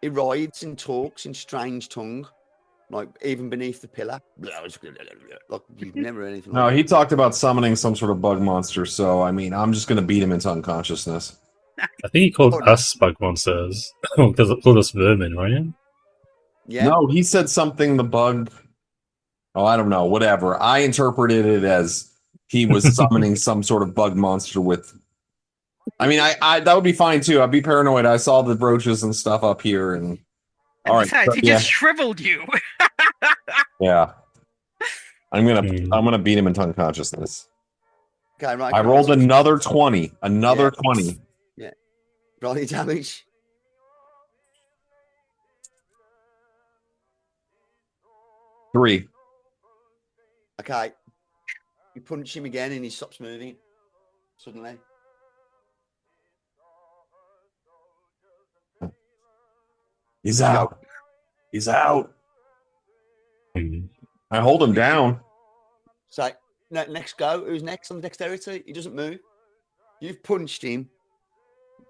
He rides and talks in strange tongue, like even beneath the pillar. Like you've never heard anything. No, like he talked about summoning some sort of bug monster. So I mean, I'm just gonna beat him into unconsciousness. I think he called us bug monsters. Because it called us vermin, right? Yeah. No, he said something. The bug. Oh, I don't know. Whatever. I interpreted it as he was summoning some sort of bug monster with. I mean, I that would be fine too. I'd be paranoid. I saw the roaches and stuff up here, and all right. Besides, he just shriveled you. Yeah. I'm gonna beat him into unconsciousness. Okay, right. I rolled another 20. Another 20. Yeah. Roll your damage. Three. Okay. You punch him again and he stops moving. Suddenly. He's out. He's out. I hold him down. So next go. Who's next on the dexterity? He doesn't move. You've punched him.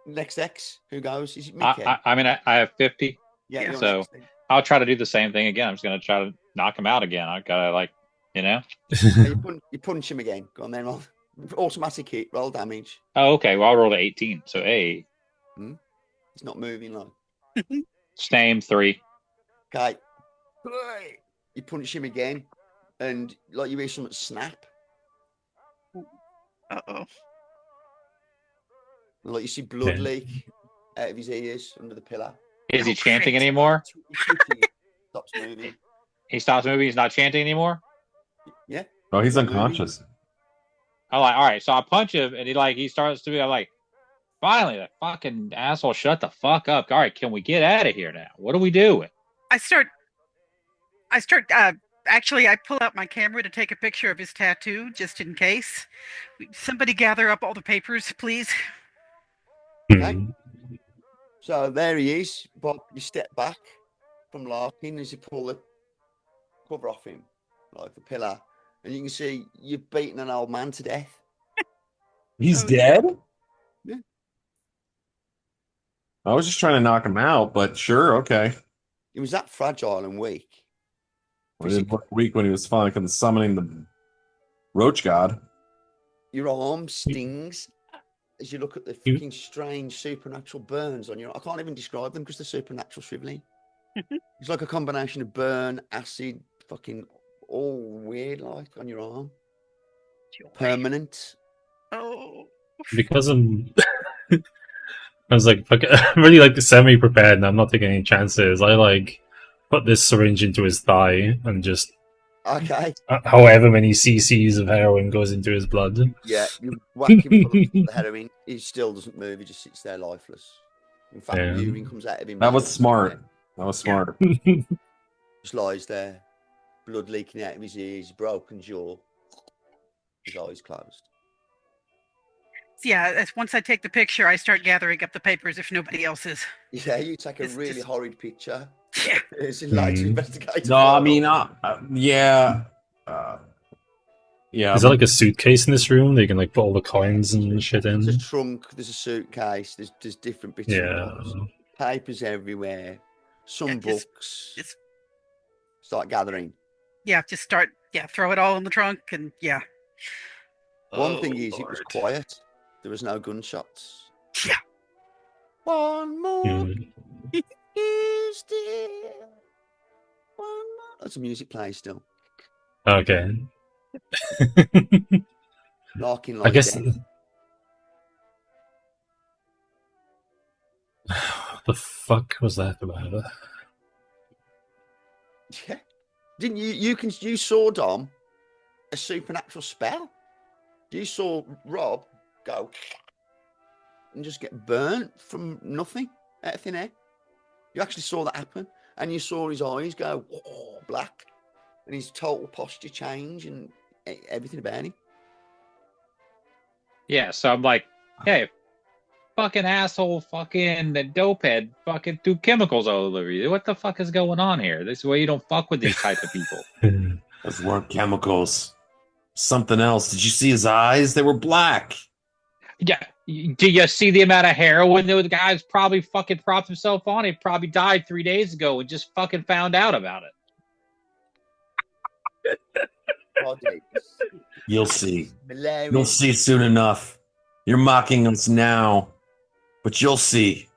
Next X. Who goes? Is it Mickey? I mean, I have 50. Yeah. So I'll try to do the same thing again. I'm just going to try to knock him out again. I gotta you punch him again. Go on then. Roll. Automatic hit. Roll damage. Oh, okay. Well, I'll roll 18. So A. It's not moving like. Same 3. Okay. You punch him again, and like you hear something snap. Uh-oh. Like you see blood leak out of his ears under the pillar. Is he Oh, chanting shit. anymore? Stops moving. He stops moving. He's not chanting anymore. Yeah. Oh, he's Not moving. unconscious. I'm like, all right. So I punch him, and he starts to be. I'm like, finally, that fucking asshole, shut the fuck up. All right, can we get out of here now? What are we doing? I start. Actually, I pull out my camera to take a picture of his tattoo, just in case. Somebody gather up all the papers, please. Okay. So there he is. Bob, you step back from Larkin as you pull the cover off him, like the pillar, and you can see you've beaten an old man to death. He's Oh, dead? Yeah. I was just trying to knock him out, but sure, okay. He was that fragile and weak. Well, he didn't look weak when he was fucking summoning the roach god. Your arm stings as you look at the fucking strange supernatural burns on your. I can't even describe them because they're supernatural shriveling. It's like a combination of burn, acid, fucking all weird, like on your arm. Permanent. Oh. Because I'm. I was like, fuck, I'm really like semi-prepared, and I'm not taking any chances. I like put this syringe into his thigh and just Okay. however many cc's of heroin goes into his blood. Yeah, you whack him full of the heroin. He still doesn't move. He just sits there lifeless. In fact, Yeah. urine comes out of him. That was smart. That was smart. Just lies there, blood leaking out of his ears, broken jaw, his eyes closed. Yeah, once I take the picture, I start gathering up the papers if nobody else is. Yeah, you take a It's really just- horrid picture. Yeah. It's like to Hmm. investigate. No, I mean, yeah. Yeah. Is there like a suitcase in this room that you can like put all the coins and shit in? There's a trunk, there's a suitcase, there's different bits Yeah. and bobs. Papers everywhere, some Yeah, books. just- Start gathering. Yeah, just start. Yeah, throw it all in the trunk, and yeah. One thing is, it was quiet. There was no gunshots. Yeah. One more Hmm. is still. One more. That's a music play still. Okay. Larkin I like guess. death. What the fuck was that about? Yeah. Didn't you? You saw Dom a supernatural spell. You saw Rob go and just get burnt from nothing out of thin air. You actually saw that happen, and you saw his eyes go black, and his total posture change, and everything about him. Yeah, so I'm like, hey, fucking asshole, fucking the dope head, fucking threw chemicals all over you. What the fuck is going on here? This is why you don't fuck with these type of people. Those weren't chemicals. Something else. Did you see his eyes? They were black. Yeah, do you see the amount of heroin that the guy's probably fucking propped himself on? He probably died 3 days ago and just fucking found out about it. You'll see. Hilarious. You'll see soon enough. You're mocking us now, but you'll see.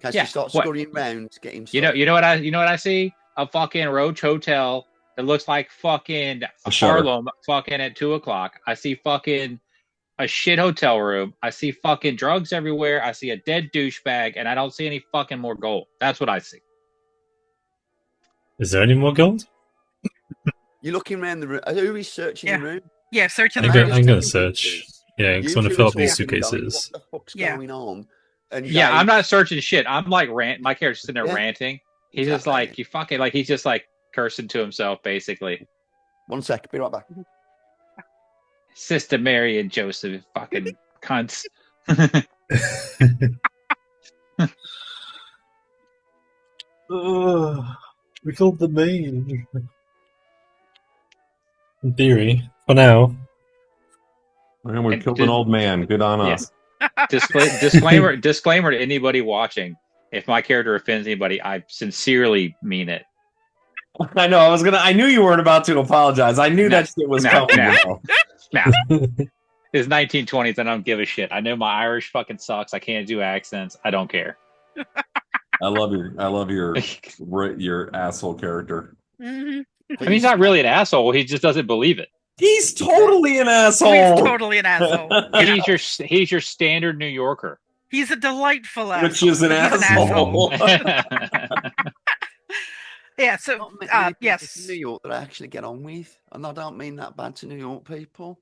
Can Yeah, you start what? scurrying round to get him? You know what I see? A fucking roach hotel that looks like fucking A shutter. Harlem fucking at 2:00. I see fucking a shit hotel room. I see fucking drugs everywhere. I see a dead douchebag, and I don't see any fucking more gold. That's what I see. Is there any more gold? You're looking around the room. Who is searching the room? Yeah, searching I'm the gonna, room. I'm gonna search. Yeah, because I want to fill up these two are talking, suitcases. What the fuck's Yeah. going on? And Yeah, Dave- I'm not searching shit. I'm like my character's sitting there Yeah, ranting. He's just exactly. like, you fucking, like, he's just like cursing to himself, basically. 1 sec. Be right back. Sister Mary and Joseph, fucking cunts. We killed the main. In theory, for now. And we And killed did- an old man. Good on Yeah. us. Disclaimer to anybody watching. If my character offends anybody, I sincerely mean it. I know. I knew you weren't about to apologize. I knew No, that shit was no, coming. no. bro. Nah. It's 1920s and I don't give a shit. I know my Irish fucking sucks. I can't do accents. I don't care. I love your asshole character. Mhm. I mean, he's not really an asshole. He just doesn't believe it. He's totally an asshole. He's totally an asshole. He's your standard New Yorker. He's a delightful asshole. Which is an He's asshole. Yeah, so, Not many people yes. in New York that I actually get on with, and I don't mean that bad to New York people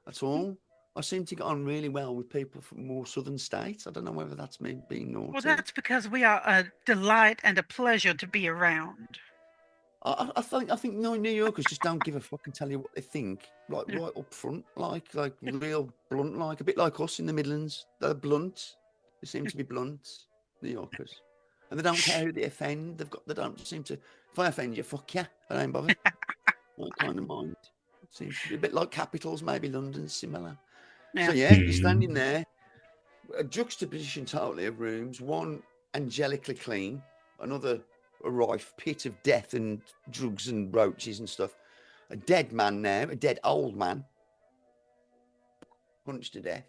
at all. I seem to get on really well with people from more southern states. I don't know whether that's me being naughty. Well, that's because we are a delight and a pleasure to be around. I think New Yorkers just don't give a fuck and tell you what they think, like Yeah. right up front, like real blunt, like a bit like us in the Midlands. They're blunt. They seem to be blunt, New Yorkers, and they don't care who they offend. They don't seem to. If I offend you, fuck you. I ain't bothered. That kind of mind. Seems to be a bit like capitals, maybe London's similar. So yeah, you're standing there, a juxtaposition totally of rooms. One angelically clean, another a rife pit of death and drugs and roaches and stuff. A dead man now, a dead old man, punched to death.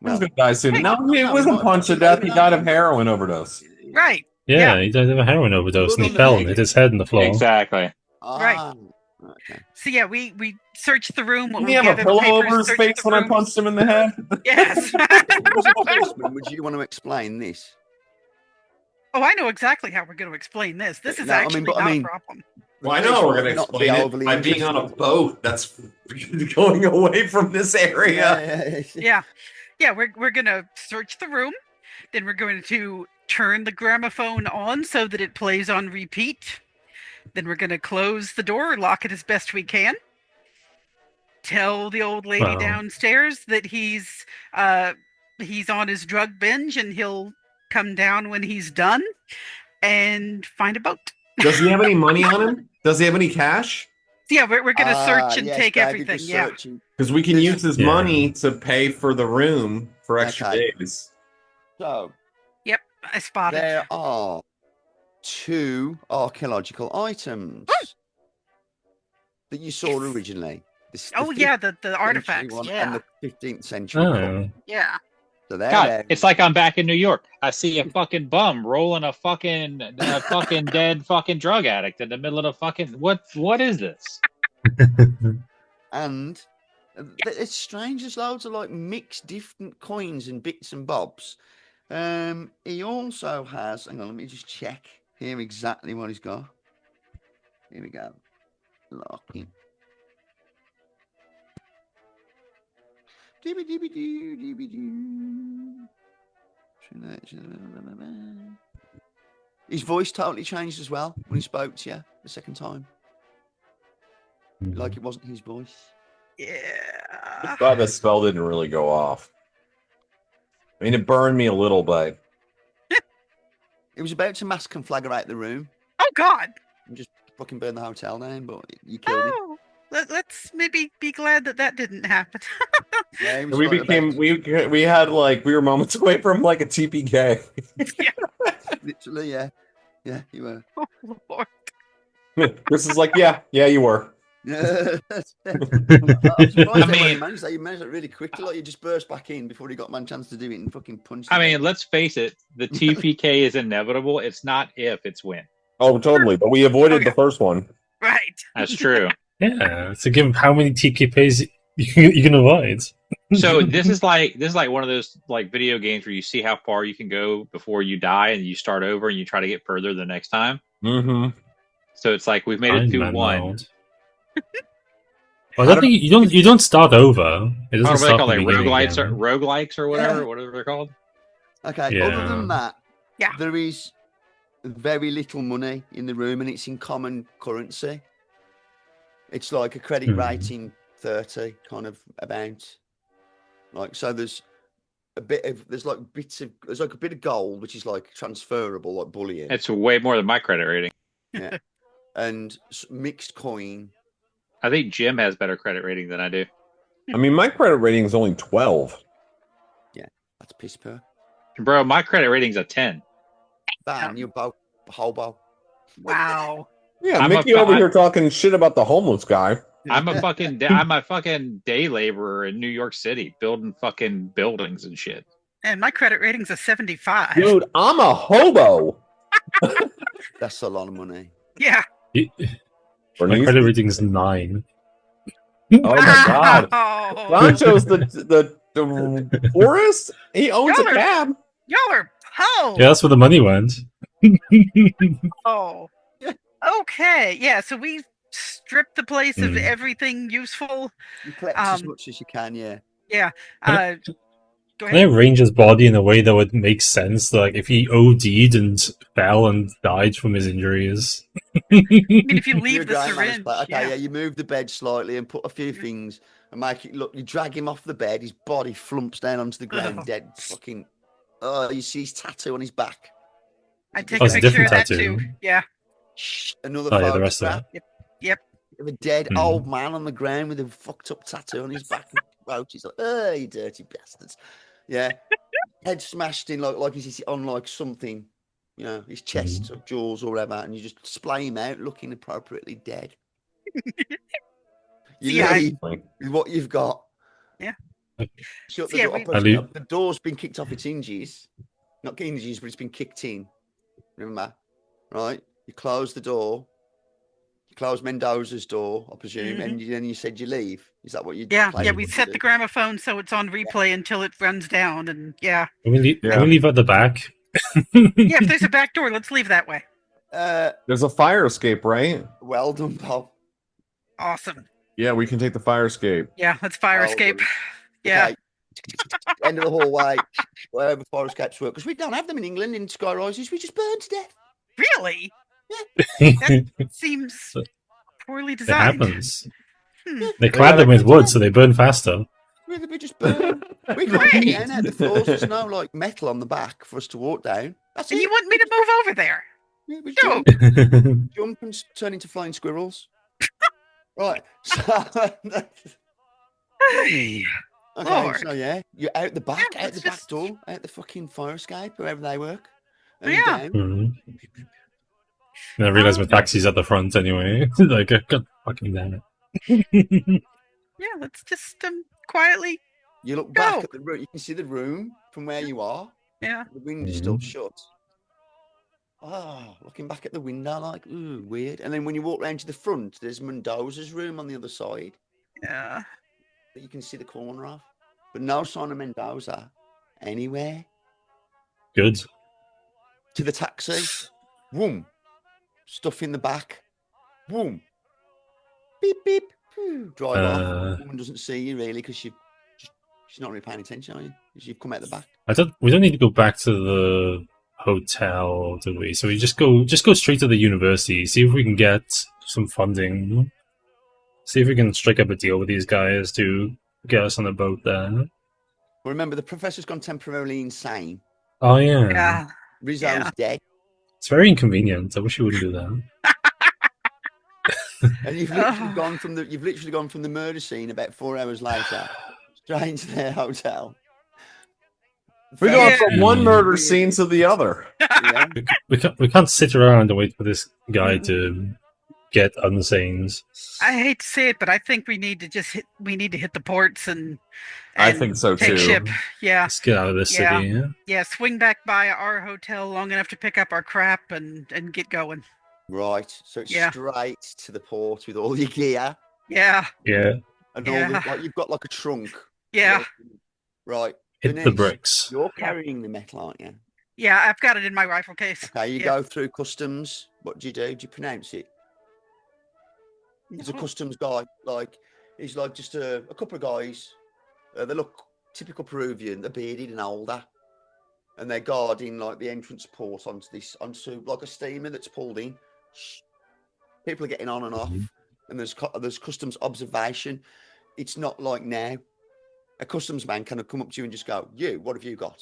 He was gonna die soon. No, it no, wasn't not- punched to death. He died of heroin overdose. Right. Yeah, he died of a heroin overdose and he fell and hit his head on the floor. Exactly. Ah, okay. So yeah, we searched the room. Didn't he have a pillow over his face when I punched him in the head? Yes. As a policeman, would you want to explain this? Oh, I know exactly how we're going to explain this. This is No, I mean, actually but I not mean- a problem. Well, I know we're going to Not be explain it overly by being on a interested. boat that's going away from this area. Yeah, we're going to search the room. Then we're going to turn the gramophone on so that it plays on repeat. Then we're going to close the door, lock it as best we can. Tell the old lady Wow. downstairs that he's on his drug binge and he'll come down when he's done and find a boat. Does he have any money on him? Does he have any cash? So yeah, we're going to search and yes, take David everything. was Yeah. searching. Because we can This- use his Yeah. money to pay for the room for extra Okay. days. So Yep, I spotted. there are 2 archaeological items that you saw originally. The Oh yeah, the 5th century artifacts. one Yeah, and the 15th century. one. Oh. yeah. So they're God, there. it's like I'm back in New York. I see a fucking bum rolling a fucking dead fucking drug addict in the middle of the fucking what is this? And it's strange. There's loads of like mixed different coins and bits and bobs. He also has. Hang on, let me just check here exactly what he's got. Here we go. Locking. His voice totally changed as well when he spoke to you the second time. Like it wasn't his voice. Yeah. Glad the spell didn't really go off. I mean, it burned me a little, but It was about to mass conflagrate the room Oh God. and just fucking burn the hotel down, but you killed him. Oh, let's maybe be glad that didn't happen. Yeah, he was we like became about we had like we were moments away from like a TPK. literally, yeah. Yeah, you were. Oh Lord. Chris is like, yeah, you were. Yeah. I'm surprised I mean- you managed that. You managed it really quickly. Like you just burst back in before he got man chance to do it and fucking punched. I him. mean, let's face it, the TPK is inevitable. It's not if, it's when. Oh, totally. But we avoided Okay. the first one. Right. That's true. Yeah, so give him how many TKPs you can avoid. So this is like one of those like video games where you see how far you can go before you die, and you start over and you try to get further the next time. Mm-hmm. So it's like we've made it Iron through Man one. mode. Well, I don't think you don't start over. It I doesn't don't know what they start call from it, the beginning roguelites or again. roguelikes or whatever they're called. okay. Yeah. Other than that, Yeah. there is very little money in the room, and it's in common currency. It's like a credit Hmm. rating 30, kind of about. Like so, there's a bit of there's like a bit of gold which is like transferable, like bullion. It's way more than my credit rating. Yeah. And mixed coin. I think Jim has better credit rating than I do. I mean, my credit rating is only 12. That's piss poor. Bro, my credit rating's a 10. Bam, you're both hobo. Wow. Yeah, I'm Mickey a- over I- here talking shit about the homeless guy. I'm a fucking day laborer in New York City, building fucking buildings and shit. And my credit rating's a 75. Dude, I'm a hobo. That's a lot of money. Yeah. For My New- credit rating is 9. Oh my god. Oh. Don chose the The forest? He owns a Y'all are- cab. Y'all are Yeah, that's where the money went. Oh. Okay. Yeah. So we stripped the place of everything useful. You collect as much as you can, yeah. Yeah. Go Can I ahead. arrange his body in a way that would make sense? Like if he OD'd and fell and died from his injuries. I mean, if you You're leave a the great man, syringe, okay, yeah, you move the bed slightly and put a few things and make it look. You drag him off the bed, his body flumps down onto the ground, Ugh. dead. Fucking. Oh, you see his tattoo on his back. I take Oh, a it's a picture of different that tattoo. too. Yeah. Another Oh yeah, the rest of photograph it. Yep. of a dead Mhm. old man on the ground with a fucked up tattoo on his back. He's like, oh, you dirty bastards. Yeah. Head smashed in like he's on like something, his chest or jaws or whatever, and you just display him out looking appropriately dead. You Yeah, leave with what you've got. Yeah. Shut the Yeah, door. I leave- The door's been kicked off its hinges. Not hinges, but it's been kicked in. Remember? Right? You close the door. You close Mendoza's door, I presume, and then you said you leave. Is that what you Yeah, plan we to set do? the gramophone so it's on replay until it runs down, and Can we leave at the back? yeah, if there's a back door, let's leave that way. There's a fire escape, right? Well done, Bob. Awesome. Yeah, we can take the fire escape. Yeah, let's fire Well escape. done. Yeah. Okay. End of the hallway, wherever fire escapes work, because we don't have them in England in sky rises. We just burn to death. Really? It That seems poorly designed. happens. Hmm. They clad them with wood, so they burn faster. We just burn. We can't get down out the floors. There's no like metal on the back for us to walk down. That's And it. you want me to move over there? Yeah, we No. jump and turn into flying squirrels. Right. So, Hey, okay, Lord. so yeah, you're out the back, Yeah, out the it's back just- door, out the fucking fire escape, wherever they work. And Yeah. down. Mhm. And I realized my taxi's at the front anyway. Like, God fucking damn it. Yeah, let's just quietly. You look Go. back at the room, you can see the room from where you are. Yeah. The window's still shut. Oh, looking back at the window, like, ooh, weird. And then when you walk round to the front, there's Mendoza's room on the other side Yeah. that you can see the corner of. But no sign of Mendoza anywhere. Good. To the taxi. Boom. Stuff in the back. Boom. Beep, beep. Drive off. Woman doesn't see you really because she's not really paying attention, are you? Because you've come out the back. We don't need to go back to the hotel, do we? So we just go straight to the university, see if we can get some funding. See if we can strike up a deal with these guys to get us on a boat there. Well, remember, the professor's gone temporarily insane. Oh yeah. Yeah. Rizzo's dead. It's very inconvenient. I wish you wouldn't do that. And you've literally gone from the murder scene about 4 hours later, straight into their hotel. We go from one murder scene to the other. Yeah. We can't sit around and wait for this guy to get unsane. I hate to say it, but I think we need to hit the ports and I think so take too. ship. Yeah. Let's get out of this Yeah. city. Yeah? Yeah, swing back by our hotel long enough to pick up our crap and get going. Right. So it's Yeah. straight to the port with all your gear. Yeah. Yeah. And all like you've got like a trunk. Yeah. Right. Hit the Denise, bricks. You're carrying the metal, aren't you? Yeah, I've got it in my rifle case. Okay, you go through customs. What do? Do you pronounce it? There's a customs guy, like he's like just a couple of guys. They look typical Peruvian. They're bearded and older, and they're guarding like the entrance port onto like a steamer that's pulled in. People are getting on and off, and there's customs observation. It's not like now. A customs man can come up to you and just go, "You, what have you got?"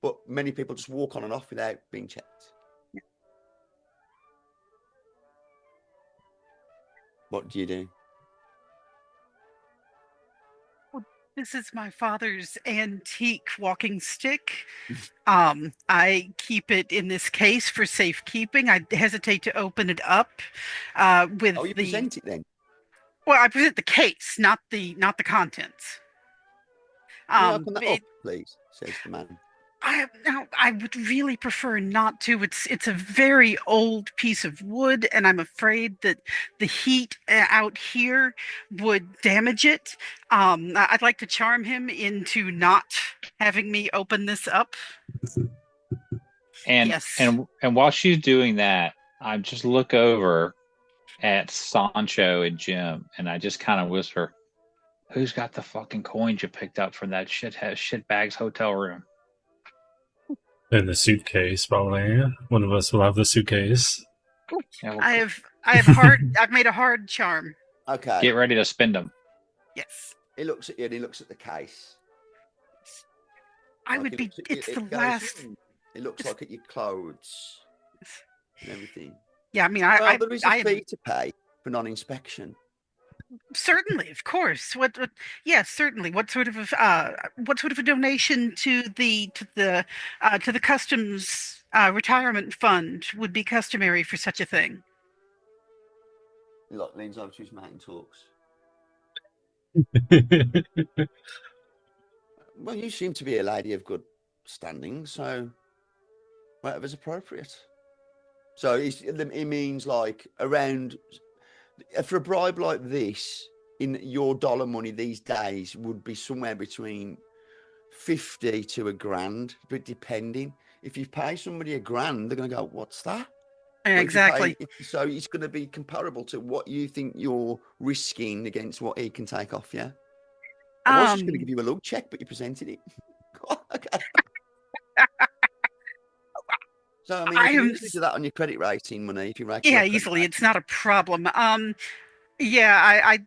But many people just walk on and off without being checked. What do you do? This is my father's antique walking stick. I keep it in this case for safekeeping. I hesitate to open it up with you present it then? Well, I present the case, not the contents. Can you open that up, please? Says the man. I would really prefer not to. It's a very old piece of wood, and I'm afraid that the heat out here would damage it. I'd like to charm him into not having me open this up. And Yes. and while she's doing that, I just look over at Sancho and Jim, and I just kind of whisper, "Who's got the fucking coins you picked up from that shitbag's hotel room?" In the suitcase, probably. One of us will have the suitcase. Yeah, well, I've made a hard charm. Okay. get ready to spend them. Yes. He looks at you and he looks at the case. I Like, would he be. looks at It's you- the it goes, last. It looks like at your clothes and everything. Yeah, I mean, Well, there is a I fee to pay for non-inspection. certainly, of course. What? Yes, certainly. What sort of a donation to the customs retirement fund would be customary for such a thing? He like leans over to his mate and talks. Well, you seem to be a lady of good standing, so whatever's appropriate. So he means like around for a bribe like this in your dollar money these days would be somewhere between 50 to $1,000, but depending. If you pay somebody $1,000, they're going to go, "What's that?" But Exactly. so it's going to be comparable to what you think you're risking against what he can take off you. I was just going to give you a look check, but you presented it. Okay. So I mean, I you can am. easily do that on your credit rating money if you rate. Yeah, easily. It's not a problem. Yeah,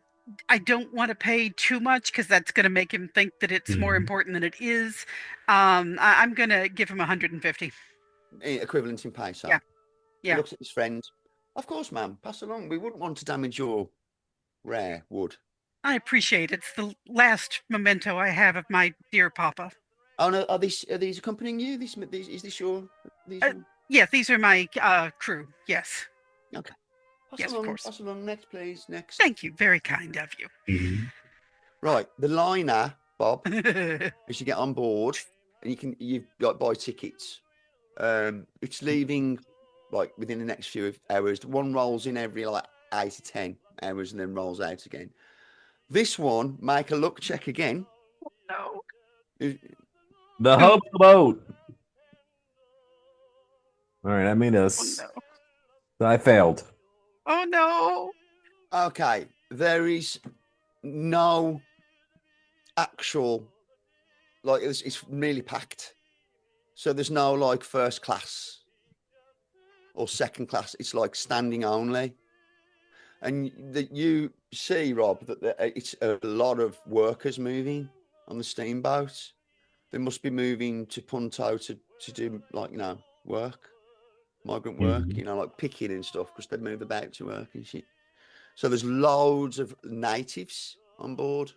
I don't want to pay too much because that's going to make him think that it's more important than it is. I'm going to give him 150. Equivalent in peso. Yeah. He Yeah. looks at his friend. Of course, ma'am. Pass along. We wouldn't want to damage your rare wood. I appreciate it. It's the last memento I have of my dear papa. Oh no, are these accompanying you? Is this your? Yes, these are my crew. Yes. Okay. Yes, of course. Pass along. Next, please. Next. Thank you. Very kind of you. Right, the liner, Bob, as you get on board, and you've got buy tickets. It's leaving like within the next few hours. One rolls in every like 8 to 10 hours and then rolls out again. This one, make a luck check again. No. The hope boat. All right, I mean this. Oh, no. I failed. Oh no. Okay, there is no actual like it's really packed. So there's no like first class or second class. It's like standing only. And that you see, Rob, that it's a lot of workers moving on the steamboat. They must be moving to Punto to do like work, migrant work, like picking and stuff because they move about to work and shit. So there's loads of natives on board.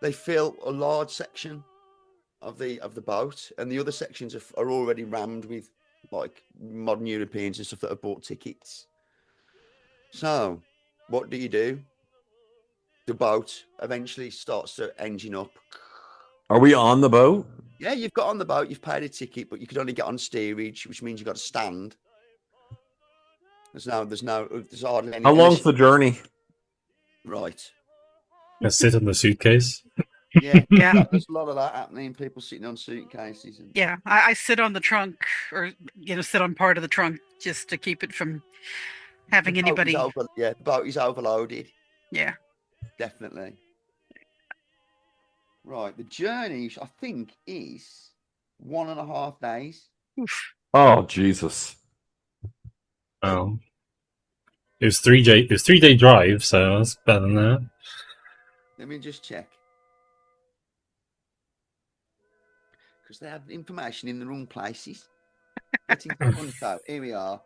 They fill a large section of the boat, and the other sections are already rammed with like modern Europeans and stuff that have bought tickets. So, what do? The boat eventually starts to engine up. Are we on the boat? Yeah, you've got on the boat, you've paid a ticket, but you could only get on steerage, which means you've got to stand. There's hardly any. How long's the journey? Right. I sit in the suitcase. Yeah. Yeah. There's a lot of that happening. People sitting on suitcases. Yeah, I sit on the trunk or sit on part of the trunk just to keep it from having anybody. The boat is overloaded. Yeah. Definitely. Right. The journey, I think, is 1.5 days. Oof. Oh, Jesus. Oh. It was 3-day drive, so that's better than that. Let me just check. Because they have information in the wrong places. Getting Punto. Here we are.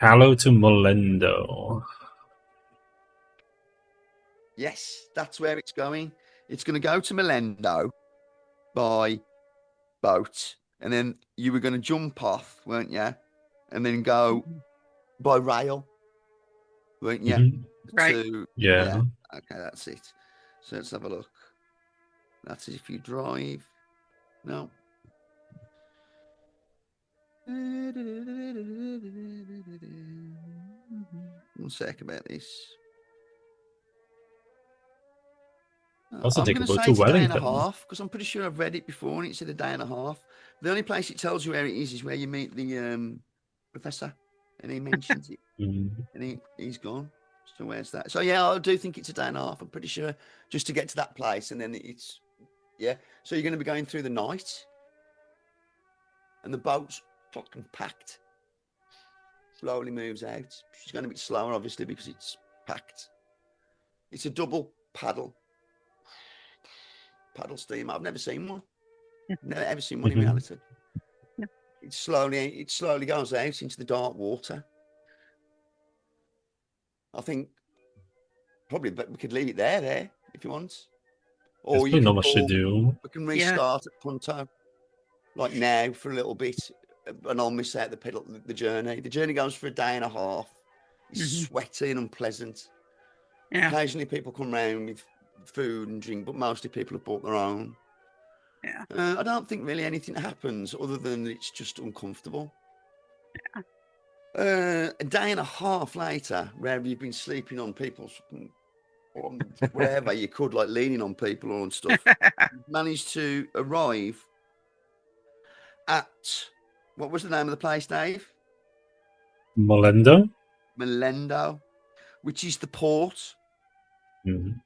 Hello to Molendo. Yes, that's where it's going. It's going to go to Molendo by boat. And then you were going to jump off, weren't you? And then go by rail, weren't you? Mhm. Right. Yeah. Okay, that's it. So let's have a look. That's it if you drive. No. One sec about this. Also I'm take going a to boat say to it's a day and a Wellington. half because I'm pretty sure I've read it before and it said a day and a half. The only place it tells you where it is where you meet the professor, and he mentions it, Mm. and he's gone. So where's that? So yeah, I do think it's a day and a half. I'm pretty sure just to get to that place, and then it's So you're going to be going through the night, and the boat's fucking packed. Slowly moves out. She's going to be slower, obviously, because it's packed. It's a double paddle steamer. I've never seen one. Never ever seen one in reality. No. It slowly goes out into the dark water. I think probably, but we could leave it there if you want, There's or you probably not can much to do. We can restart at Punto, like now for a little bit, and I'll miss out the journey. The journey goes for a day and a half. It's sweaty and unpleasant. Yeah. Occasionally, people come round with food and drink, but mostly people have bought their own. Yeah. I don't think really anything happens other than it's just uncomfortable. Yeah. A day and a half later, where you've been sleeping on people's, wherever you could, like leaning on people or on stuff, managed to arrive at, what was the name of the place, Dave? Molendo? Melendo, which is the port. Mm.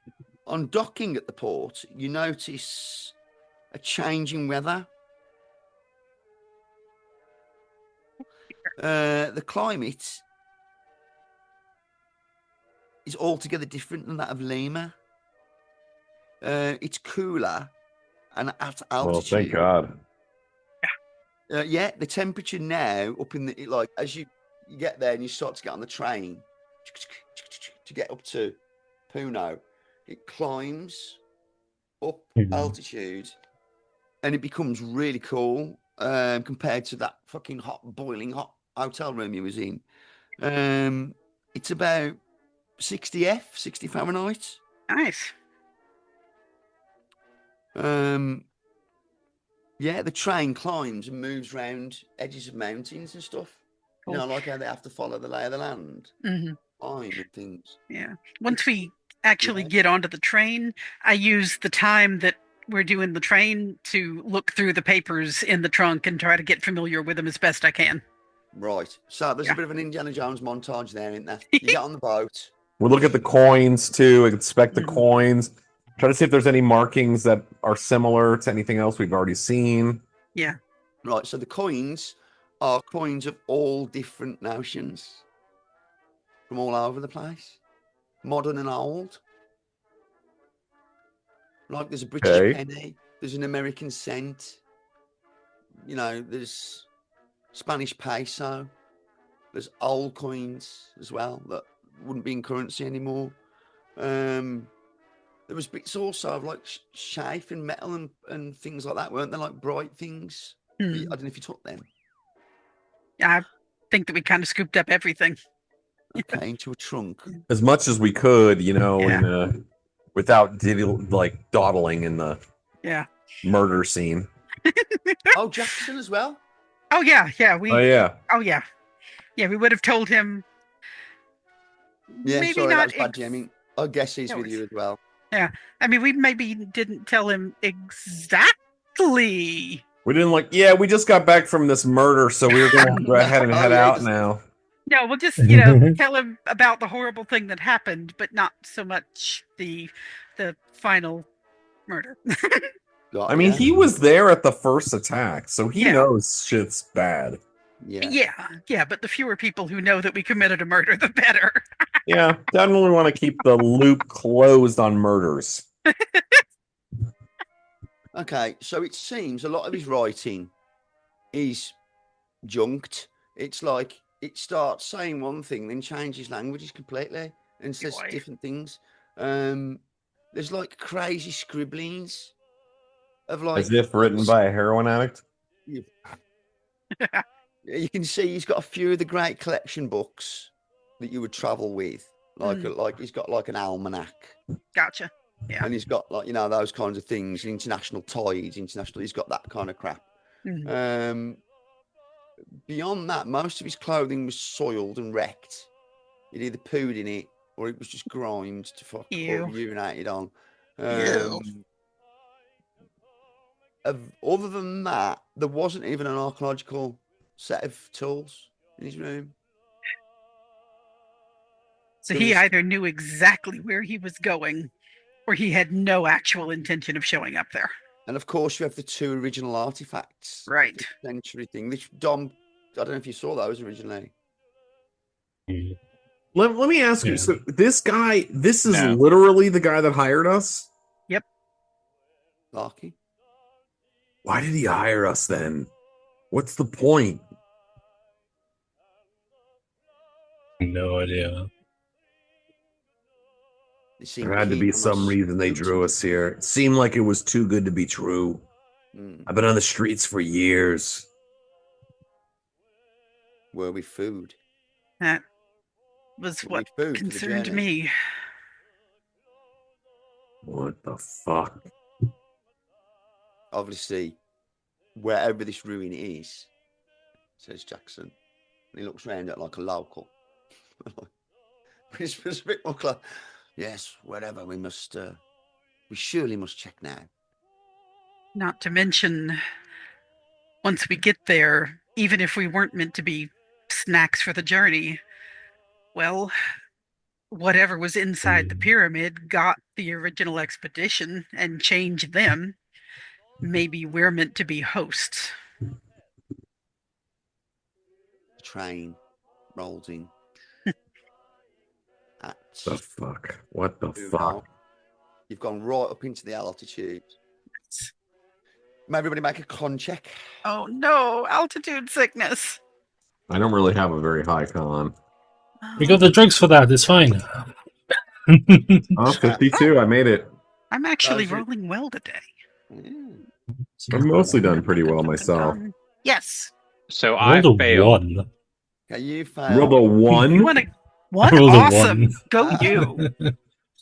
On docking at the port, you notice a change in weather. The climate is altogether different than that of Lima. It's cooler and at altitude. Well, thank God. Yeah, the temperature now up in the, like, as you get there and you start to get on the train to get up to Puno, it climbs up altitude and it becomes really cool compared to that fucking boiling hot hotel room you was in. It's about 60 Fahrenheit. Nice. Yeah, the train climbs and moves around edges of mountains and stuff. Cool. You know, like how they have to follow the lay of the land, time and things. Yeah. Once we actually get onto the train, I use the time that we're doing the train to look through the papers in the trunk and try to get familiar with them as best I can. Right. So there's a bit of an Indiana Jones montage there, isn't there? You get on the boat. We'll look at the coins too, inspect the coins, try to see if there's any markings that are similar to anything else we've already seen. Yeah. Right. So the coins are coins of all different nations from all over the place, modern and old. Like there's a British penny, there's an American cent, you know, there's Spanish peso, there's old coins as well that wouldn't be in currency anymore. There was bits also of like shape and metal and things like that, weren't there? Like bright things. I don't know if you took them. I think that we kind of scooped up everything. Okay, into a trunk. As much as we could, you know, without like dawdling in the murder scene. Oh, Jackson as well. Oh yeah. Yeah, we would have told him. Yeah, maybe sorry, not that was bad, Jamie. I guess he's with you as well. Yeah, I mean, we maybe didn't tell him exactly. We didn't we just got back from this murder, so we were going to go ahead and head out now. No, we'll just, tell him about the horrible thing that happened, but not so much the final murder. I mean, he was there at the first attack, so he knows shit's bad. Yeah, but the fewer people who know that we committed a murder, the better. Yeah, definitely want to keep the loop closed on murders. Okay, so it seems a lot of his writing is junked. It's like it starts saying one thing, then changes languages completely and says different things. There's like crazy scribblings of like as if written by a heroin addict. You can see he's got a few of the great collection books that you would travel with, like he's got like an almanac. Gotcha. Yeah. And he's got like those kinds of things, international tides, he's got that kind of crap. beyond that, most of his clothing was soiled and wrecked. He'd either pooed in it or it was just grimed to fuck or Ew. urinated on. Ew. Other than that, there wasn't even an archaeological set of tools in his room. So There he was- either knew exactly where he was going, or he had no actual intention of showing up there. And of course, you have the 2 original artifacts. Right. The century thing. Which Dom, I don't know if you saw those originally. Let me ask you. Yeah. So this guy, this is No. literally the guy that hired us. Larky. Why did he hire us then? What's the point? No idea. It seemed There had to keen be on some us. reason they drew us here. It seemed like it was too good to be true. Mm. I've been on the streets for years. Were we food? That was Were we what food for the concerned journey? me. What the fuck? Obviously, wherever this ruin is, says Jackson, and he looks around at like a local. He's a bit more like, yes, wherever we must, we surely must check now. Not to mention, once we get there, even if we weren't meant to be snacks for the journey, well, whatever was inside the pyramid got the original expedition and changed them. Maybe we're meant to be hosts. The train rolls in. At The fuck? What the Peru. fuck? You've gone right up into the altitude. May everybody make a con check. Oh no, altitude sickness. I don't really have a very high con. We got the drugs for that. It's fine. Oh, 52. I made it. I'm actually Those are- rolling well today. Yeah. I've mostly done pretty well myself. Yes. So I Rolled a failed. 1. Okay, you Rolled a failed. You 1. want to one? Rolled a Awesome. 1. Go you.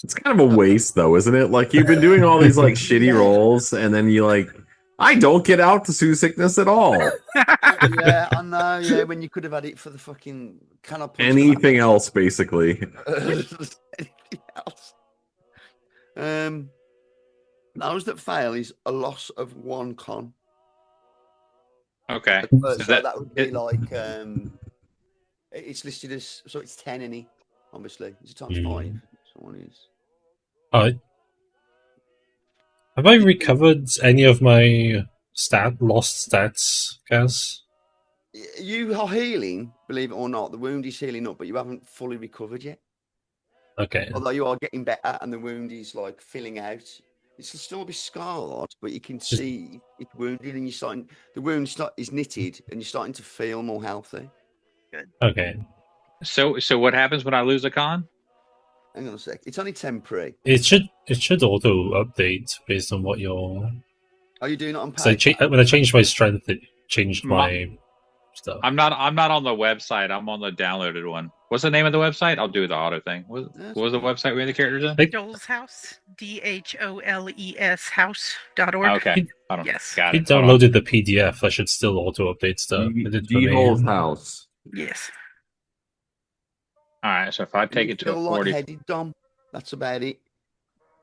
It's kind of a waste, though, isn't it? Like, you've been doing all these, like, shitty Yeah. rolls, and then you, like, I don't get altitude sickness at all. Yeah, I know. Yeah, when you could have had it for the fucking Anything else, basically. Anything else. Those that fail is a loss of 1 con. Okay. So Is that, that- would be like it's listed as, so it's 10 any, obviously. It's times 5. Someone is. Have I recovered any of my lost stats, Kaz? You are healing, believe it or not. The wound is healing up, but you haven't fully recovered yet. Okay. Although you are getting better and the wound is like filling out. It's still a bit scarred, but you can see it's wounded and you're starting, the wound is knitted and you're starting to feel more healthy. Okay. So what happens when I lose a con? Hang on a sec. It's only temporary. It should auto update based on what you're. Are you doing it on So paper? when I changed my strength, it changed my stuff. I'm not on the website. I'm on the downloaded one. What's the name of the website? I'll do the auto thing. What was the website we had the characters in? Joel's House. DHOLES house.org. Okay. I don't Yes. got He it. Hold on. downloaded the PDF. I should still auto update stuff. It did for me. D-Hole's house. Yes. All right. So if I take You it to feel a 40. lightheaded, Dom. That's about it.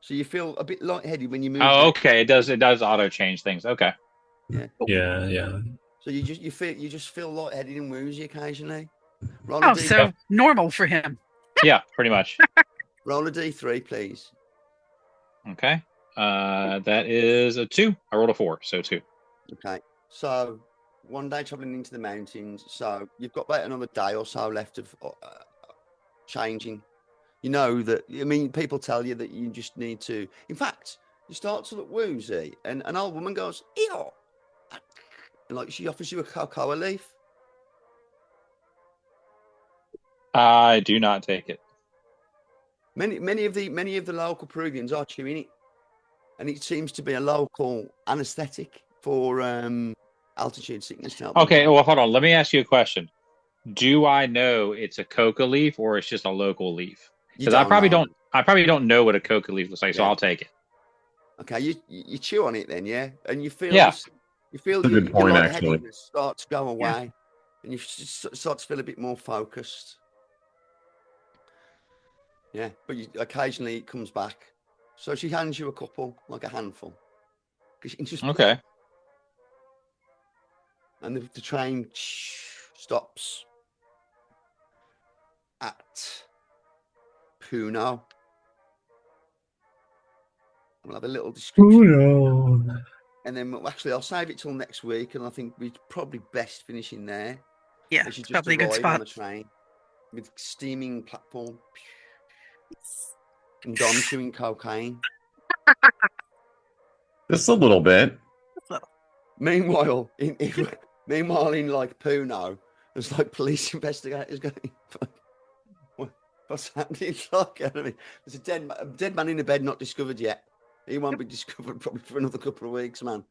So you feel a bit lightheaded when you move. Oh, okay. It does auto change things. Okay. Yeah. So you just feel lightheaded and woozy occasionally. Roll Oh, a D, so normal for him. Yeah, pretty much. roll a D3, please. Okay. That is a 2. I rolled a 4, so 2. Okay. So one day traveling into the mountains. So you've got about another day or so left of changing. You know that, I mean, people tell you that you just need to. In fact, you start to look woozy, and an old woman goes, "Ew," and like she offers you a cocoa leaf. I do not take it. Many of the local Peruvians are chewing it, and it seems to be a local anaesthetic for altitude sickness. To help them. Okay, well, hold on. Let me ask you a question. Do I know it's a coca leaf or it's just a local leaf? You Because I probably know. don't. I probably don't know what a coca leaf looks like, so Yeah. I'll take it. Okay, you chew on it then, yeah, and you feel Yeah. you feel That's a good your point, lightheadedness actually. start to go away. and you start to feel a bit more focused. Yeah, but occasionally it comes back. So she hands you a couple, like a handful. Because you can just Okay. And the train stops at Puno. We'll have a little description. And then actually, I'll save it till next week. And I think we're probably best finishing there. Yeah, As you it's just probably a good arrive on spot. the train with steaming platform and Dom chewing cocaine. Just a little bit. Meanwhile, in like Puno, there's like police investigators going. What's happening? Like, I mean, there's a dead man in the bed not discovered yet. He won't be discovered probably for another couple of weeks, man.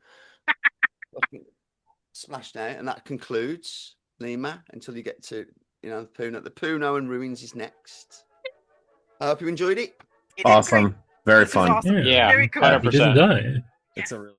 Smashed out, and that concludes Lima until you get to Puno. The Puno and Ruins is next. I hope you enjoyed it. You did Awesome. great. Very This was fun. awesome. Yeah, Very cool. He didn't 100%. die. It's a real